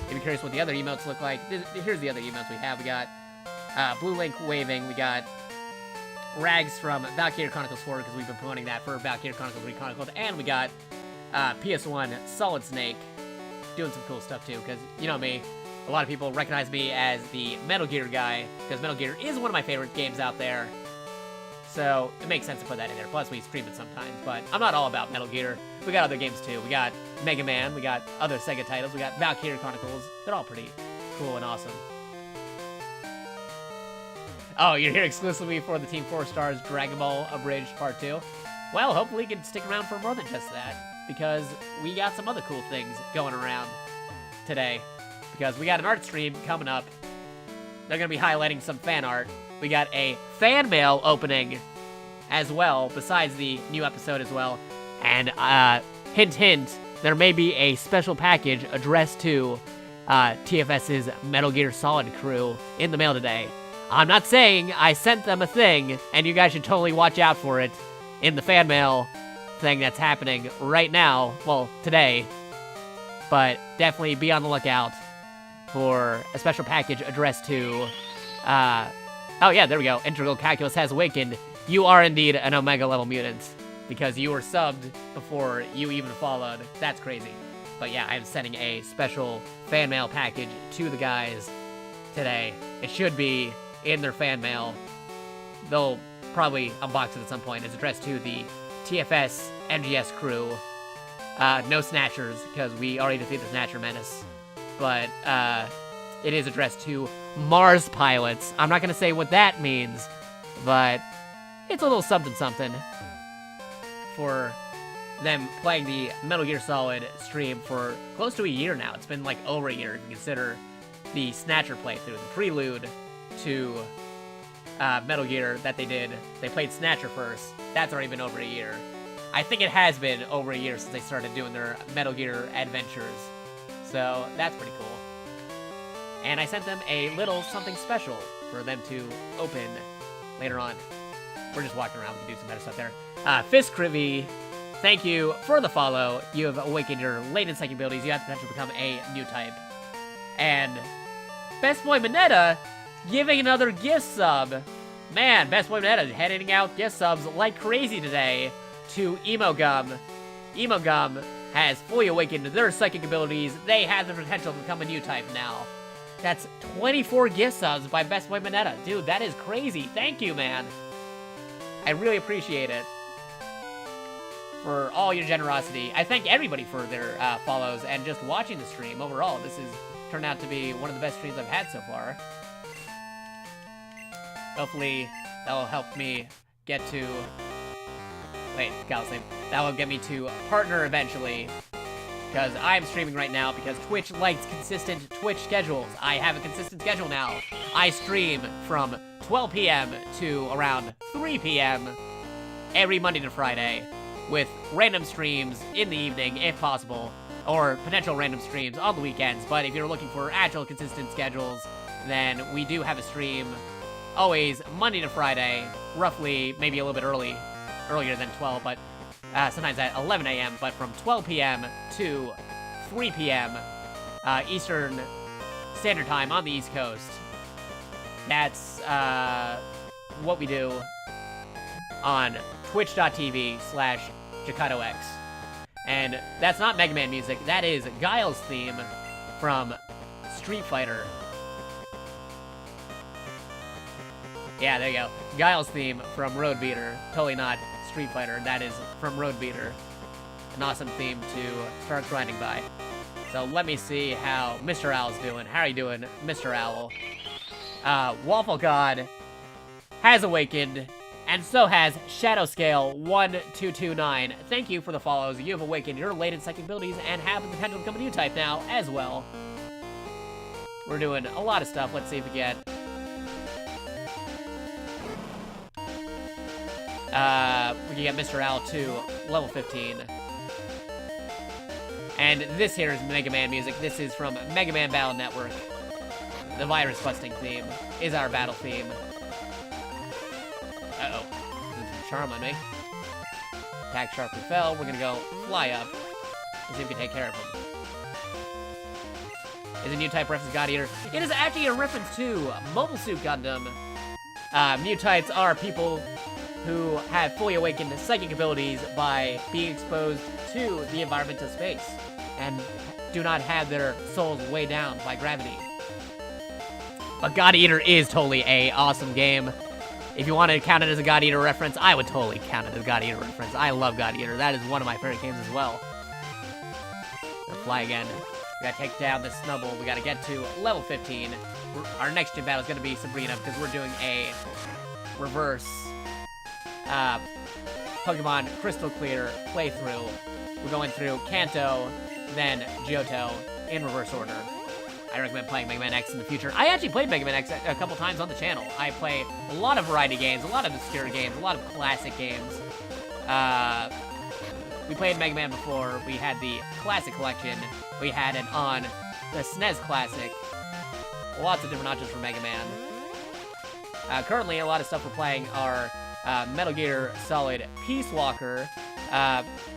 If you're curious what the other emotes look like, here's the other emotes we have. We got Blue Link waving, we got Rags from Valkyrie Chronicles 4, because we've been promoting that for Valkyrie Chronicles Rechronicled, and we got PS1 Solid Snake doing some cool stuff too, because, you know me, a lot of people recognize me as the Metal Gear guy, because Metal Gear is one of my favorite games out there. So it makes sense to put that in there. Plus, we stream it sometimes. But I'm not all about Metal Gear. We got other games, too. We got Mega Man. We got other Sega titles. We got Valkyrie Chronicles. They're all pretty cool and awesome. Oh, you're here exclusively for the Team 4-Star's Dragon Ball Abridged Part 2? Well, hopefully you can stick around for more than just that. Because we got some other cool things going around today. Because we got an art stream coming up. They're going to be highlighting some fan art. We got a fan mail opening as well, besides the new episode as well. And, hint, hint, there may be a special package addressed to TFS's Metal Gear Solid crew in the mail today. I'm not saying I sent them a thing, and you guys should totally watch out for it in the fan mail thing that's happening right now, well, today. But definitely be on the lookout for a special package addressed to Oh yeah, there we go. Integral Calculus has awakened. You are indeed an Omega level mutant, because you were subbed before you even followed. That's crazy. But yeah, I'm sending a special fan mail package to the guys today. It should be in their fan mail. They'll probably unbox it at some point. It's addressed to the TFS MGS crew. No Snatchers, because we already defeated the Snatcher Menace. But it is addressed to Mars pilots. I'm not going to say what that means, but it's a little something for them playing the Metal Gear Solid stream for close to a year now. It's been like over a year if you consider the Snatcher playthrough, the prelude to Metal Gear that they did. They played Snatcher first. That's already been over a year. I think it has been over a year since they started doing their Metal Gear adventures. So that's pretty cool. And I sent them a little something special for them to open later on. We're just walking around. We can do some better stuff there. Fist Krivy, thank you for the follow. You have awakened your latent psychic abilities. You have the potential to become a new type. And Best Boy Mineta giving another gift sub. Man, Best Boy Mineta heading out gift subs like crazy today to Emo Gum. Emo Gum has fully awakened their psychic abilities. They have the potential to become a new type now. That's 24 gift subs by Best Boy Mineta. Dude, that is crazy. Thank you, man. I really appreciate it for all your generosity. I thank everybody for their follows and just watching the stream overall. This has turned out to be one of the best streams I've had so far. Hopefully, that will help me get to... Wait, God's name. That will get me to partner eventually. Because I'm streaming right now because Twitch likes consistent Twitch schedules. I have a consistent schedule now. I stream from 12 p.m. to around 3 p.m. every Monday to Friday, with random streams in the evening, if possible, or potential random streams on the weekends. But if you're looking for actual consistent schedules, then we do have a stream always Monday to Friday, roughly, maybe a little bit earlier than 12, but sometimes at 11 a.m., but from 12 p.m. to 3 p.m. Eastern Standard Time on the East Coast. That's what we do on twitch.tv/JakatoX. And that's not Mega Man music, that is Guile's theme from Street Fighter. Yeah, there you go. Guile's theme from Road Beater. Totally not Street Fighter, that is from Road Beater. An awesome theme to start grinding by. So let me see how Mr. Owl's doing. How are you doing, Mr. Owl? Waffle God has awakened, and so has Shadowscale1229. Thank you for the follows. You have awakened your latent psychic abilities and have the potential to become a new type now as well. We're doing a lot of stuff. Let's see if we get... we can get Mr. Owl to level 15. And this here is Mega Man music. This is from Mega Man Battle Network. The virus busting theme is our battle theme. Uh-oh. There's some charm on me. Attack sharply fell. We're gonna go fly up and see if we can take care of him. Is a new type reference God Eater? It is actually a reference to Mobile Suit Gundam. New types are people who have fully awakened psychic abilities by being exposed to the environment of space and do not have their souls weighed down by gravity. But God Eater is totally a awesome game. If you want to count it as a God Eater reference, I would totally count it as a God Eater reference. I love God Eater. That is one of my favorite games as well. Gonna fly again. We gotta take down this Snubble. We gotta get to level 15. Our next gym battle is gonna be Sabrina because we're doing a reverse Pokemon Crystal Clear playthrough. We're going through Kanto, then Johto, in reverse order. I recommend playing Mega Man X in the future. I actually played Mega Man X a couple times on the channel. I play a lot of variety games, a lot of obscure games, a lot of classic games. We played Mega Man before. We had the Classic Collection. We had it on the SNES Classic. Lots of different options for Mega Man. Currently, a lot of stuff we're playing are Metal Gear Solid Peace Walker.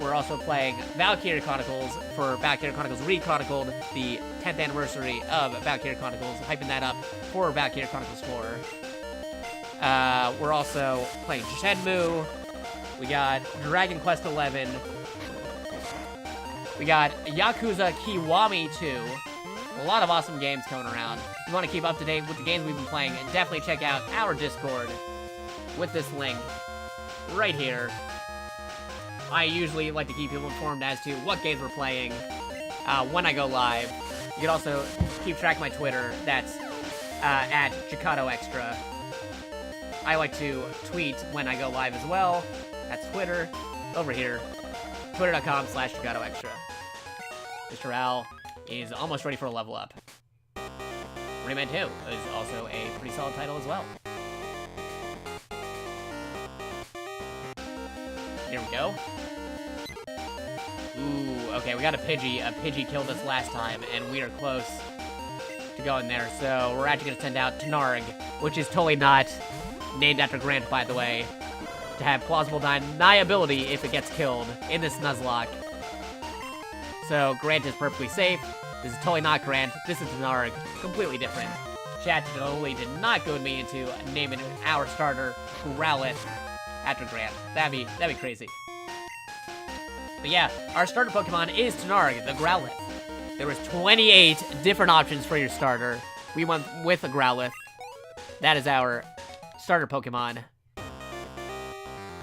We're also playing Valkyria Chronicles for Valkyria Chronicles Re-Chronicled, the 10th anniversary of Valkyria Chronicles, hyping that up for Valkyria Chronicles 4. We're also playing Shenmue. We got Dragon Quest XI. We got Yakuza Kiwami 2. A lot of awesome games coming around. If you want to keep up to date with the games we've been playing, definitely check out our Discord with this link right here. I usually like to keep people informed as to what games we're playing when I go live. You can also keep track of my Twitter. That's at JakatoX. I like to tweet when I go live as well. That's Twitter, over here, twitter.com/JakatoX. Mr. Al is almost ready for a level up. Rayman 2 is also a pretty solid title as well. Here we go. Ooh, okay, we got a Pidgey. A Pidgey killed us last time, and we are close to going there. So we're actually going to send out Tanarg, which is totally not named after Grant, by the way, to have plausible deniability if it gets killed in this Nuzlocke. So Grant is perfectly safe. This is totally not Grant. This is Tanarg. Completely different. Chat totally did not goad me into naming our starter Growlithe after Grant. That'd be crazy. But yeah, our starter Pokemon is Tanarg, the Growlithe. There was 28 different options for your starter. We went with a Growlithe. That is our starter Pokemon.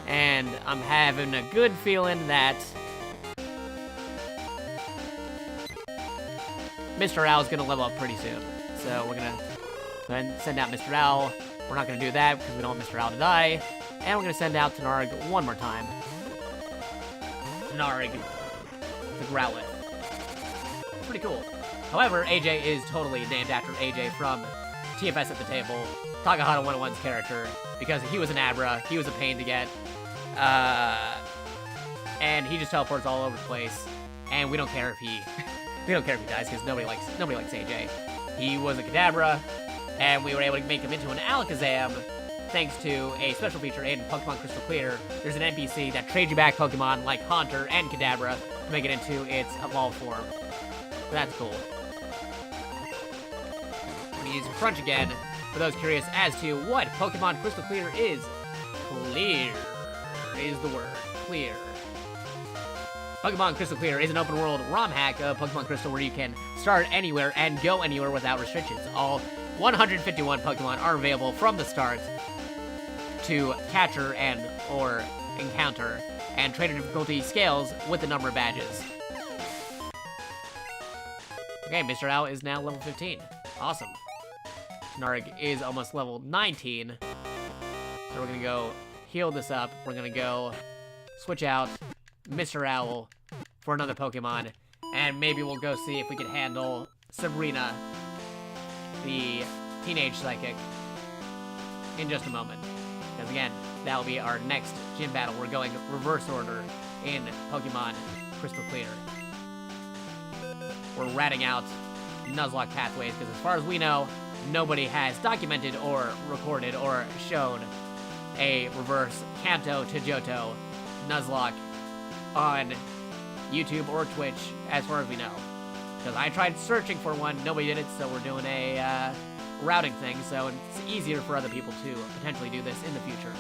And I'm having a good feeling that Mr. Owl is going to level up pretty soon. So we're going to go ahead and send out Mr. Owl. We're not going to do that because we don't want Mr. Owl to die. And we're going to send out Tanarg one more time. Tanarg, the Growlithe. Pretty cool. However, AJ is totally named after AJ from TFS at the Table, Takahata 101's character, because he was an Abra, he was a pain to get, and he just teleports all over the place, and we don't care if he dies, because nobody likes AJ. He was a Kadabra, and we were able to make him into an Alakazam, thanks to a special feature in Pokemon Crystal Clear. There's an NPC that trades you back Pokemon like Haunter and Kadabra to make it into its evolved form. So that's cool. I'm gonna use Crunch again, for those curious as to what Pokemon Crystal Clear is. Clear is the word. Clear. Pokemon Crystal Clear is an open world ROM hack of Pokemon Crystal where you can start anywhere and go anywhere without restrictions. All 151 Pokemon are available from the start to capture and or encounter, and trainer difficulty scales with the number of badges. Okay, Mr. Owl is now level 15. Awesome. Tanarg is almost level 19. So we're gonna go heal this up. We're gonna go switch out Mr. Owl for another Pokemon, and maybe we'll go see if we can handle Sabrina, the teenage psychic, in just a moment. Because again, that'll be our next gym battle. We're going reverse order in Pokemon Crystal Clear. We're ratting out Nuzlocke pathways, because as far as we know, nobody has documented or recorded or shown a reverse Kanto to Johto Nuzlocke on YouTube or Twitch, as far as we know. Because I tried searching for one, nobody did it, so we're doing a routing thing, so it's easier for other people to potentially do this in the future.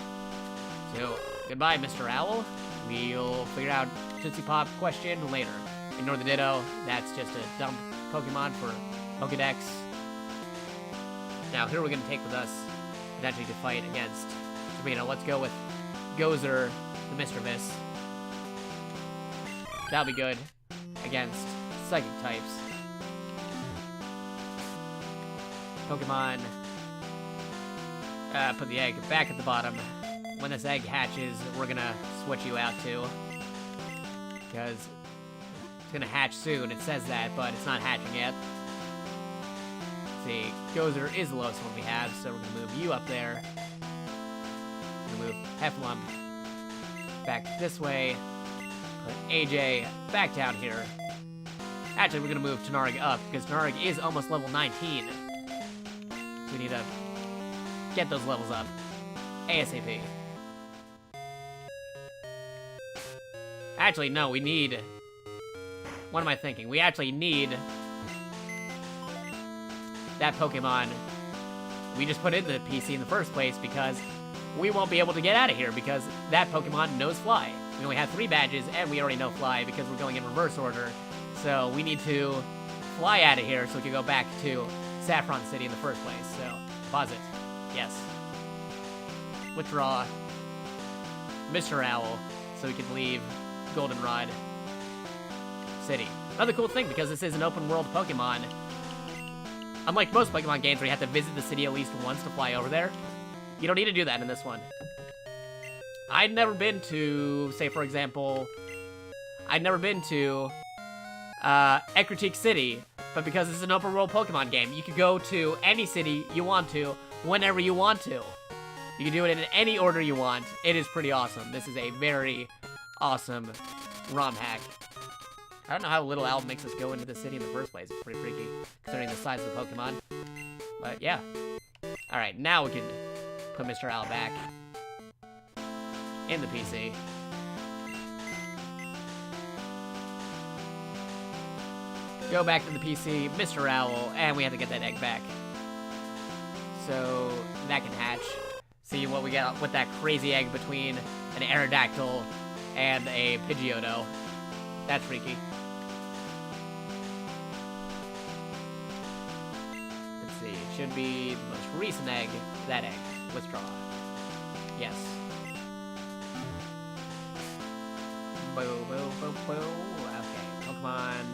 So, goodbye, Mr. Owl. We'll figure out Tootsie Pop question later. Ignore the Ditto, that's just a dumb Pokemon for Pokedex. Now, who are we going to take with us, potentially to fight against Sabrina? Let's go with Gozer, the Mischievous. That'll be good against Psychic types. Pokemon, put the egg back at the bottom. When this egg hatches, we're gonna switch you out too. Because it's gonna hatch soon, it says that, but it's not hatching yet. Let's see, Gozer is the lowest one we have, so we're gonna move you up there. We're gonna move Heffalump back this way. Put AJ back down here. Actually, we're gonna move Tanarg up, because Tanarg is almost level 19. So we need to get those levels up ASAP. Actually, no, we need... What am I thinking? We actually need that Pokemon we just put it in the PC in the first place because we won't be able to get out of here because that Pokemon knows Fly. We only have 3 badges, and we already know Fly because we're going in reverse order. So we need to fly out of here so we can go back to Saffron City in the first place. So, pause it. Yes. Withdraw Mr. Owl so we can leave Goldenrod City. Another cool thing, because this is an open world Pokemon, unlike most Pokemon games where you have to visit the city at least once to fly over there, you don't need to do that in this one. I'd never been to, say for example, Ecruteak City, but because this is an open world Pokemon game, you could go to any city you want to, whenever you want to. You can do it in any order you want. It is pretty awesome. This is a very awesome ROM hack. I don't know how Little Owl makes us go into the city in the first place. It's pretty freaky, considering the size of the Pokemon. But yeah. Alright, now we can put Mr. Owl back in the PC. Go back to the PC, Mr. Owl, and we have to get that egg back. So that can hatch. See what we get with that crazy egg between an Aerodactyl and a Pidgeotto. That's freaky. Let's see, it should be the most recent egg, that egg. Withdraw. Yes. Boo, boo, boo, boo. Okay, Pokemon.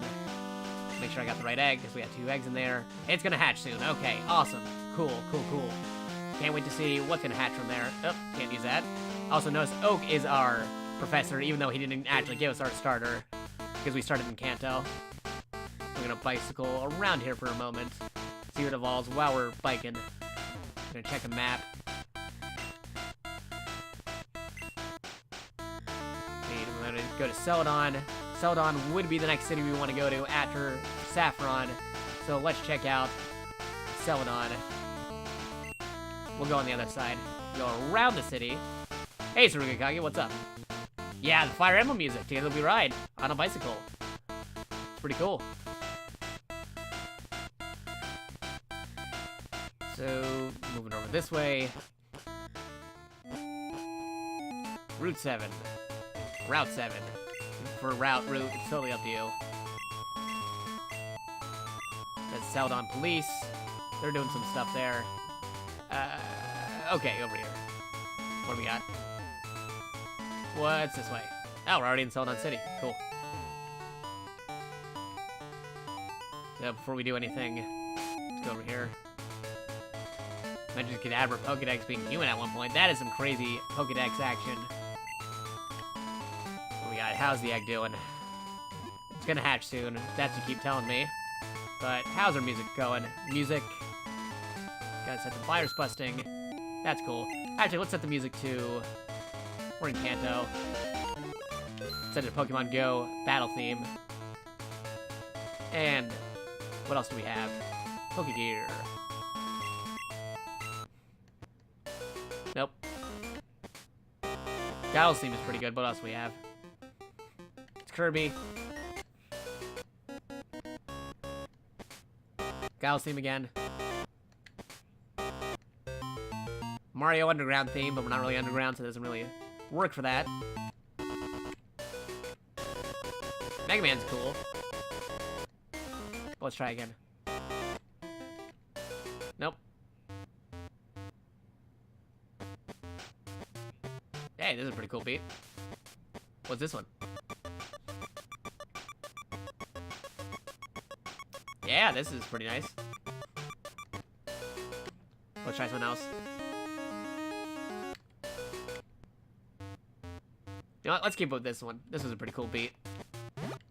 Make sure I got the right egg, because we got 2 eggs in there. It's gonna hatch soon. Okay, awesome. Cool, cool, cool. Can't wait to see what's gonna hatch from there. Oh, can't use that. Also notice Oak is our professor, even though he didn't actually give us our starter, because we started in Kanto. We're gonna bicycle around here for a moment, see what evolves while we're biking. We're gonna check a map. We're gonna go to Celadon. Celadon would be the next city we want to go to after Saffron, so let's check out Celadon. We'll go on the other side. Go around the city. Hey, Surugakage, what's up? Yeah, the Fire Emblem music. Together we ride on a bicycle. It's pretty cool. So, moving over this way. Route 7. Route 7. For route, it's totally up to you. That's Celadon Police. They're doing some stuff there. Okay, over here. What do we got? What's this way? Oh, we're already in Celadon City. Cool. So before we do anything, let's go over here. Mentioned Kadabra Pokedex being human at one point. That is some crazy Pokedex action. What we got? How's the egg doing? It's gonna hatch soon. That's what you keep telling me. But how's our music going? Music. Gotta set the virus busting. That's cool. Actually, let's set the music to... We're in Kanto. Set it to Pokemon Go battle theme. And what else do we have? Pokegear. Nope. Battle's theme is pretty good. What else do we have? It's Kirby. Gal's theme again. Mario Underground theme, but we're not really underground, so it doesn't really work for that. Mega Man's cool. Let's try again. Nope. Hey, this is a pretty cool beat. What's this one? Yeah, this is pretty nice. Let's try something else. You know what? Let's keep with this one. This was a pretty cool beat. Let's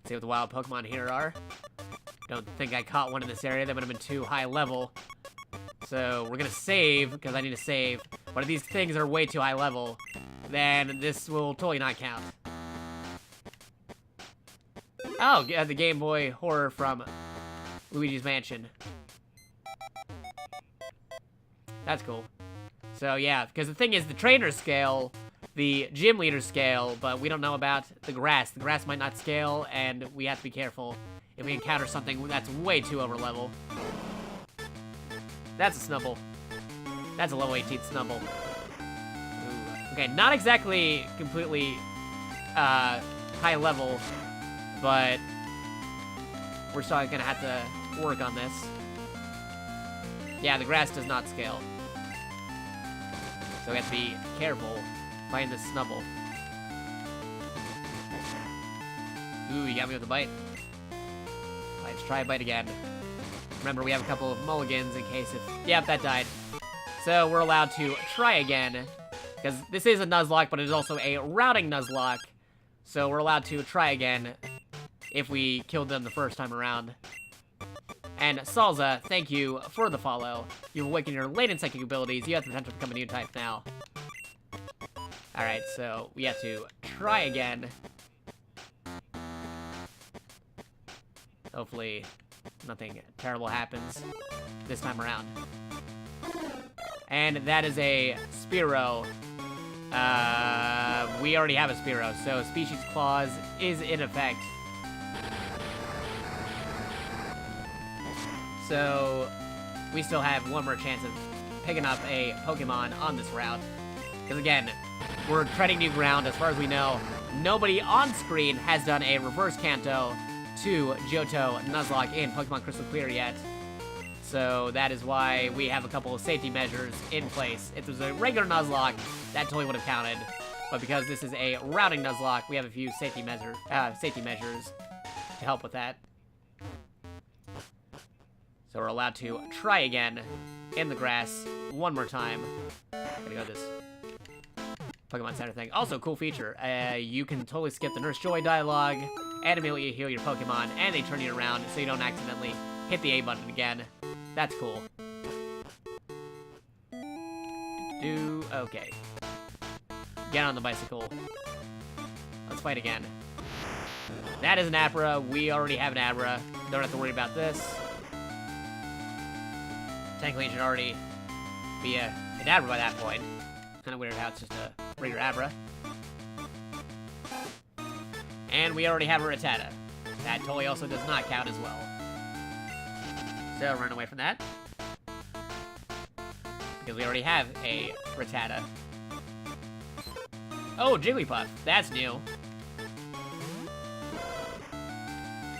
see what the wild Pokemon here are. Don't think I caught one in this area. That would have been too high level. So we're gonna save, because I need to save. But if these things are way too high level, then this will totally not count. Oh, the Game Boy horror from Luigi's Mansion. That's cool. So yeah, because the thing is, the trainer scale, the gym leader scale, but we don't know about the grass. The grass might not scale, and we have to be careful if we encounter something that's way too over level. That's a Snubble. That's a level 18 Snubble. Ooh. Okay, not exactly completely high level, but we're still gonna have to work on this. Yeah, the grass does not scale. So we have to be careful fighting this Snubble. Ooh, you got me with a bite. Let's try a bite again. Remember, we have a couple of mulligans in case if... Yep, that died. So we're allowed to try again. Because this is a Nuzlocke, but it is also a routing Nuzlocke. So we're allowed to try again if we killed them the first time around. And Salza, thank you for the follow. You've awakened your latent psychic abilities. You have the potential to become a new type now. Alright, so we have to try again. Hopefully, nothing terrible happens this time around. And that is a Spearow. We already have a Spearow, so Species Clause is in effect. So, we still have one more chance of picking up a Pokemon on this route. Because again, we're treading new ground. As far as we know, nobody on screen has done a reverse Kanto to Johto Nuzlocke in Pokemon Crystal Clear yet. So that is why we have a couple of safety measures in place. If it was a regular Nuzlocke, that totally would have counted. But because this is a routing Nuzlocke, we have a few safety measures to help with that. So we're allowed to try again in the grass one more time. Gotta go to this Pokemon Center thing. Also, cool feature. You can totally skip the Nurse Joy dialogue and immediately heal your Pokemon, and they turn you around so you don't accidentally hit the A button again. That's cool. Okay. Get on the bicycle. Let's fight again. That is an Abra. We already have an Abra. Don't have to worry about this. Technically, it should already be an Abra by that point. Kind of weird how it's just a regular Abra. And we already have a Rattata. That totally also does not count as well. So, run away from that. Because we already have a Rattata. Oh, Jigglypuff. That's new.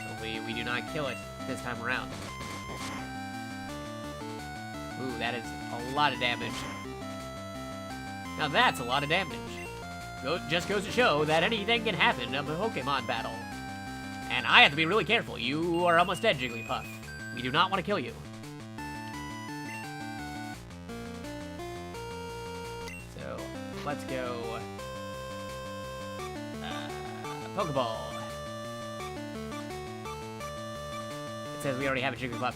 Hopefully, we do not kill it this time around. Ooh, that is a lot of damage. Now that's a lot of damage. Just goes to show that anything can happen in a Pokemon battle. And I have to be really careful. You are almost dead, Jigglypuff. We do not want to kill you. So, let's go... Pokeball. It says we already have a Jigglypuff.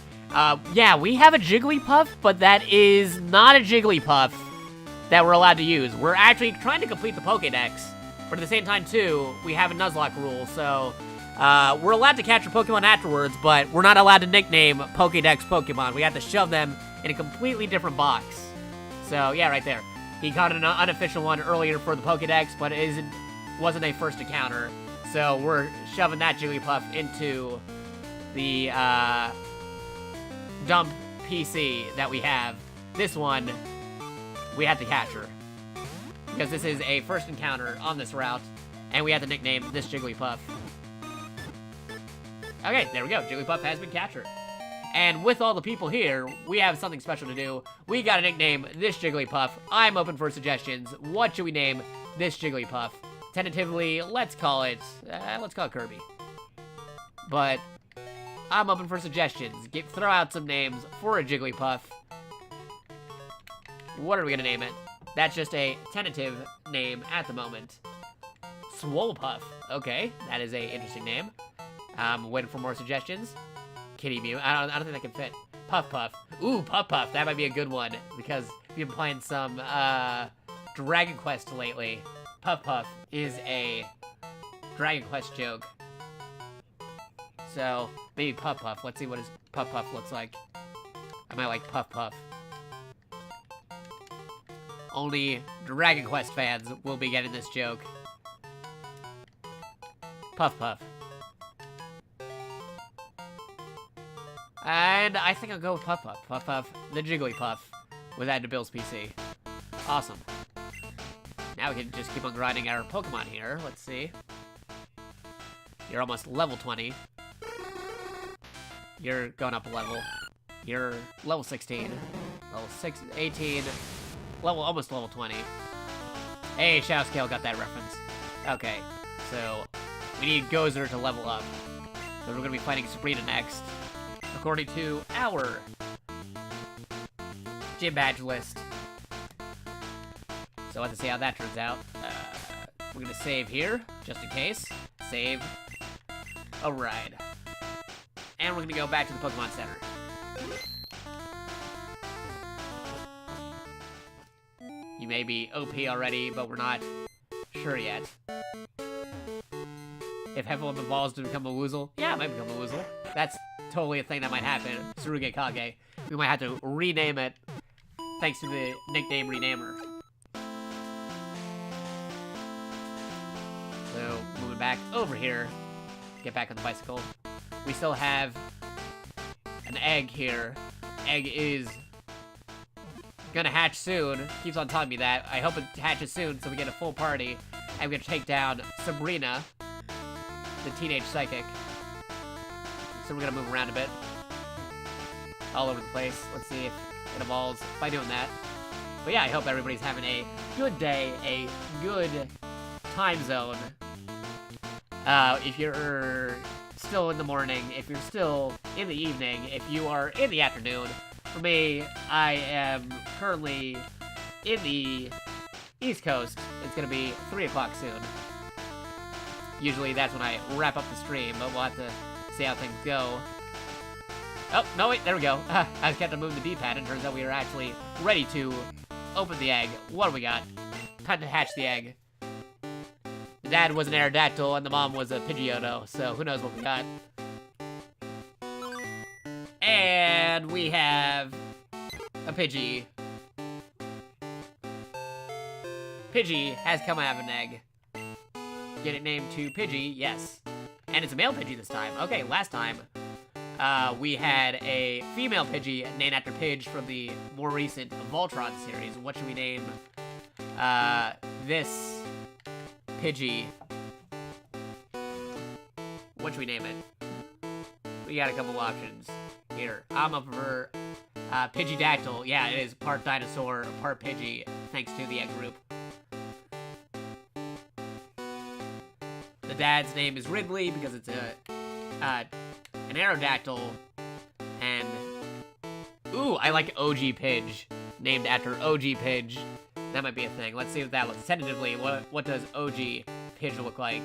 Yeah, we have a Jigglypuff, but that is not a Jigglypuff that we're allowed to use. We're actually trying to complete the Pokédex, but at the same time, too, we have a Nuzlocke rule, so we're allowed to capture Pokemon afterwards, but we're not allowed to nickname Pokédex Pokemon. We have to shove them in a completely different box. So, yeah, right there. He caught an unofficial one earlier for the Pokédex, but it wasn't a first encounter, so we're shoving that Jigglypuff into the dump PC that we have. This one, we have to capture. Because this is a first encounter on this route, and we have to nickname this Jigglypuff. Okay, there we go. Jigglypuff has been captured. And with all the people here, we have something special to do. We gotta nickname this Jigglypuff. I'm open for suggestions. What should we name this Jigglypuff? Tentatively, let's call it Kirby. But I'm open for suggestions. Throw out some names for a Jigglypuff. What are we gonna name it? That's just a tentative name at the moment. Swolepuff. Okay, that is a interesting name. Waiting for more suggestions. Kitty Mew. I don't think that can fit. Puff Puff. Ooh, Puff Puff. That might be a good one because we've been playing some Dragon Quest lately. Puff Puff is a Dragon Quest joke. So, maybe Puff Puff. Let's see what his Puff Puff looks like. I might like Puff Puff. Only Dragon Quest fans will be getting this joke. Puff Puff. And I think I'll go with Puff Puff. Puff Puff, the Jigglypuff, was added to Bill's PC. Awesome. Now we can just keep on grinding our Pokemon here. Let's see. You're almost level 20. You're going up a level. You're level 16. Level 18. Almost level 20. Hey, Shadow Scale got that reference. Okay, so we need Gozer to level up. So we're gonna be fighting Sabrina next, according to our gym badge list. So let's see how that turns out. We're gonna save here, just in case. Save. Alright. And we're gonna go back to the Pokemon Center. You may be OP already, but we're not sure yet. If Heffalump evolves to become a Woozle, yeah, it might become a Woozle. That's totally a thing that might happen. Tsurugi Kage. We might have to rename it thanks to the nickname renamer. So, moving back over here. Get back on the bicycle. We still have an egg here. Egg is gonna hatch soon. Keeps on telling me that. I hope it hatches soon so we get a full party. And we're gonna take down Sabrina, the teenage psychic. So we're gonna move around a bit. All over the place. Let's see if it evolves by doing that. But yeah, I hope everybody's having a good day, a good time zone. If you're still in the morning, if you're still in the evening, if you are in the afternoon. For me, I am currently in the East Coast. It's gonna be 3 o'clock soon. Usually that's when I wrap up the stream, but we'll have to see how things go. Oh, no wait, there we go. I was kept on moving the D-pad, and turns out we are actually ready to open the egg. What do we got? Time to hatch the egg. The dad was an Aerodactyl, and the mom was a Pidgeotto, so who knows what we got. And we have a Pidgey. Pidgey has come out of an egg. Get it named to Pidgey, yes. And it's a male Pidgey this time. Okay, last time we had a female Pidgey named after Pidge from the more recent Voltron series. What should we name this Pidgey? What should we name it? We got a couple options. Here, I'm up for Pidgeydactyl. Yeah, it is part dinosaur, part Pidgey, thanks to the egg group. The dad's name is Ridley because it's an Aerodactyl. And ooh, I like OG Pidge, named after OG Pidge. That might be a thing. Let's see what that looks. Tentatively, what does OG Pidge look like?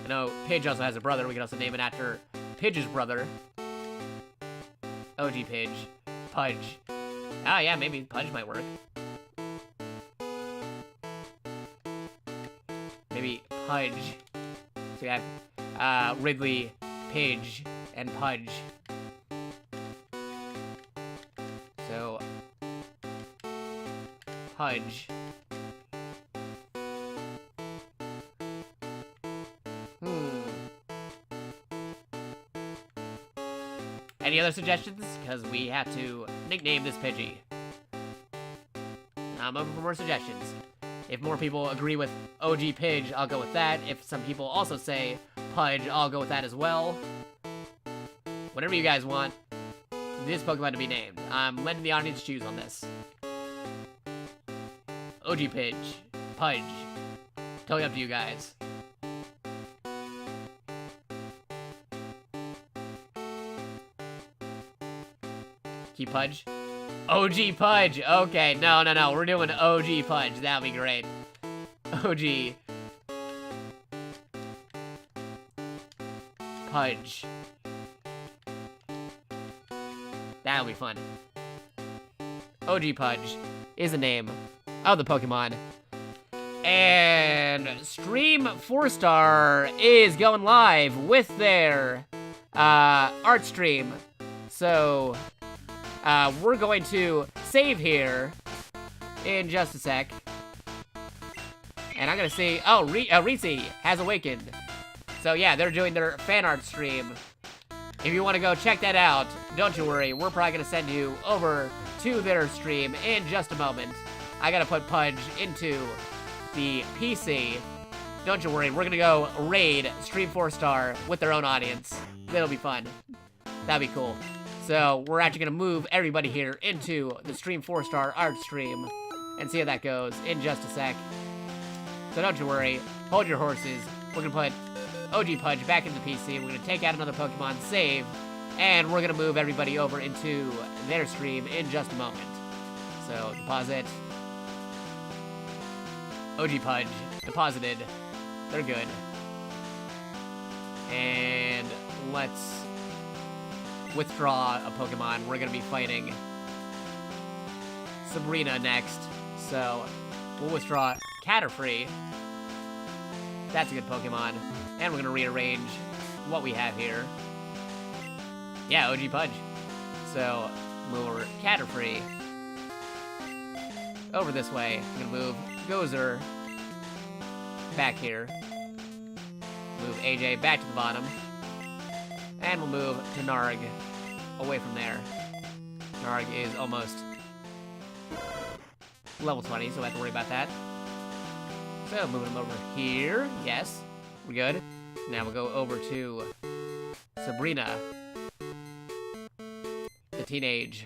I know Pidge also has a brother. We can also name it after Pidge's brother. OG Pidge. Pudge. Ah, yeah, maybe Pudge might work. Maybe Pudge. So we have Ridley, Pidge, and Pudge. So, Pudge. Any other suggestions? Because we have to nickname this Pidgey. I'm open for more suggestions. If more people agree with OG Pidge, I'll go with that. If some people also say Pudge, I'll go with that as well. Whatever you guys want this Pokemon to be named. I'm letting the audience choose on this. OG Pidge, Pudge. Totally up to you guys. Keep Pudge? OG Pudge! Okay, no. We're doing OG Pudge. That'll be great. OG Pudge. That'll be fun. OG Pudge is the name of the Pokemon. And Stream 4-Star is going live with their art stream. So we're going to save here in just a sec. And I'm gonna say, oh, Reese has awakened. So yeah, they're doing their fan art stream. If you want to go check that out, don't you worry, we're probably going to send you over to their stream in just a moment. I got to put Pudge into the PC. Don't you worry, we're going to go raid Stream 4-Star with their own audience. That'll be fun. That'd be cool. So we're actually going to move everybody here into the Stream 4-Star art stream and see how that goes in just a sec. So don't you worry, hold your horses. We're going to put OG Pudge back into the PC. We're going to take out another Pokemon, save, and we're going to move everybody over into their stream in just a moment. So, deposit. OG Pudge, deposited. They're good. And let's withdraw a Pokemon. We're going to be fighting Sabrina next. So, we'll withdraw Caterfree. That's a good Pokemon. And we're going to rearrange what we have here. Yeah, OG Pudge. So, move over Caterfree. Over this way. I'm going to move Gozer back here. Move AJ back to the bottom. And we'll move to Narg away from there. Narg is almost level 20, so I don't have to worry about that. So, moving him over here. Yes. We're good. Now we'll go over to Sabrina. The teenage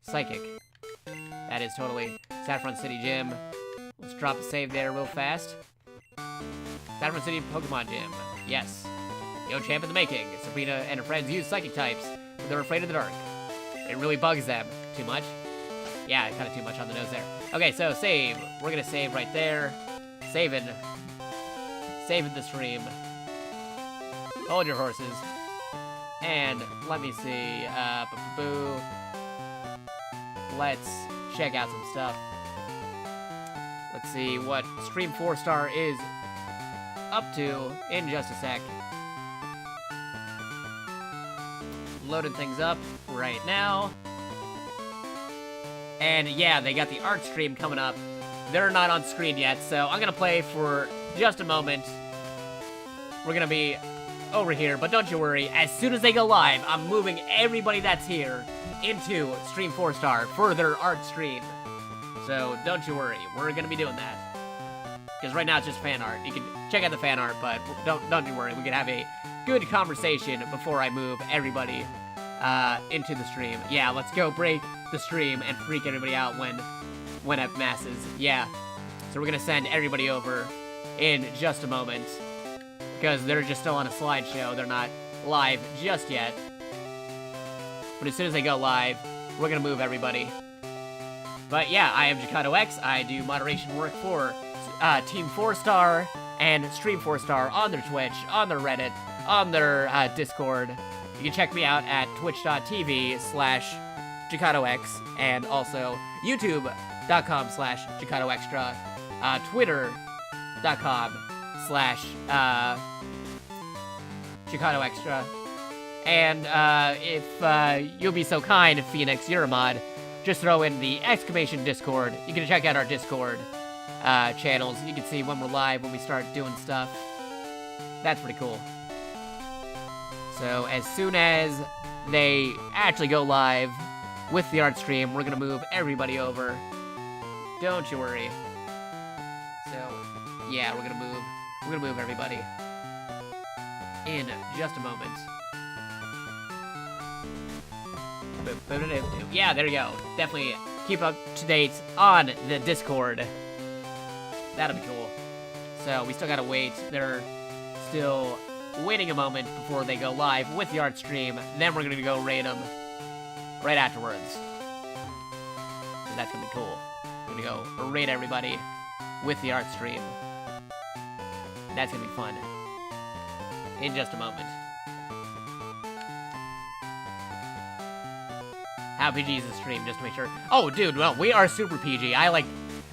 psychic. That is totally Saffron City Gym. Let's drop a save there real fast. Saffron City Pokemon Gym. Yes. Yo champ in the making. Sabrina and her friends use psychic types, but they're afraid of the dark. It really bugs them. Too much? Yeah, kind of too much on the nose there. Okay, so save. We're gonna save right there. Saving the stream. Hold your horses. And let me see. Boo. Let's check out some stuff. Let's see what Stream 4-Star is up to in just a sec. Loading things up right now. And yeah, they got the art stream coming up. They're not on screen yet, so I'm gonna play for just a moment. We're gonna be over here, but don't you worry, as soon as they go live, I'm moving everybody that's here into Stream 4-Star for their art stream. So don't you worry, we're gonna be doing that. Because right now it's just fan art. You can check out the fan art, but don't you worry, we can have a good conversation before I move everybody into the stream. Yeah, let's go break the stream and freak everybody out when it masses. Yeah. So we're gonna send everybody over in just a moment. Because they're just still on a slideshow. They're not live just yet. But as soon as they go live, we're gonna move everybody. But yeah, I am JakatoX. I do moderation work for Team 4-Star and Stream 4-Star on their Twitch, on their Reddit, on their Discord. You can check me out at twitch.tv/JakatoX and also youtube.com/JakatoXtra, twitter.com/JakatoXtra. And if you'll be so kind, Phoenix, you're a mod, just throw in the exclamation Discord. You can check out our Discord channels. You can see when we're live, when we start doing stuff. That's pretty cool. So as soon as they actually go live with the art stream, we're gonna move everybody over. Don't you worry. So yeah, we're gonna move everybody in just a moment. Yeah, there you go. Definitely keep up to date on the Discord. That'll be cool. So we still gotta wait. They're still waiting a moment before they go live with the art stream. Then we're gonna go raid them right afterwards. So that's gonna be cool. We're gonna go raid everybody with the art stream. That's gonna be fun. In just a moment. How PG is the stream, just to make sure. Oh, dude, well, we are super PG.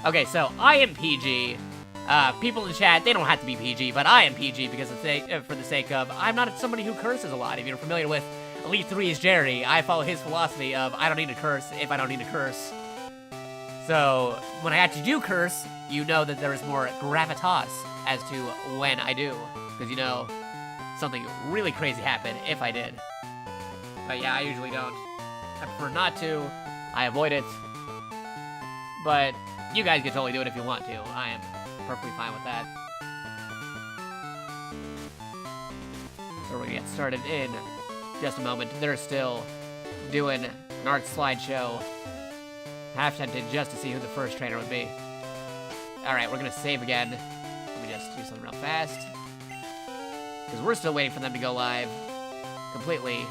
Okay, so I am PG. People in the chat, they don't have to be PG, but I am PG because for the sake of, I'm not somebody who curses a lot. If you're familiar with Elite 3's Jerry, I follow his philosophy of, I don't need to curse if I don't need to curse. So when I actually do curse, you know that there is more gravitas as to when I do. Because you know, something really crazy happened if I did. But yeah, I usually don't. I prefer not to. I avoid it. But you guys can totally do it if you want to. I am perfectly fine with that. So we're gonna get started in just a moment. They're still doing an art slideshow. Half tempted just to see who the first trainer would be. Alright, we're gonna save again. Let me just do something real fast. Because we're still waiting for them to go live completely.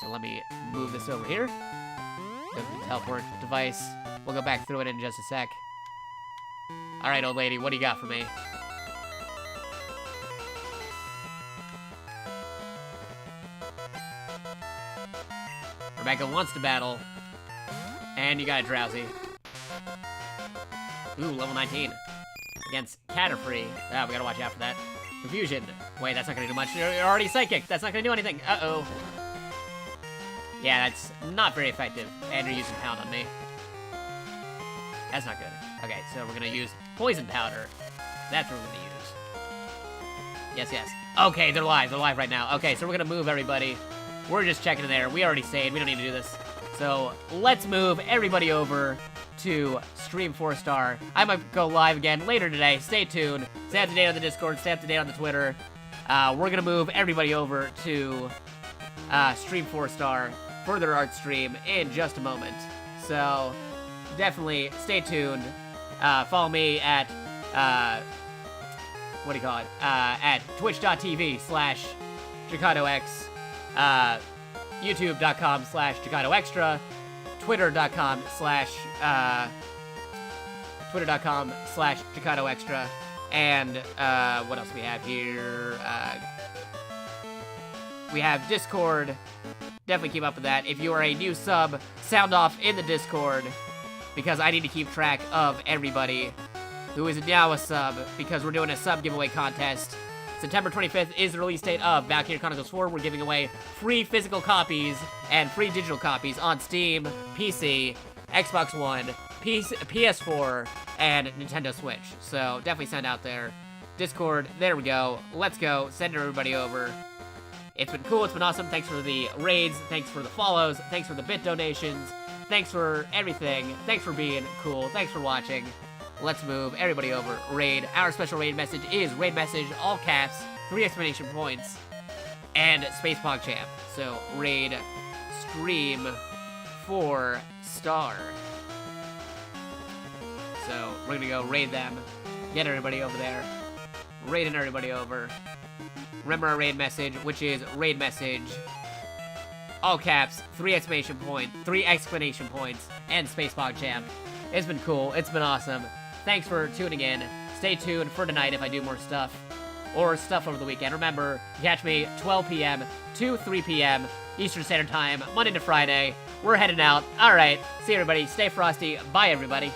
So let me move this over here. Go to the teleport device. We'll go back through it in just a sec. Alright, old lady, what do you got for me? Rebecca wants to battle. And you got a Drowsy. Ooh, level 19. Against Catafree. Ah, we gotta watch out for that. Confusion. Wait, that's not gonna do much. You're already psychic. That's not gonna do anything. Uh-oh. Yeah, that's not very effective. And you're using Pound on me. That's not good. Okay, so we're gonna use Poison Powder. That's what we're gonna use. Yes, yes. Okay, they're live. They're live right now. Okay, so we're gonna move everybody. We're just checking in there. We already saved. We don't need to do this. So let's move everybody over to Stream 4-Star. I might go live again later today. Stay tuned. Stay up to date on the Discord. Stay up to date on the Twitter. We're gonna move everybody over to Stream 4-Star for their art stream in just a moment. So definitely stay tuned. Follow me at what do you call it? At twitch.tv/JakatoX, youtube.com/JakatoExtra, twitter.com/JakatoExtra, and what else we have here? We have Discord. Definitely keep up with that. If you are a new sub, sound off in the Discord, because I need to keep track of everybody who is now a sub, because we're doing a sub giveaway contest. September 25th is the release date of Valkyria Chronicles 4. We're giving away free physical copies and free digital copies on Steam, PC, Xbox One, PS4, and Nintendo Switch. So definitely send out there. Discord, there we go. Let's go. Send everybody over. It's been cool. It's been awesome. Thanks for the raids. Thanks for the follows. Thanks for the bit donations. Thanks for everything. Thanks for being cool. Thanks for watching. Let's move everybody over. Raid. Our special raid message is raid message, all caps, 3 exclamation points, and Space PogChamp. So raid Stream 4-Star. So we're gonna go raid them. Get everybody over there. Raiding everybody over. Remember our raid message, which is raid message, all caps, 3 exclamation points, and Space PogChamp. It's been cool. It's been awesome. Thanks for tuning in. Stay tuned for tonight if I do more stuff, or stuff over the weekend. Remember, catch me 12 p.m. to 3 p.m. Eastern Standard Time, Monday to Friday. We're heading out. All right. See you, everybody. Stay frosty. Bye, everybody.